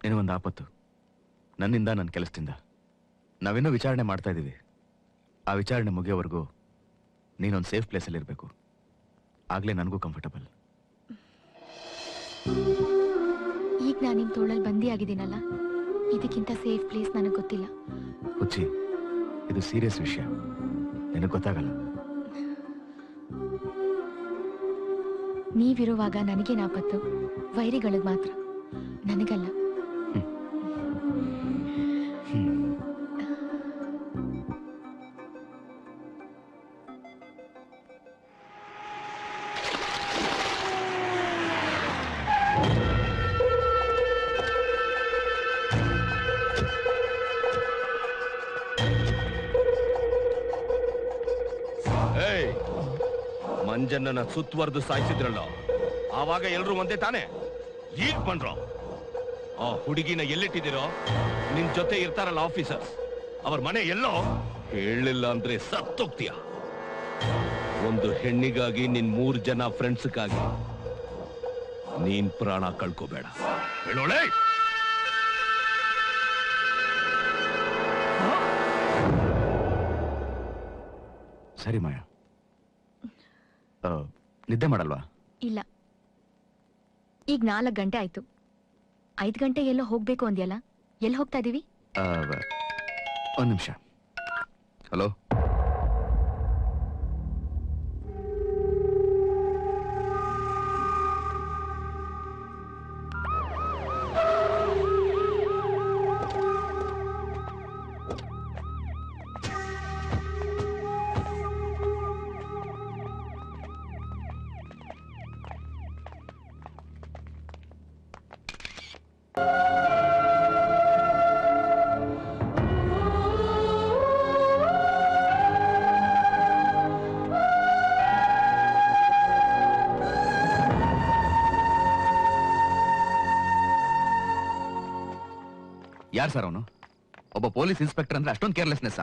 ನಿನಗೊಂದು ಆಪತ್ತು. ನನ್ನಿಂದ, ನನ್ನ ಕೆಲಸದಿಂದ. ನಾವಿನ್ನೂ ವಿಚಾರಣೆ ಮಾಡ್ತಾ ಇದ್ದೀವಿ. ಆ ವಿಚಾರಣೆ ಮುಗಿಯೋವರೆಗೂ ನೀನೊಂದು ಸೇಫ್ ಪ್ಲೇಸಲ್ಲಿ ಇರಬೇಕು. ಆಗಲೇ ನನಗೂ ಕಂಫರ್ಟಬಲ್. ಈಗ ನಾನು ನಿಮ್ ತೋಳಲ್ಲಿ ಬಂದಿ ಆಗಿದ್ದೀನಲ್ಲ, ಇದಕ್ಕಿಂತ ಸೇಫ್ ಪ್ಲೇಸ್ ನನಗೆ ಗೊತ್ತಿಲ್ಲ. ಹುಚ್ಚಿ, ಇದು ಸೀರಿಯಸ್ ವಿಷಯ, ನಿನಗೆ ಗೊತ್ತಾಗಲ್ಲ. ನೀವಿರುವಾಗ ನನಗೇನು ಆಪತ್ತು? ವೈರಿಗಳಿಗೆ ಮಾತ್ರ, ನನಗಲ್ಲ. ಮಂಜನ್ನ ಸುತ್ತುವರೆದು ಸಾಯಿಸಿದ್ರಲ್ಲ, ಆವಾಗ ಎಲ್ರು ಒಂದೇ ತಾನೆ. ಈಗ ಬಂದ್ರು. ಆ ಹುಡುಗಿನ ಎಲ್ಲಿಟ್ಟಿದ್ದೀರೋ? ನಿನ್ ಜೊತೆ ಇರ್ತಾರಲ್ಲ ಆಫೀಸರ್ಸ್, ಅವ್ರ ಮನೆ ಎಲ್ಲೋ ಹೇಳಿಲ್ಲ ಅಂದ್ರೆ ಸತ್ತೋಗ್ತೀಯ. ಒಂದು ಹೆಣ್ಣಿಗಾಗಿ ನಿನ್ 3 ಜನ ಫ್ರೆಂಡ್ಸ್ಗಾಗಿ ನೀನ್ ಪ್ರಾಣ ಕಳ್ಕೋಬೇಡ. ಹೇಳೋಳೆ. ಸರಿ ಮಾಯಾ, ನಿದ್ದೆ ಮಾಡಲ್ವಾ? ಇಲ್ಲ, ಈಗ 4 ಗಂಟೆ ಆಯ್ತು. 5 ಗಂಟೆ ಎಲ್ಲೋ ಹೋಗ್ಬೇಕು ಅಂದ್ಯಲ್ಲ, ಎಲ್ಲಿ ಹೋಗ್ತಾ ಇದೀವಿ? ಒಂದ್ ನಿಮಿಷ. ಹಲೋ, ಯಾರು ಸರ್ ಅವನು? ಒಬ್ಬ ಪೊಲೀಸ್ ಇನ್ಸ್ಪೆಕ್ಟರ್ ಅಂದ್ರೆ ಅಷ್ಟೊಂದು ಕೇರ್ಲೆಸ್ನೆಸ್?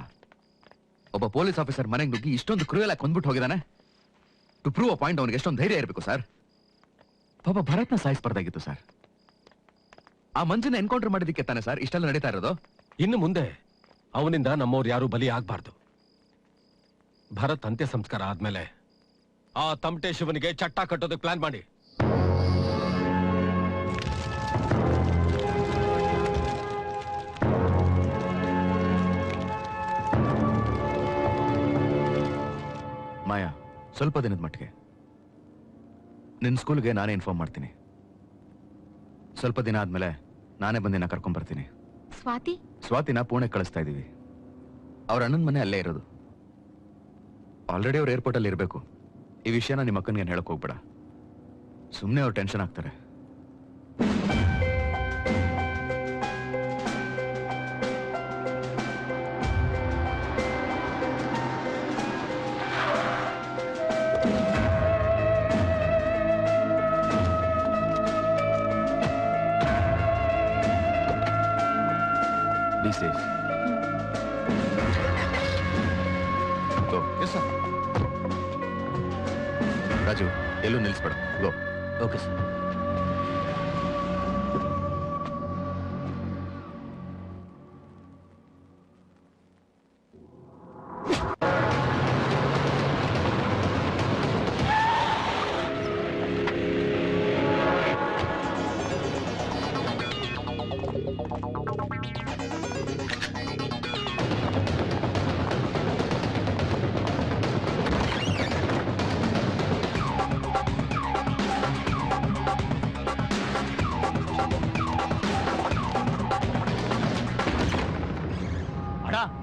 ಒಬ್ಬ ಪೊಲೀಸ್ ಆಫೀಸರ್ ಮನೆಗೆ ನುಗ್ಗಿ ಇಷ್ಟೊಂದು ಕ್ರೂಯಲ್ ಆಗಿ ಕೊಂದ್ಬಿಟ್ಟು ಹೋಗಿದಾನೆ. ಟು ಪ್ರೂವ್ ಅ ಪಾಯಿಂಟ್ ಅವನಿಗೆ ಎಷ್ಟೊಂದು ಧೈರ್ಯ ಇರಬೇಕು ಸರ್. ಪಾಪ ಭರತ್ನ ಸಾಯಿಸಬಾರ್ದಾಗಿತ್ತು ಸರ್. ಆ ಮಂಜನ್ನ ಎನ್ಕೌಂಟರ್ ಮಾಡಿದಕ್ಕೆ ತಾನೆ ಸರ್ ಇಷ್ಟೆಲ್ಲ ನಡೀತಾ ಇರೋದು. ಇನ್ನು ಮುಂದೆ ಅವನಿಂದ ನಮ್ಮವ್ರು ಯಾರು ಬಲಿ ಆಗ್ಬಾರ್ದು. ಭರತ್ ಅಂತ್ಯ ಸಂಸ್ಕಾರ ಆದ್ಮೇಲೆ ಆ ತಮಟೆ ಶಿವನಿಗೆ ಚಟ್ಟ ಕಟ್ಟೋದಕ್ಕೆ ಪ್ಲಾನ್ ಮಾಡಿ. ಮಾಯಾ, ಸ್ವಲ್ಪ ದಿನದ ಮಟ್ಟಿಗೆ ನಿನ್ನ ಸ್ಕೂಲ್ಗೆ ನಾನೇ ಇನ್ಫಾರ್ಮ್ ಮಾಡ್ತೀನಿ. ಸ್ವಲ್ಪ ದಿನ ಆದ್ಮೇಲೆ ನಾನೇ ಬಂದಿನ ಕರ್ಕೊಂಡ್ ಬರ್ತೀನಿ. ಸ್ವಾತಿನ ಪುಣೆ ಕಳಿಸ್ತಾ ಇದೀವಿ. ಅವ್ರ ಅಣ್ಣನ ಮನೆ ಅಲ್ಲೇ ಇರೋದು. ಆಲ್ರೆಡಿ ಅವ್ರು ಏರ್ಪೋರ್ಟ್ ಅಲ್ಲಿ ಇರಬೇಕು. ಈ ವಿಷಯನ ನಿಮ್ಮ ಅಕ್ಕನಿಗೆ ಹೇಳಕ್ ಹೋಗ್ಬೇಡ, ಸುಮ್ಮನೆ ಅವ್ರು ಟೆನ್ಷನ್ ಆಗ್ತಾರೆ. Be safe. Go. Yes, sir. Raju, ಎಲ್ಲೂ ನಿಲ್ಲಿಸ್ಬೇಡ. ಗೋ. Okay sir.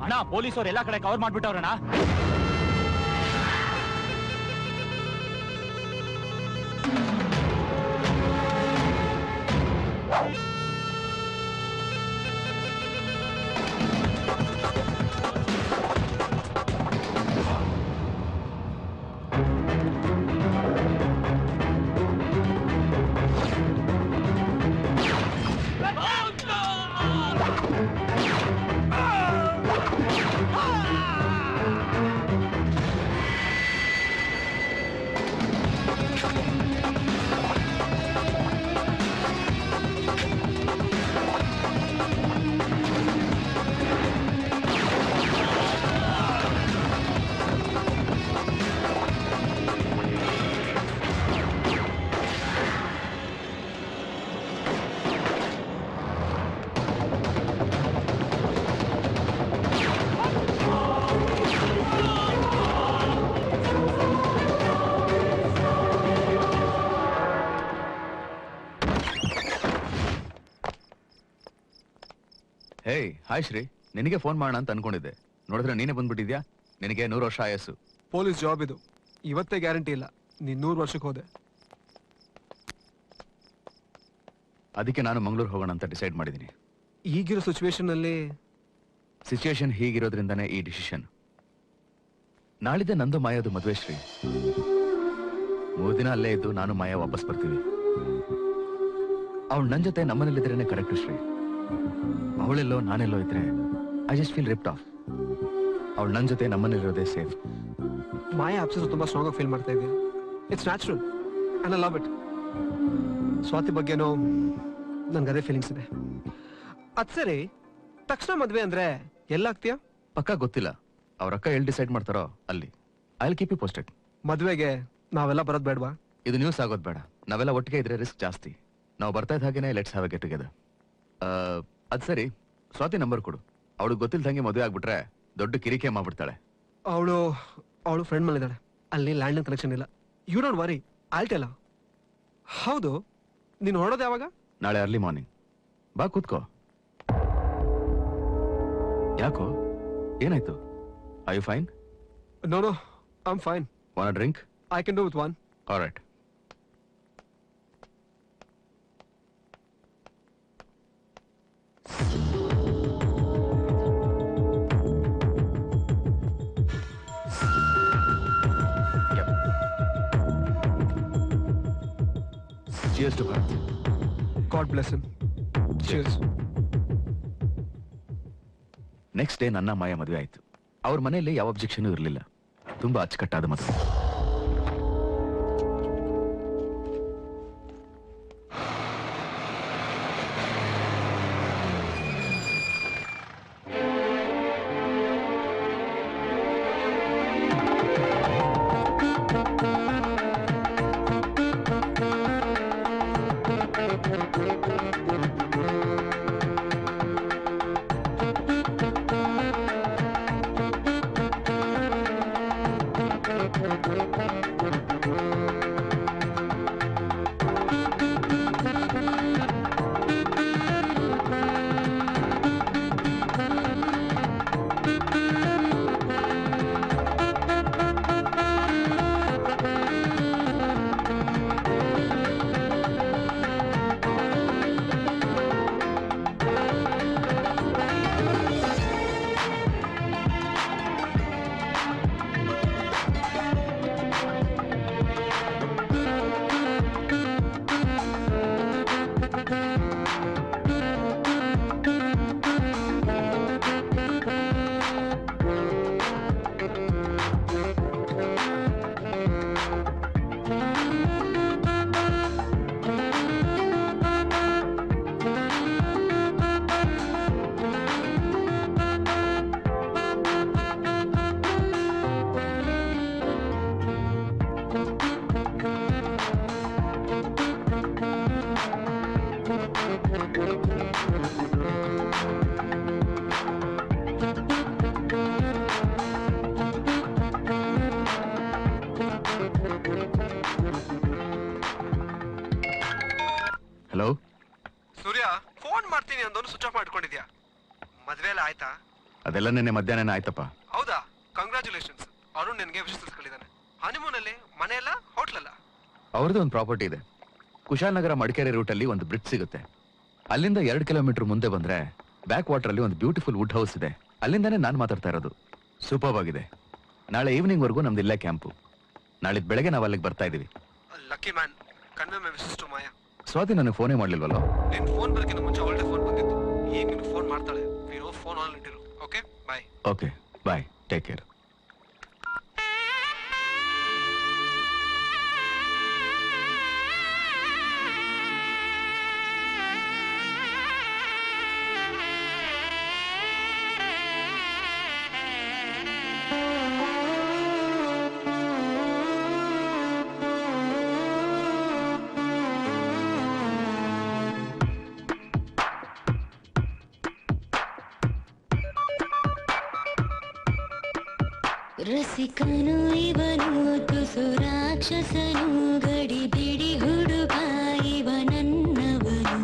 ಅಣ್ಣ, ಪೊಲೀಸರು ಎಲ್ಲಾ ಕಡೆ ಕವರ್ ಮಾಡ್ಬಿಟ್ಟವ್ರಣ್ಣ. ಹಾಯ್ ಶ್ರೀ, ನಿನಗೆ ಫೋನ್ ಮಾಡೋಣ ಅಂತ ಅನ್ಕೊಂಡಿದ್ದೆ. ನೋಡಿದ್ರೆ ನೀನೇ ಬಂದ್ಬಿಟ್ಟಿದ್ಯಾ. ನಿನಗೆ 100 ವರ್ಷ ಆಯಸ್ಸು. ಪೊಲೀಸ್ ಜಾಬ್ ಇದು, ಇವತ್ತೇ ಗ್ಯಾರಂಟಿ ಇಲ್ಲ. ನೀನ್ 100 ವರ್ಷಕ್ಕೆ ಹೋದೆ. ಅದಕ್ಕೆ ನಾನು ಮಂಗಳೂರು ಹೋಗೋಣ ಅಂತ ಡಿಸೈಡ್ ಮಾಡಿದ್ದೀನಿ. ಈಗಿರೋ ಸಿಚುವೇಶನ್ ಹೀಗಿರೋದ್ರಿಂದಾನೇ ಈ ಡಿಸಿಷನ್. ನಾಳಿದ್ದೆ ನಂದು ಮಾಯದು ಮದುವೆ ಶ್ರೀ. 3 ದಿನ ಅಲ್ಲೇ ಇದ್ದು ನಾನು ಮಾಯ ವಾಪಸ್ ಬರ್ತೀವಿ. ಅವಳು ನನ್ನ ಜೊತೆ ನಮ್ಮನೇಲಿದ್ರೇನೆ ಕರೆಕ್ಟ್ ಶ್ರೀ. ಅವಳೆಲ್ಲೋ ನಾನೆಲ್ಲೋ ಇದ್ರೆ I just feel ripped off. ಅವಳು ನನ್ನ ಜೊತೆ ನಮ್ಮನೇಲಿರೋದೇ ಸೇಫ್. ಮಾಯ ಅಬ್ಸೆಸ್ ತುಂಬಾ ಸ್ಟ್ರಾಂಗ್ ಆಗಿ ಫೀಲ್ ಮಾಡ್ತಾ ಇದೆಯಾ. It's natural and I love it. Swati ಬಗ್ಗೆನೋ ನನ್ಗೆ ಅದೇ ಫೀಲಿಂಗ್ಸ್ ಇದೆ. ಅದ್ ಸರಿ, ತಕ್ಷಣ ಮದ್ವೆ ಅಂದ್ರೆ ಎಲ್ಲಾಗ್ತೀಯಾ? ಪಕ್ಕ ಗೊತ್ತಿಲ್ಲ. ಅವ್ರ ಅಕ್ಕ ಎಲ್ಲಿ ಡಿಸೈಡ್ ಮಾಡ್ತಾರೋ ಅಲ್ಲಿ. I will keep you posted. ಮದ್ವೆಗೆ ನಾವೆಲ್ಲ ಬರೋದ್ ಬೇಡವಾ? ಇದು ನ್ಯೂಸ್ ಆಗೋದು ಬೇಡ. ನಾವೆಲ್ಲ ಒಟ್ಟಿಗೆ ಇದ್ರೆ ರಿಸ್ಕ್ ಜಾಸ್ತಿ. ನಾವು ಬರ್ತಾ ಇದ್ದ ಹಾಗೇನೆ let's have A get together. ಅದ್ ಸರಿ, ಸ್ವಾತಿ ನಂಬರ್ ಕೊಡು. ಅವಳು ಗೊತ್ತಿಲ್ದಂಗೆ ಮದುವೆ ಆಗ್ಬಿಟ್ರೆ ದೊಡ್ಡ ಕಿರಿಕೆ ಮಾಡ್ಬಿಡ್ತಾಳೆ. ಅವಳು ಫ್ರೆಂಡ್ ಮಲ್ಲಿದ್ದಾಳೆ. ಅಲ್ಲಿ ಲ್ಯಾಂಡ್ ಕನೆಕ್ಷನ್ ಇಲ್ಲ. ಯು ಡೋಂಟ್ ವರಿ, ಆಲ್ಟೆಲ್ಲ. ಹೌದು, ನೀನು ಹೊರಡೋದು ಯಾವಾಗ? ನಾಳೆ ಅರ್ಲಿ ಮಾರ್ನಿಂಗ್. ಬಾ ಕೂತ್ಕೋ. ಯಾಕೋ, ಏನಾಯ್ತು? I you fine? No, I am fine. Want a drink? I can do with one. Alright. Cheers to Bharat. God bless him. Cheers. Next day ನನ್ನ ಮಾಯ ಮದುವೆ ಆಯ್ತು. ಅವ್ರ ಮನೆಯಲ್ಲಿ ಯಾವ ಅಬ್ಜೆಕ್ಷನ್ ಇರಲಿಲ್ಲ. ತುಂಬಾ ಅಚ್ಚುಕಟ್ಟಾದ ಮದುವೆ. ಹಲೋ ಸೂರ್ಯ, ಫೋನ್ ಮಾಡ್ತೀನಿ ಅಂದೋನು ಸ್ವಿಚ್ ಆಫ್ ಮಾಡ್ಕೊಂಡಿದ್ಯಾ? ಮದ್ವೆ ಎಲ್ಲ ಆಯ್ತಾ? ಅದೆಲ್ಲ ನಿನ್ನೆ ಮಧ್ಯಾಹ್ನ ಆಯ್ತಪ್ಪ. ಹೌದಾ? ಕಂಗ್ರಾಚುಲೇಷನ್ಸ್. ಅರುಣ್ ನಿನ್ಗೆ ವಿಶ್ ತಿಳಿಸ್ಕೊಂಡಿದ್ದಾನೆ. ಹನಿಮೂನ್ ಅಲ್ಲಿ ಮನೆ ಎಲ್ಲ ಹೋಟ್ಲ್ ಅಲ್ಲ? ಅವ್ರದ್ದು ಒಂದು ಪ್ರಾಪರ್ಟಿ ಇದೆ. ಕುಶಾಲನಗರ ಮಡಿಕೇರಿ ರೂಟ್ ಅಲ್ಲಿ ಒಂದು ಬ್ರಿಡ್ಜ್ ಸಿಗುತ್ತೆ. ಅಲ್ಲಿಂದ 2 ಕಿಲೋಮೀಟರ್ ಮುಂದೆ ಬಂದ್ರೆ ಬ್ಯಾಕ್ ವಾಟರ್ ಅಲ್ಲಿ ಒಂದು ಬ್ಯೂಟಿಫುಲ್ ವುಡ್ ಹೌಸ್ ಇದೆ. ಅಲ್ಲಿಂದಾನೇ ನಾನು ಮಾತಾಡ್ತಾ ಇರೋದು. ಸೂಪರ್ ಆಗಿದೆ. ನಾಳೆ ಈವ್ನಿಂಗ್ ವರ್ಗೂ ನಮ್ದು ಇಲ್ಲೇ ಕ್ಯಾಂಪು. ನಾಳಿದ್ ಬೆಳಗ್ಗೆ ನಾವು ಅಲ್ಲಿಗೆ ಬರ್ತಾ ಇದೀವಿ. Lucky man. Convey my wishes to Maya. Swati ನನಗೆ ಫೋನೇ ಮಾಡ್ಲಿಲ್ವಲ್ಲ? ನಿನ್ ಫೋನ್ ಬರಕ್ಕಿಂತ ಮುಂಚೆ ಒಳ್ಳೆ ಫೋನ್ ಬಂದಿತ್ತು. ಈಗ ನೀನು ಫೋನ್ ಮಾಡ್ತಾಳೆ. ನೀನು ಫೋನ್ ಆನ್ ಇಟ್ಟಿರು. Okay, bye. Okay, bye. Take care. ರಸಿಕನು ಇವನು ತುಸು ರಾಕ್ಷಸನು ಗಡಿ ಬಿಡಿ ಹುಡುಗ ಇವ ನನ್ನವನು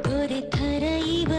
ದೊರೆತರ ಇವ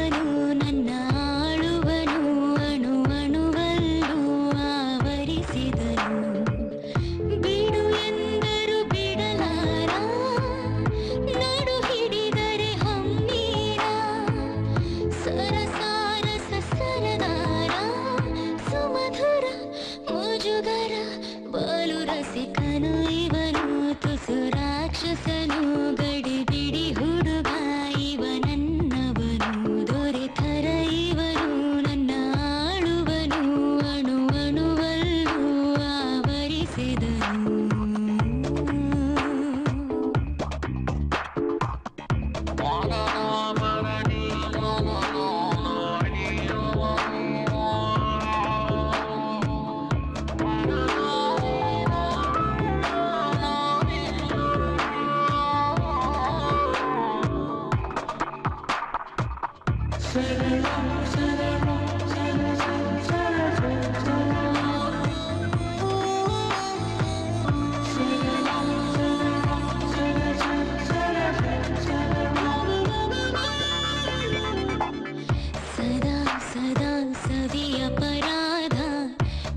ಸದಾ ಸದಾ ಸವಿ ಅಪರಾಧ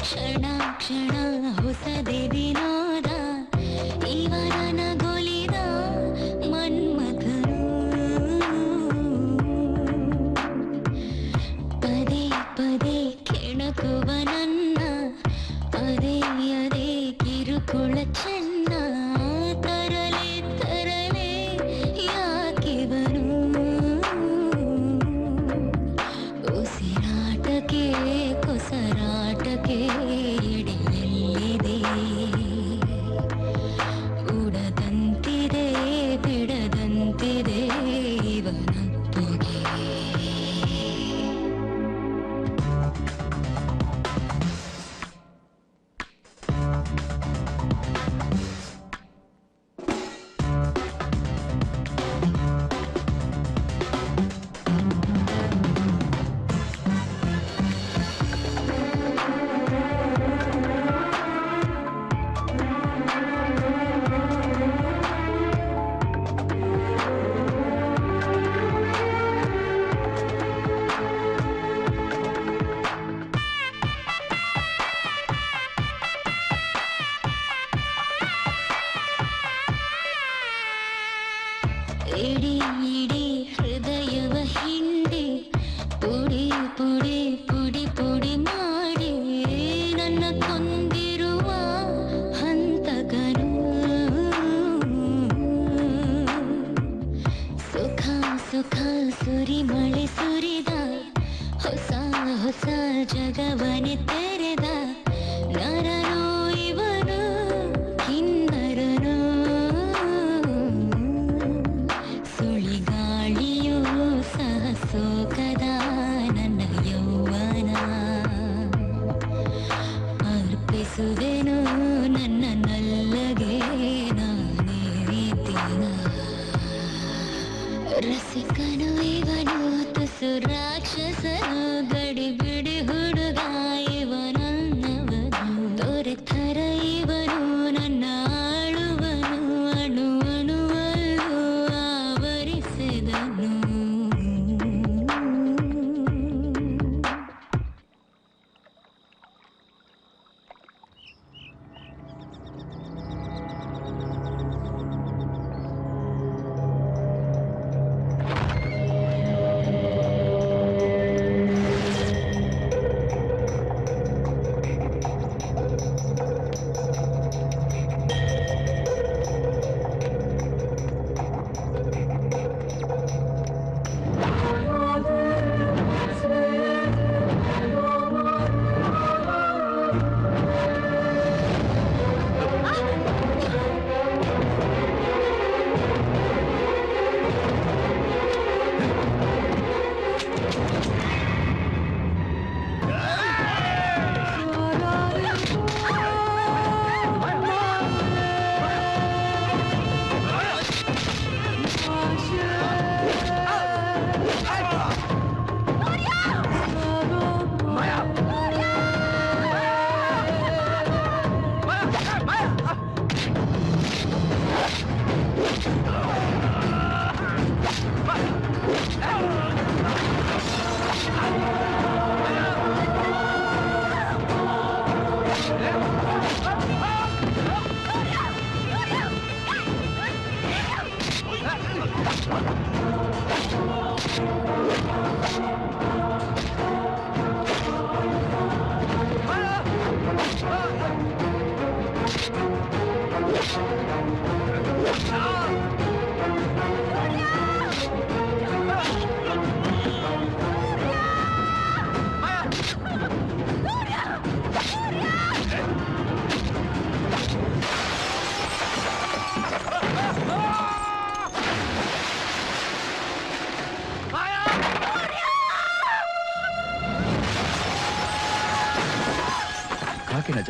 ಕ್ಷಣ ಕ್ಷಣ ಹೊಸದೆ ವಿನೋದ ಇವರನ ಗೊಲಿದ ಮನ್ಮಥನು ಪದೇ ಪದೇ ಕೆಣಕುವ ನನ್ನ ಅದೇ ಅದೇ ಕಿರುಕುಳ ಚೆನ್ನ ತರಲೆ ತರಲೆ ಯಾಕಿವನು ಉಸಿರಾಟಕ್ಕೆ ಕೊಸರಾಟಕ್ಕೆ ಎಡೆಯಲ್ಲಿದೆ ಉಡದಂತಿದೆ ಬಿಡದಂತಿದೆ ಇವನೊಪ್ಪಿಗೆ ಇಡೀ ಇಡೀ ಹೃದಯವ ಹಿಂಡಿ ಪುಡಿ ಪುಡಿ ಪುಡಿ ಪುಡಿ ಮಾಡಿ ನನ್ನ ಕೊಂದಿರುವ ಹಂತಕನು ಸುಖ ಸುಖ ಸುರಿಮಳೆ ಸುರಿದ ಹೊಸ ಹೊಸ ಜಗವನೆ ತೆರೆದ ನರನೋ ಇವನು ಕಿನ್ನರನು ಸುಳಿಗಾಳಿಯೂ ಸಹ ಸೋಕದ ನನ್ನ ಯೌವನ ಅರ್ಪಿಸುವೆನು ನನ್ನ ನಲ್ಲಗೆ ನಾನೇ ದಿನ ರಸಿಕನು ಇವನು ತುಸು ರಾಕ್ಷಸನು ಗಡಿ ಬಿಡಿ ಹುಡುಗ ಇವನನ್ನವನು ದೊರೆತರ ಇವನು ನನ್ನ ಆಳುವನು ಅಣು ಅಣುವಲ್ಲೂ ಆವರಿಸಿದನು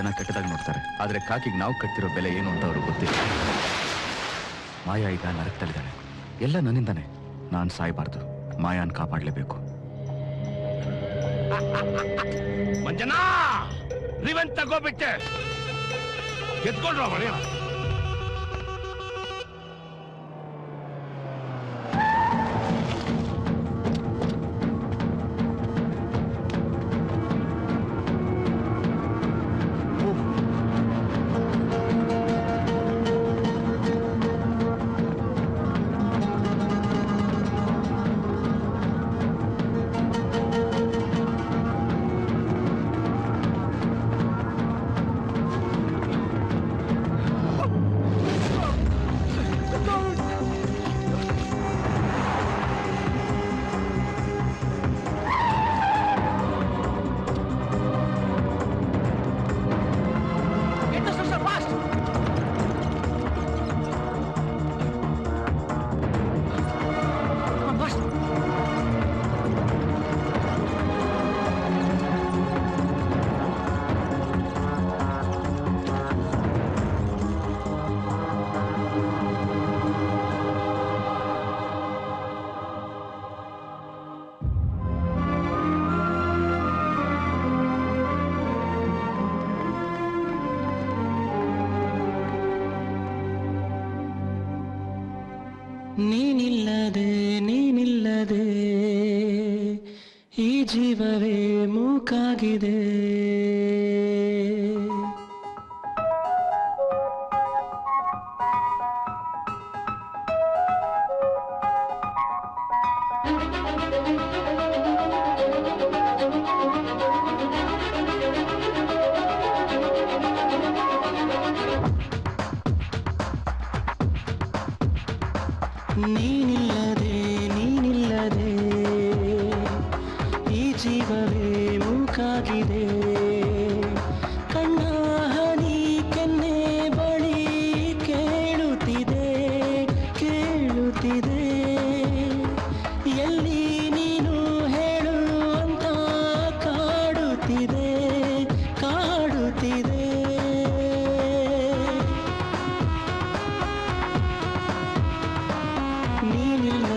ಜನ ಕೆಟ್ಟದಾಗಿ ನೋಡ್ತಾರೆ, ಆದ್ರೆ ಕಾಕಿಗೆ ನಾವು ಕಟ್ತಿರೋ ಬೆಲೆ ಏನು ಅಂತ ಅವ್ರಿಗೆ ಗೊತ್ತಿಲ್ಲ. ಮಾಯಾ ಈಗ ನರಕದಲ್ಲಿದ್ದಾಳೆ, ಎಲ್ಲ ನನ್ನಿಂದಾನೆ. ನಾನ್ ಸಾಯ್ಬಾರ್ದು, ಮಾಯಾನ್ ಕಾಪಾಡ್ಲೇಬೇಕು. ಮಂಜನಾ, ರಿವೆಂಜ್ ತಗೋಬಿಟ್ಟೆ, ಎತ್ಕೊಂಡ್ರ ಮನೆಯ. ನೀನಿಲ್ಲದೆ ನೀನಿಲ್ಲದೆ ಈ ಜೀವವೇ ಮೂಕಾಗಿದೆ. ನೀನಿಲ್ಲದೆ ನೀನಿಲ್ಲದೆ ಈ ಜೀವವೇ ಮೂಕಾಗಿದೆ. ಕಣ್ಣ ಹನಿ ಕೆನ್ನೆ ಬಳಿ ಕೇಳುತ್ತಿದೆ ಕೇಳುತ್ತಿದೆ. ಎಲ್ಲಿ ನೀನು ಹೇಳು ಅಂತ ಕಾಡುತ್ತಿದೆ ಕಾಡುತ್ತಿದೆ. ನೀನಿಲ್ಲ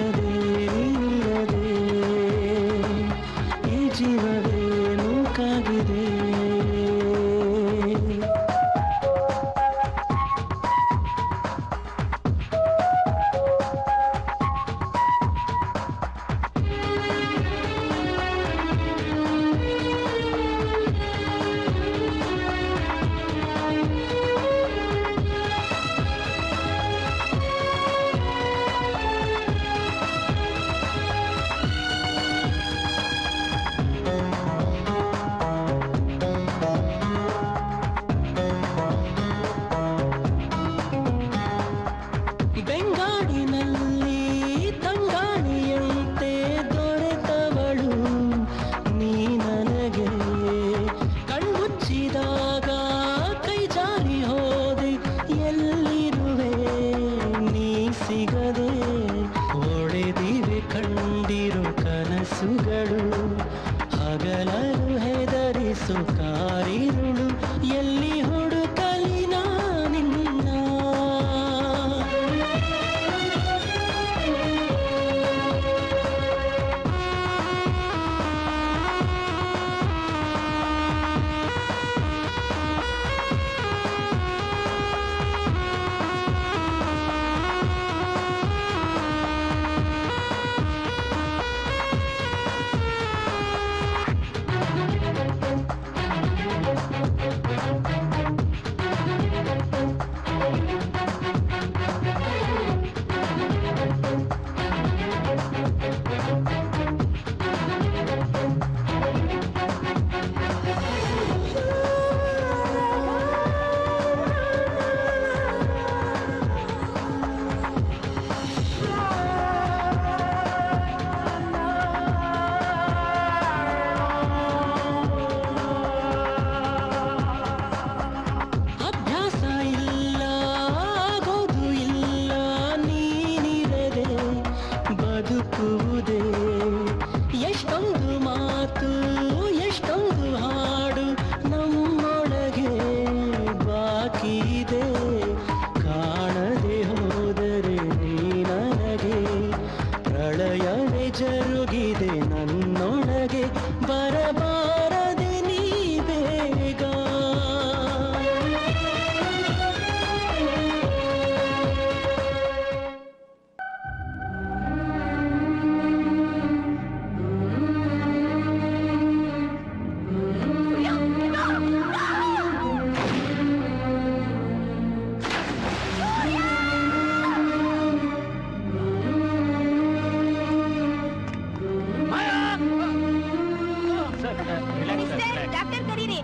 ಕಾಣದೆ ಹೋದರೆ ನೀ ನನಗೆ ಪ್ರಳಯವೇ ಜರುಗಿದೆ ನನ್ನೊಳಗೆ ಬರಬಾರದೆ ನೀ ಬೇಗ ಡಾಕ್ಟರ್ ಕರೀರಿ.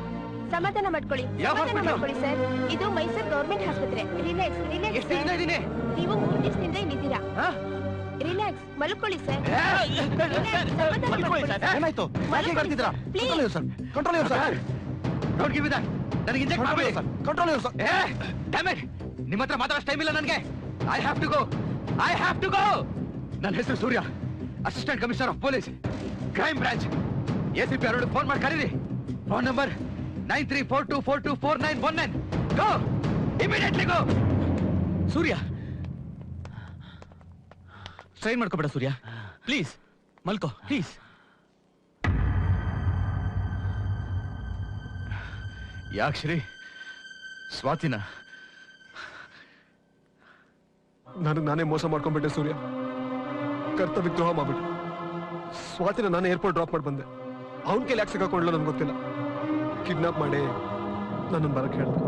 ಸಮಾಧಾನ ಮಾಡ್ಕೊಳ್ಳಿ, ಸಮಾಧಾನ ಮಾಡ್ಕೊಳ್ಳಿ ಸರ್. ಇದು ಮೈಸೂರು ಗವರ್ಮೆಂಟ್ ಆಸ್ಪತ್ರೆ. Relax relax. ನೀವು 3 ದಿವಸದಿಂದ ಇಲ್ಲಿದ್ದೀರಾ. ರಿಲ್ಯಾಕ್ಸ್, ಮಲ್ಕೊಳ್ಳಿ ಸರ್. ಏನಾಯ್ತು? ಯಾಕೆ ಬರ್ತಿದ್ದೀರಾ? ಕಂಟ್ರೋಲ್ ಇವ್ರು sir. Don't give me that. ನನಗೆ ಇಂಜೆಕ್ಟ್ ಮಾಡಬೇಡಿ ಸರ್. ಕಂಟ್ರೋಲ್ ಇವ್ರು ಸರ್. ಡ್ಯಾಮ್ ಇಟ್, ನಿಮ್ಮ ಹತ್ರ ಮಾತಾಡೋಷ್ಟು ಟೈಮ್ ಇಲ್ಲ ನನಗೆ. I have to go, I have to go. ನನ್ನ ಹೆಸರು Surya, assistant commissioner of police, crime branch. ACP ಅವರಿಗೆ ಫೋನ್ ಮಾಡಿ ಕರೀರಿ. Phone number 9342424919. Go, immediately go. ಸೂರ್ಯ, ಸ್ಟ್ರೈನ್ ಮಾಡ್ಕೋಬೇಡ ಸೂರ್ಯ, ಪ್ಲೀಸ್ ಮಲ್ಕೋ ಪ್ಲೀಸ್. ಯಾಕೆ ಶ್ರೀ? ಸ್ವಾತಿನ ನನಗೆ ನಾನೇ ಮೋಸ ಮಾಡ್ಕೊಂಡ್ಬಿಟ್ಟೆ ಸೂರ್ಯ. ಕರ್ತವ್ಯಕ್ಕೆ ದ್ರೋಹ ಮಾಡ್ಬಿಟ್ಟೆ. ಸ್ವಾತಿನ ನಾನು ಏರ್ಪೋರ್ಟ್ ಡ್ರಾಪ್ ಮಾಡಿ ಬಂದೆ. ಅವನ ಕೈಲಿ ಯಾಕೆ ಸಿಕ್ಕಾಕೊಂಡ್ಲು ನನ್ಗೆ ಗೊತ್ತಿಲ್ಲ. ಕಿಡ್ನಾಪ್ ಮಾಡಿ ನನ್ನನ್ನು ಬರಕ್ಕೆ ಹೇಳ್ದೆ.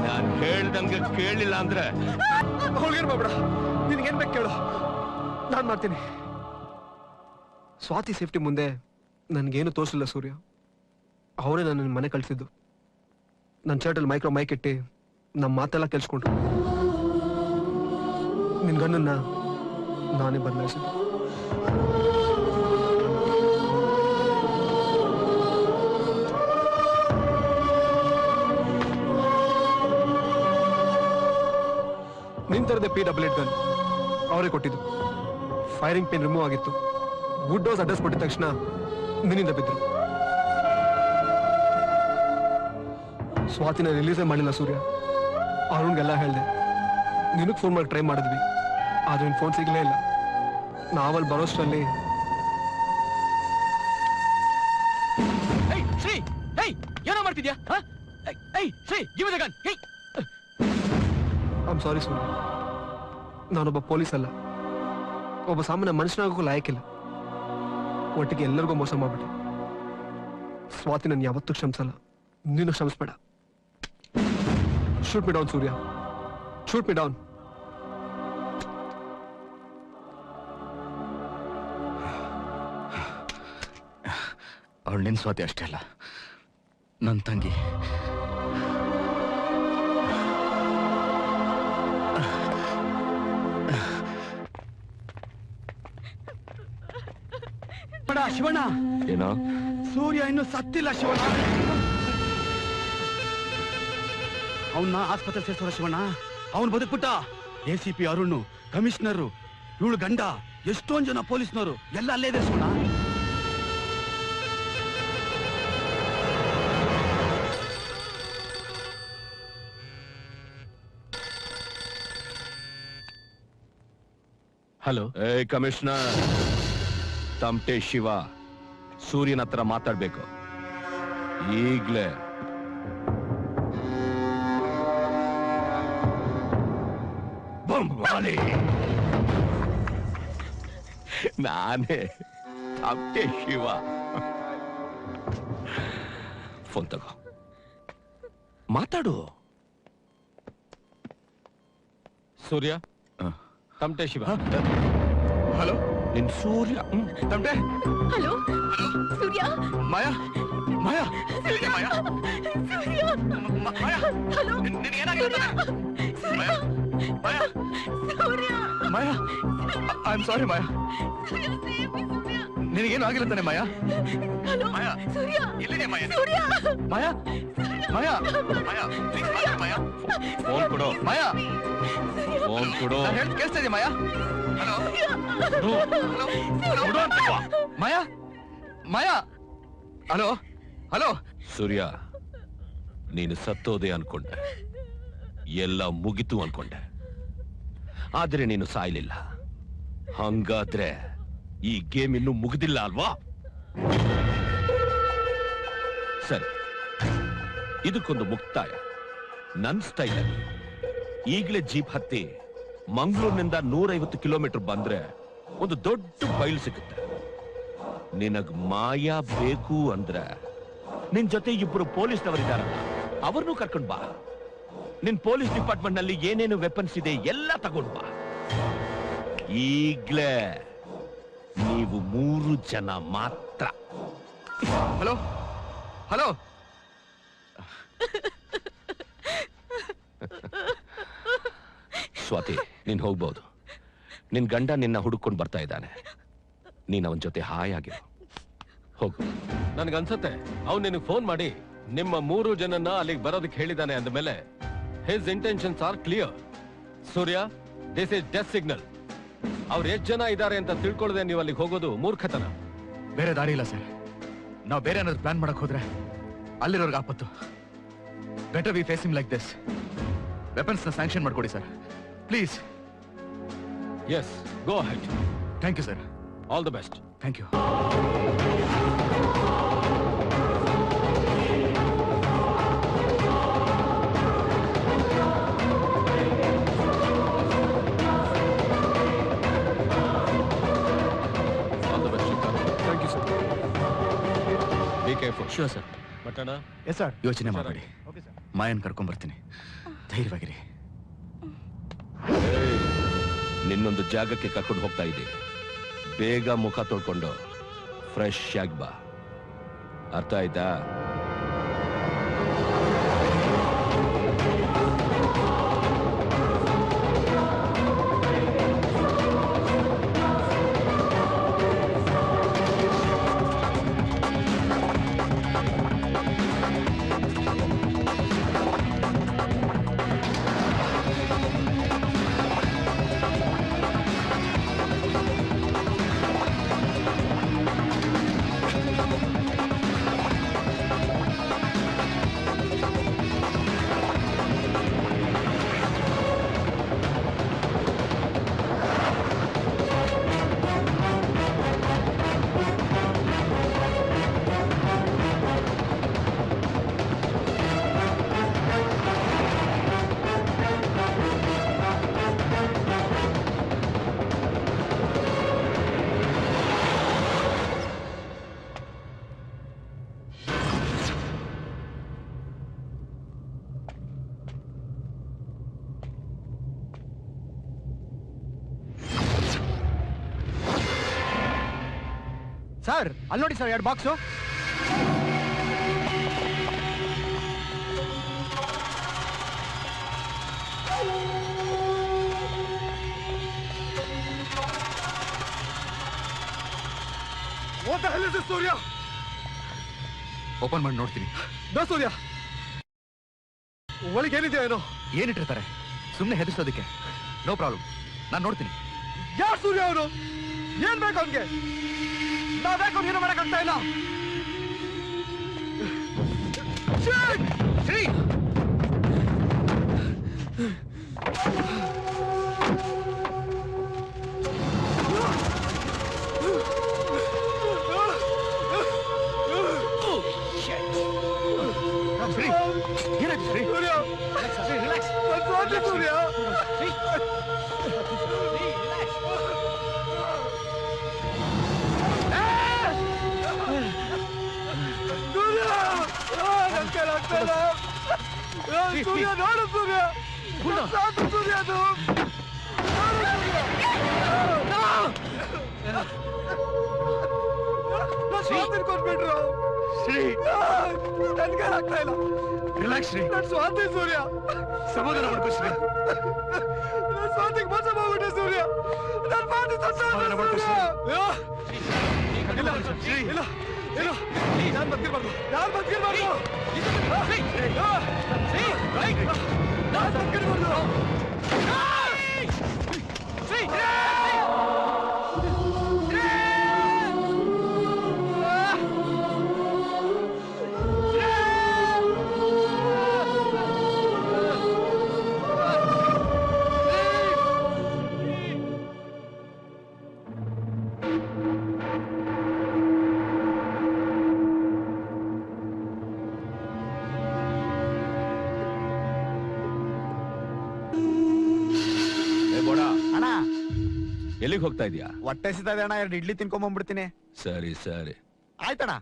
ನಾನು ಹೇಳ್ದಂಗೆ ಕೇಳಿಲ್ಲ ಅಂದ್ರೆ ಹೋಗೇನು ಮಾಡ್ಬೇಡ, ನಿನಗೇನ್ ಬೇಕು ಕೇಳು, ನಾನು ಮಾಡ್ತೀನಿ. ಸ್ವಾತಿ ಸೇಫ್ಟಿ ಮುಂದೆ ನನ್ಗೇನು ತೋರಿಸಿಲ್ಲ ಸೂರ್ಯ. ಅವರೇ ನನ್ನ ಮನೆ ಕಳಿಸಿದ್ದು. ನನ್ನ ಶರ್ಟಲ್ಲಿ ಮೈಕ್ರೋ ಮೈಕ್ ಇಟ್ಟು ನಮ್ಮ ಮಾತೆಲ್ಲ ಕೇಳಿಸ್ಕೊಂಡ್ರು. ನಿನ್ ಗಣ್ಣನ್ನ ನಾನೇ ಬದಲಾಯಿಸಿದ್ದು. ನಿಂತರದೆ P88 ಗನ್ ಅವರೇ ಕೊಟ್ಟಿದ್ದು. ಫೈರಿಂಗ್ ಪಿನ್ ರಿಮೂವ್ ಆಗಿತ್ತು. ವುಡ್ ಡೋಸ್ ಅಡ್ರೆಸ್ ಕೊಟ್ಟಿದ ತಕ್ಷಣ ನಿನ್ನಿಂದ ಬಿದ್ರು. ಸ್ವಾತಿನ ರಿಲೀಸೇ ಮಾಡಿಲ್ಲ ಸೂರ್ಯ. ಅರುಣ್ಗೆಲ್ಲ ಹೇಳ್ದೆ. ನಿನಗೆ ಫೋನ್ ಮಾಡಿ ಟ್ರೈ ಮಾಡಿದ್ವಿ, ಆದ್ರೆ ನಿನ್ ಫೋನ್ ಸಿಗ್ಲೇ ಇಲ್ಲ. ನಾವಲ್ಲಿ ಬರೋಷ್ಟರಲ್ಲಿ ಶ್ರೀ, ಏನೋ ಮಾಡ್ತಿದ್ಯಾ? Shri, give the gun. I'm sorry Surya. ನಾನೊಬ್ಬ ಪೊಲೀಸ್ ಅಲ್ಲ, ಒಬ್ಬ ಸಾಮಾನ್ಯ ಮನುಷ್ಯನಾಗೋಕ್ಕೂ ಲಾಯಕ್ಕಿಲ್ಲ. ಒಟ್ಟಿಗೆ ಎಲ್ಲರಿಗೂ ಮೋಸ ಮಾಡ್ಬಿಟ್ಟೆ. ಸ್ವಾತಿ ನಾನು ಯಾವತ್ತೂ ಕ್ಷಮಿಸಲ್ಲ, ನೀನು ಕ್ಷಮಿಸ್ಬೇಡ. ಶೂಟ್ ಮಿ ಡೌನ್ ಸೂರ್ಯ, ಶೂಟ್ ಮಿ ಡೌನ್. ಅವಳು ನಿನ್ ಸ್ವಾತಿ ಅಷ್ಟೇ ಅಲ್ಲ, ನನ್ನ ತಂಗಿ. ಶಿವಣ್ಣ, ಏನೋ ಸೂರ್ಯ ಇನ್ನು ಸತ್ತಿಲ್ಲ ಶಿವಣ್ಣ. ಅವನ್ನ ಆಸ್ಪತ್ರೆ ಸೇರಿಸೋರ ಶಿವಣ್ಣ. ಅವನು ಬದುಕ್ಬಿಟ್ಟ. ACP ಅರುಣ್, ಕಮಿಷನರು, ಇವಳು ಗಂಡ, ಎಷ್ಟೊಂದ್ ಜನ ಪೊಲೀಸ್ನವರು ಎಲ್ಲ ಅಲ್ಲೇ ಇದೆ ಶಿವಣ್ಣ. ಹಲೋ. ಕಮಿಷನರ್ ತಮಟೆ ಶಿವ ಸೂರ್ಯನ ಹತ್ರ ಮಾತಾಡ್ಬೇಕು ಈಗ್ಲೇ. ನಾನೇ ತಮಟೆ ಶಿವ. ಫೋನ್ ತಗೋ, ಮಾತಾಡು. ಸೂರ್ಯ, ತಮಟೆ ಶಿವ. ಹಲೋ, ನಿನ್ ಸೂರ್ಯ. ತಮಟೆ. ಹಲೋ ಸೂರ್ಯ. ಮಾಯಾ, ಮಾಯಾ, ಎಲ್ಲಿದೆ ಮಾಯಾ? ಸೂರ್ಯ. ಮಾಯಾ, ಹಲೋ ನಿನಗೇನಾಗಿದೆ? Maya, Maya, Surya. Maya, I am sorry Maya. ನಿನಗೇನು ಆಗಿಲ್ಲ ತಾನೆ ಮಾಯಾ? ಹಲೋ ಮಾಯಾ, ಸೂರ್ಯ. ಎಲ್ಲಿದೆ ಮಾಯಾ? ಸೂರ್ಯ. ಮಾಯಾ, ಮಾಯಾ, ಮಾಯಾ, please ಮಾತಾಡು ಮಾಯಾ. ಫೋನ್ ಕೊಡು. ಮಾಯಾ, ಫೋನ್ ಕೊಡು. ನಾನು ಹೇಳಿ ಕೇಳಿಸ್ತಾ ಇದೆಯಾ ಮಾಯಾ? ಹಲೋ, ಕೊಡು. ಮಾಯಾ, ಮಾಯಾ, ಹಲೋ, ಹಲೋ ಸೂರ್ಯ, ನೀನು ಸತ್ತೋದೆ ಅನ್ಕೊಂಡೆ, ಎಲ್ಲ ಮುಗಿತು ಅನ್ಕೊಂಡೆ. ಆದ್ರೆ ನೀನು ಸಾಯ್ಲಿಲ್ಲ. ಹಂಗಾದ್ರೆ ಈ ಗೇಮ್ ಇನ್ನೂ ಮುಗಿದಿಲ್ಲ ಅಲ್ವಾ? ಸರಿ, ಇದಕ್ಕೊಂದು ಮುಕ್ತಾಯ ನನ್ ಸ್ಟೈಲಲ್ಲಿ. ಈಗಲೇ ಜೀಪ್ ಹತ್ತಿ ಮಂಗಳೂರಿನಿಂದ 150 ಕಿಲೋಮೀಟರ್ ಬಂದ್ರೆ ಒಂದು ದೊಡ್ಡ ಬಯಲು ಸಿಗುತ್ತೆ. ನಿನಗ್ ಮಾಯಾ ಬೇಕು ಅಂದ್ರೆ ನಿನ್ ಜೊತೆ ಇಬ್ಬರು ಪೊಲೀಸ್ನವರಿದಾರಲ್ಲ, ಅವ್ರನ್ನೂ ಕರ್ಕೊಂಡ್ ಬಾ. ನಿನ್ ಪೊಲೀಸ್ ಡಿಪಾರ್ಟ್ಮೆಂಟ್ ನಲ್ಲಿ ಏನೇನು ವೆಪನ್ಸ್ ಇದೆ ಎಲ್ಲ ತಗೊಂಡ್ ಬಾ. ಈಗ್ಲೇ ನೀವು 3 ಜನ ಮಾತ್ರ. ಹಲೋ ಹಲೋ ಸ್ವಾತಿ, ನೀನ್ ಹೋಗ್ಬೋದು. ನಿನ್ ಗಂಡ ನಿನ್ನ ಹುಡುಕೊಂಡು ಬರ್ತಾ ಇದ್ದಾನೆ. ನೀನ್ ಅವನ ಜೊತೆ ಹಾಯಾಗಿರು. ಹೋಗು. ನನ್ಗನ್ಸತ್ತೆ ಅವ್ನು ನಿನಗೆ ಫೋನ್ ಮಾಡಿ ನಿಮ್ಮ 3 ಜನನ್ನ ಅಲ್ಲಿಗೆ ಬರೋದಕ್ಕೆ ಹೇಳಿದಾನೆ ಅಂದಮೇಲೆ his intentions are clear. Surya, this is death signal. ಅವ್ರು ಎಷ್ಟು ಜನ ಇದ್ದಾರೆ ಅಂತ ತಿಳ್ಕೊಳ್ಳದೆ ನೀವು ಅಲ್ಲಿಗೆ ಹೋಗೋದು ಮೂರ್ಖತನ. ಬೇರೆ ದಾರಿ ಇಲ್ಲ ಸರ್. ನಾವು ಬೇರೆ ಏನಾದ್ರು ಪ್ಲಾನ್ ಮಾಡಕ್ ಹೋದ್ರೆ ಅಲ್ಲಿರೋರ್ಗೆ ಆಪತ್ತು. Better we face him like this. Weapons ನ ಸ್ಯಾಂಕ್ಷನ್ ಮಾಡ್ಕೊಡಿ sir, please. Yes, go ahead. Thank you sir. All the best. Thank you. All the best. Thank you sir. Be careful. Sure sir. ಮಟಣ yes sir. ಯೋಚನೆ ಮಾಡಬೇಡಿ, Mayan ಕರ್ಕೊಂಡ್ ಬರ್ತೀನಿ. ಧೈರ್ಯವಾಗಿರಿ. ನಿನ್ನೊಂದು ಜಾಗಕ್ಕೆ ಕರ್ಕೊಂಡು ಹೋಗ್ತಾ ಇದ್ದೀನಿ. ಬೇಗ ಮುಖ ತೊಳ್ಕೊಂಡು ಫ್ರೆಶ್ ಆಗಿ ಬಾ. ಅರ್ಥ ಆಯ್ತಾ? ಸರ್, ಅಲ್ಲಿ ನೋಡಿ ಸರ್, 2 ಬಾಕ್ಸು. ಸೂರ್ಯ, ಓಪನ್ ಮಾಡಿ ನೋಡ್ತೀನಿ. ಸೂರ್ಯ, ಒಳಗೆ ಏನಿದೆ ಏನೋ. ಏನಿಟ್ಟಿರ್ತಾರೆ? ಸುಮ್ಮನೆ ಹೆದರ್ಸೋದಕ್ಕೆ. ನೋ ಪ್ರಾಬ್ಲಮ್, ನಾನು ನೋಡ್ತೀನಿ. ಯಾರು ಸೂರ್ಯ ಅವನು? ಏನ್ ಬೇಕು ಅವನ್ಗೆ? ನಾವ್ಯಾಕೆ ಏನೋ ಮಾಡಕ್ಕಾಗ್ತಾ ಇಲ್ಲ? ಶ್ರೀ, ಏನಾಯ್ತು ಶ್ರೀ? ಸೂರ್ಯ, ರಿಲ್ಯಾಕ್ಸ್. ಸೂರ್ಯ, ಸೂರ್ಯ, ನೋಡು ಸೂರ್ಯ, ಸಾಕು ಸೂರ್ಯ, ಅದು ಕೊಟ್ಬಿಟ್ರು. ಶ್ರೀ, ನನ್ಗೆ ಆಗ್ತಾ ಇಲ್ಲ. ರಿಲ್ಯಾಕ್ಸ್ ಶ್ರೀ. ನನ್ ಸ್ವಾತಿ ಸೂರ್ಯ, ಸಮಾಧಾನ ಮಾಡ್ಕೋ ಶ್ರೀ. ನನ್ ಸ್ವಾತಿಗೆ ಮೋಸ ಮಾಡ್ಬಿಟ್ಟೆ ಸೂರ್ಯ. ನನ್ ಮಾತು ಸಮಾಧಾನ ಮಾಡ್ಕೋ ಶ್ರೀ. ಇಲ್ಲ ಶ್ರೀ, ಇಲ್ಲ ಇಲ್ಲ, ನಾನ್ ಬದುಕಿರ್ಬಾರ್ದು, ನಾನ್ ಬದುಕಿರ್ಬಾರ್ದು, ನಾನ್ ಬದುಕಿರ್ಬಾರ್ದು. ಎಲ್ಲಿಗೆ ಹೋಗ್ತಾ ಇದೀಯಾ? ಹೊಟ್ಟೆ ಸಿದ್ದ ಅಣ್ಣ, 2 ಇಡ್ಲಿ ತಿನ್ಕೊಂಬಂದ್ಬಿಡ್ತೀನಿ. ಸರಿ ಸರಿ ಆಯ್ತಣ್ಣ.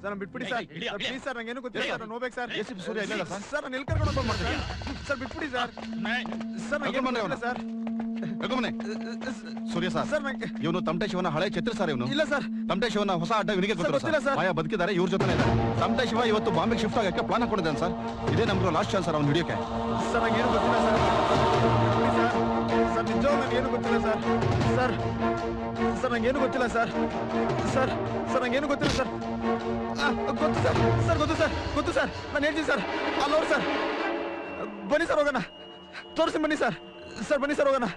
ಸರ್ ಬಿಟ್ಬಿಡಿ ಸರ್, ಪ್ಲೀಸ್ ಸರ್, ನಂಗೇನು ಗೊತ್ತಿಲ್ಲ ಸರ್, ನಾನು ಹೋಗ್ಬೇಕು ಸರ್. ಸೂರ್ಯ ಇಲ್ಲ ಸರ್ ನಾನು ಎಲ್ಲಿ ಕರ್ಕೊಂಡು ಹೋಗ್ಬೋದು ಮಾಡ್ತೀನಿ ಸರ್, ಬಿಟ್ಬಿಡಿ ಸರ್. ಸರ್ ನಂಗೆ ಸರ್ ಸೂರ್ಯ ಸರ್, ಇವನು ತಮಟೆ ಶಿವನ ಹಳೆ ಛತ್ರ ಸರ್. ಇವನು ಇಲ್ಲ ಸರ್, ತಮಟೆ ಶಿವನ ಹೊಸ ಅಡ್ಡ ಇವನಿಗೆ ಗೊತ್ತಿಲ್ಲ ಸರ್. ಮಾಯ ಬದುಕಿದ್ದಾರೆ, ಇವ್ರ ಜೊತೆ ಇದ್ದಾರೆ. ತಮಟೆ ಶಿವ ಇವತ್ತು ಬಾಂಬೆಗೆ ಶಿಫ್ಟ್ ಆಗಕ್ಕೆ ಪ್ಲಾನ್ ಹಾಕೊಂಡಿದ್ದಾನೆ ಸರ್. ಇದೇ ನಮ್ಗೆ ಲಾಸ್ಟ್ ಚಾನ್ಸ್ ಸರ್ ಅವ್ನು ಹಿಡಿಯೋಕೆ. ಸರ್ ನಂಗೇನು ಗೊತ್ತಿಲ್ಲ ಸರ್. ಸರ್ ನಿಜ ನನಗೇನು ಗೊತ್ತಿಲ್ಲ ಸರ್. ಸರ್ ನಂಗೇನು ಗೊತ್ತಿಲ್ಲ ಸರ್. ಸರ್ ನಂಗೇನು ಗೊತ್ತಿಲ್ಲ ಸರ್. ಗೊತ್ತು ಸರ್. ಗೊತ್ತು ಸರ್. ನಾನು ಹೇಳ್ತೀನಿ ಸರ್. ಅಲ್ಲೋರು ಸರ್, ಬನ್ನಿ ಸರ್ ಹೋಗೋಣ. ತೋರಿಸಿ ಬನ್ನಿ ಸರ್. ಬನ್ನಿ ಸರ್ ಹೋಗೋಣ.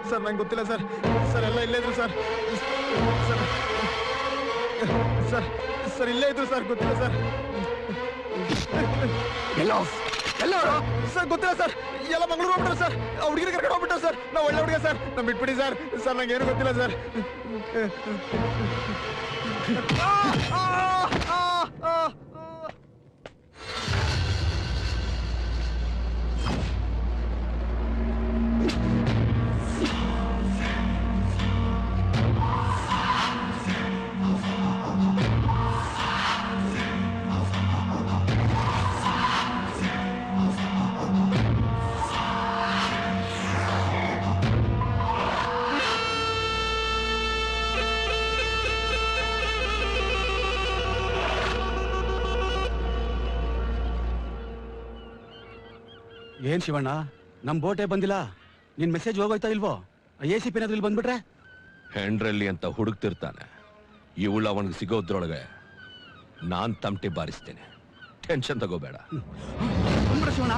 ಸರ್ ನಂಗೆ ಗೊತ್ತಿಲ್ಲ ಸರ್. ಎಲ್ಲ ಇಲ್ಲೇ ಇದ್ರು ಸರ್. ಸರ್ ಇಲ್ಲೇ ಇದ್ರು ಸರ್. ಗೊತ್ತಿಲ್ಲ ಸರ್. ಸರ್ ಗೊತ್ತಿಲ್ಲ ಸರ್. ಎಲ್ಲ ಮಂಗಳೂರು ಹೋಗ್ಬಿಟ್ರು ಸರ್. ಹುಡುಗಿನ ಕರ್ಕೊಂಡು ಹೋಗ್ಬಿಟ್ರು ಸರ್. ನಾವು ಒಳ್ಳೆ ಹುಡುಗ ಸರ್. ನಾವು ಬಿಟ್ಬಿಡಿ ಸರ್. ನಂಗೇನು ಗೊತ್ತಿಲ್ಲ ಸರ್. ಏನ್ ಶಿವಣ್ಣ, ನಮ್ ಬೋಟೇ ಬಂದಿಲ್ಲ. ನಿನ್ ಮೆಸೇಜ್ ಹೋಗೋಯ್ತಾ ಇಲ್ವೋ? ACP ಏನಾದ್ರು ಇಲ್ಲಿ ಬಂದ್ಬಿಟ್ರೆ? ಹೆಂಡ್ರಲ್ಲಿ ಅಂತ ಹುಡುಕ್ತಿರ್ತಾನೆ. ಇವಳು ಅವನಿಗೆ ಸಿಗೋದ್ರೊಳಗೆ ನಾನ್ ತಮಟೆ ಬಾರಿಸ್ತೇನೆ. ಟೆನ್ಷನ್ ತಗೋಬೇಡ. ಬಂದ್ಬಿಡ ಶಿವಣ್ಣ.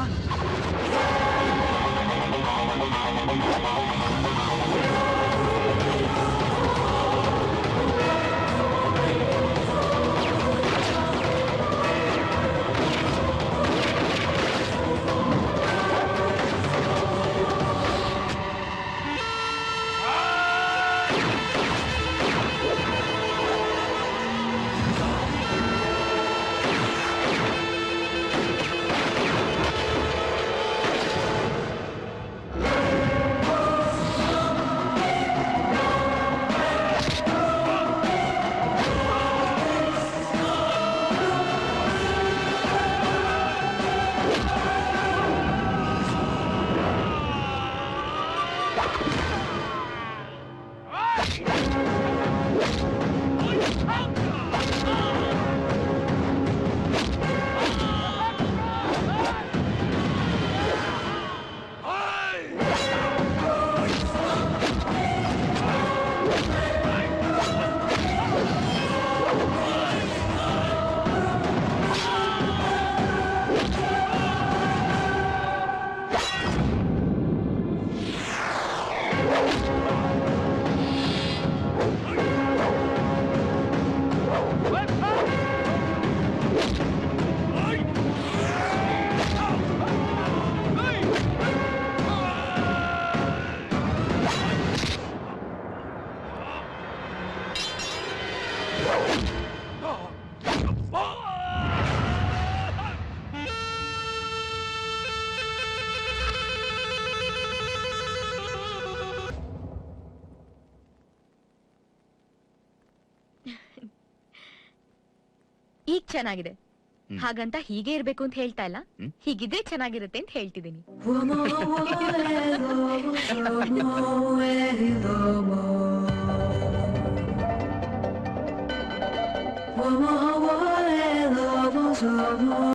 ಈಗ ಚೆನ್ನಾಗಿದೆ. ಹಾಗಂತ ಹೀಗೆ ಇರ್ಬೇಕು ಅಂತ ಹೇಳ್ತಾ ಇಲ್ಲ, ಹ್ಮ್. ಹೀಗಿದ್ರೆ ಚೆನ್ನಾಗಿರುತ್ತೆ ಅಂತ ಹೇಳ್ತಿದ್ದೀನಿ. One more,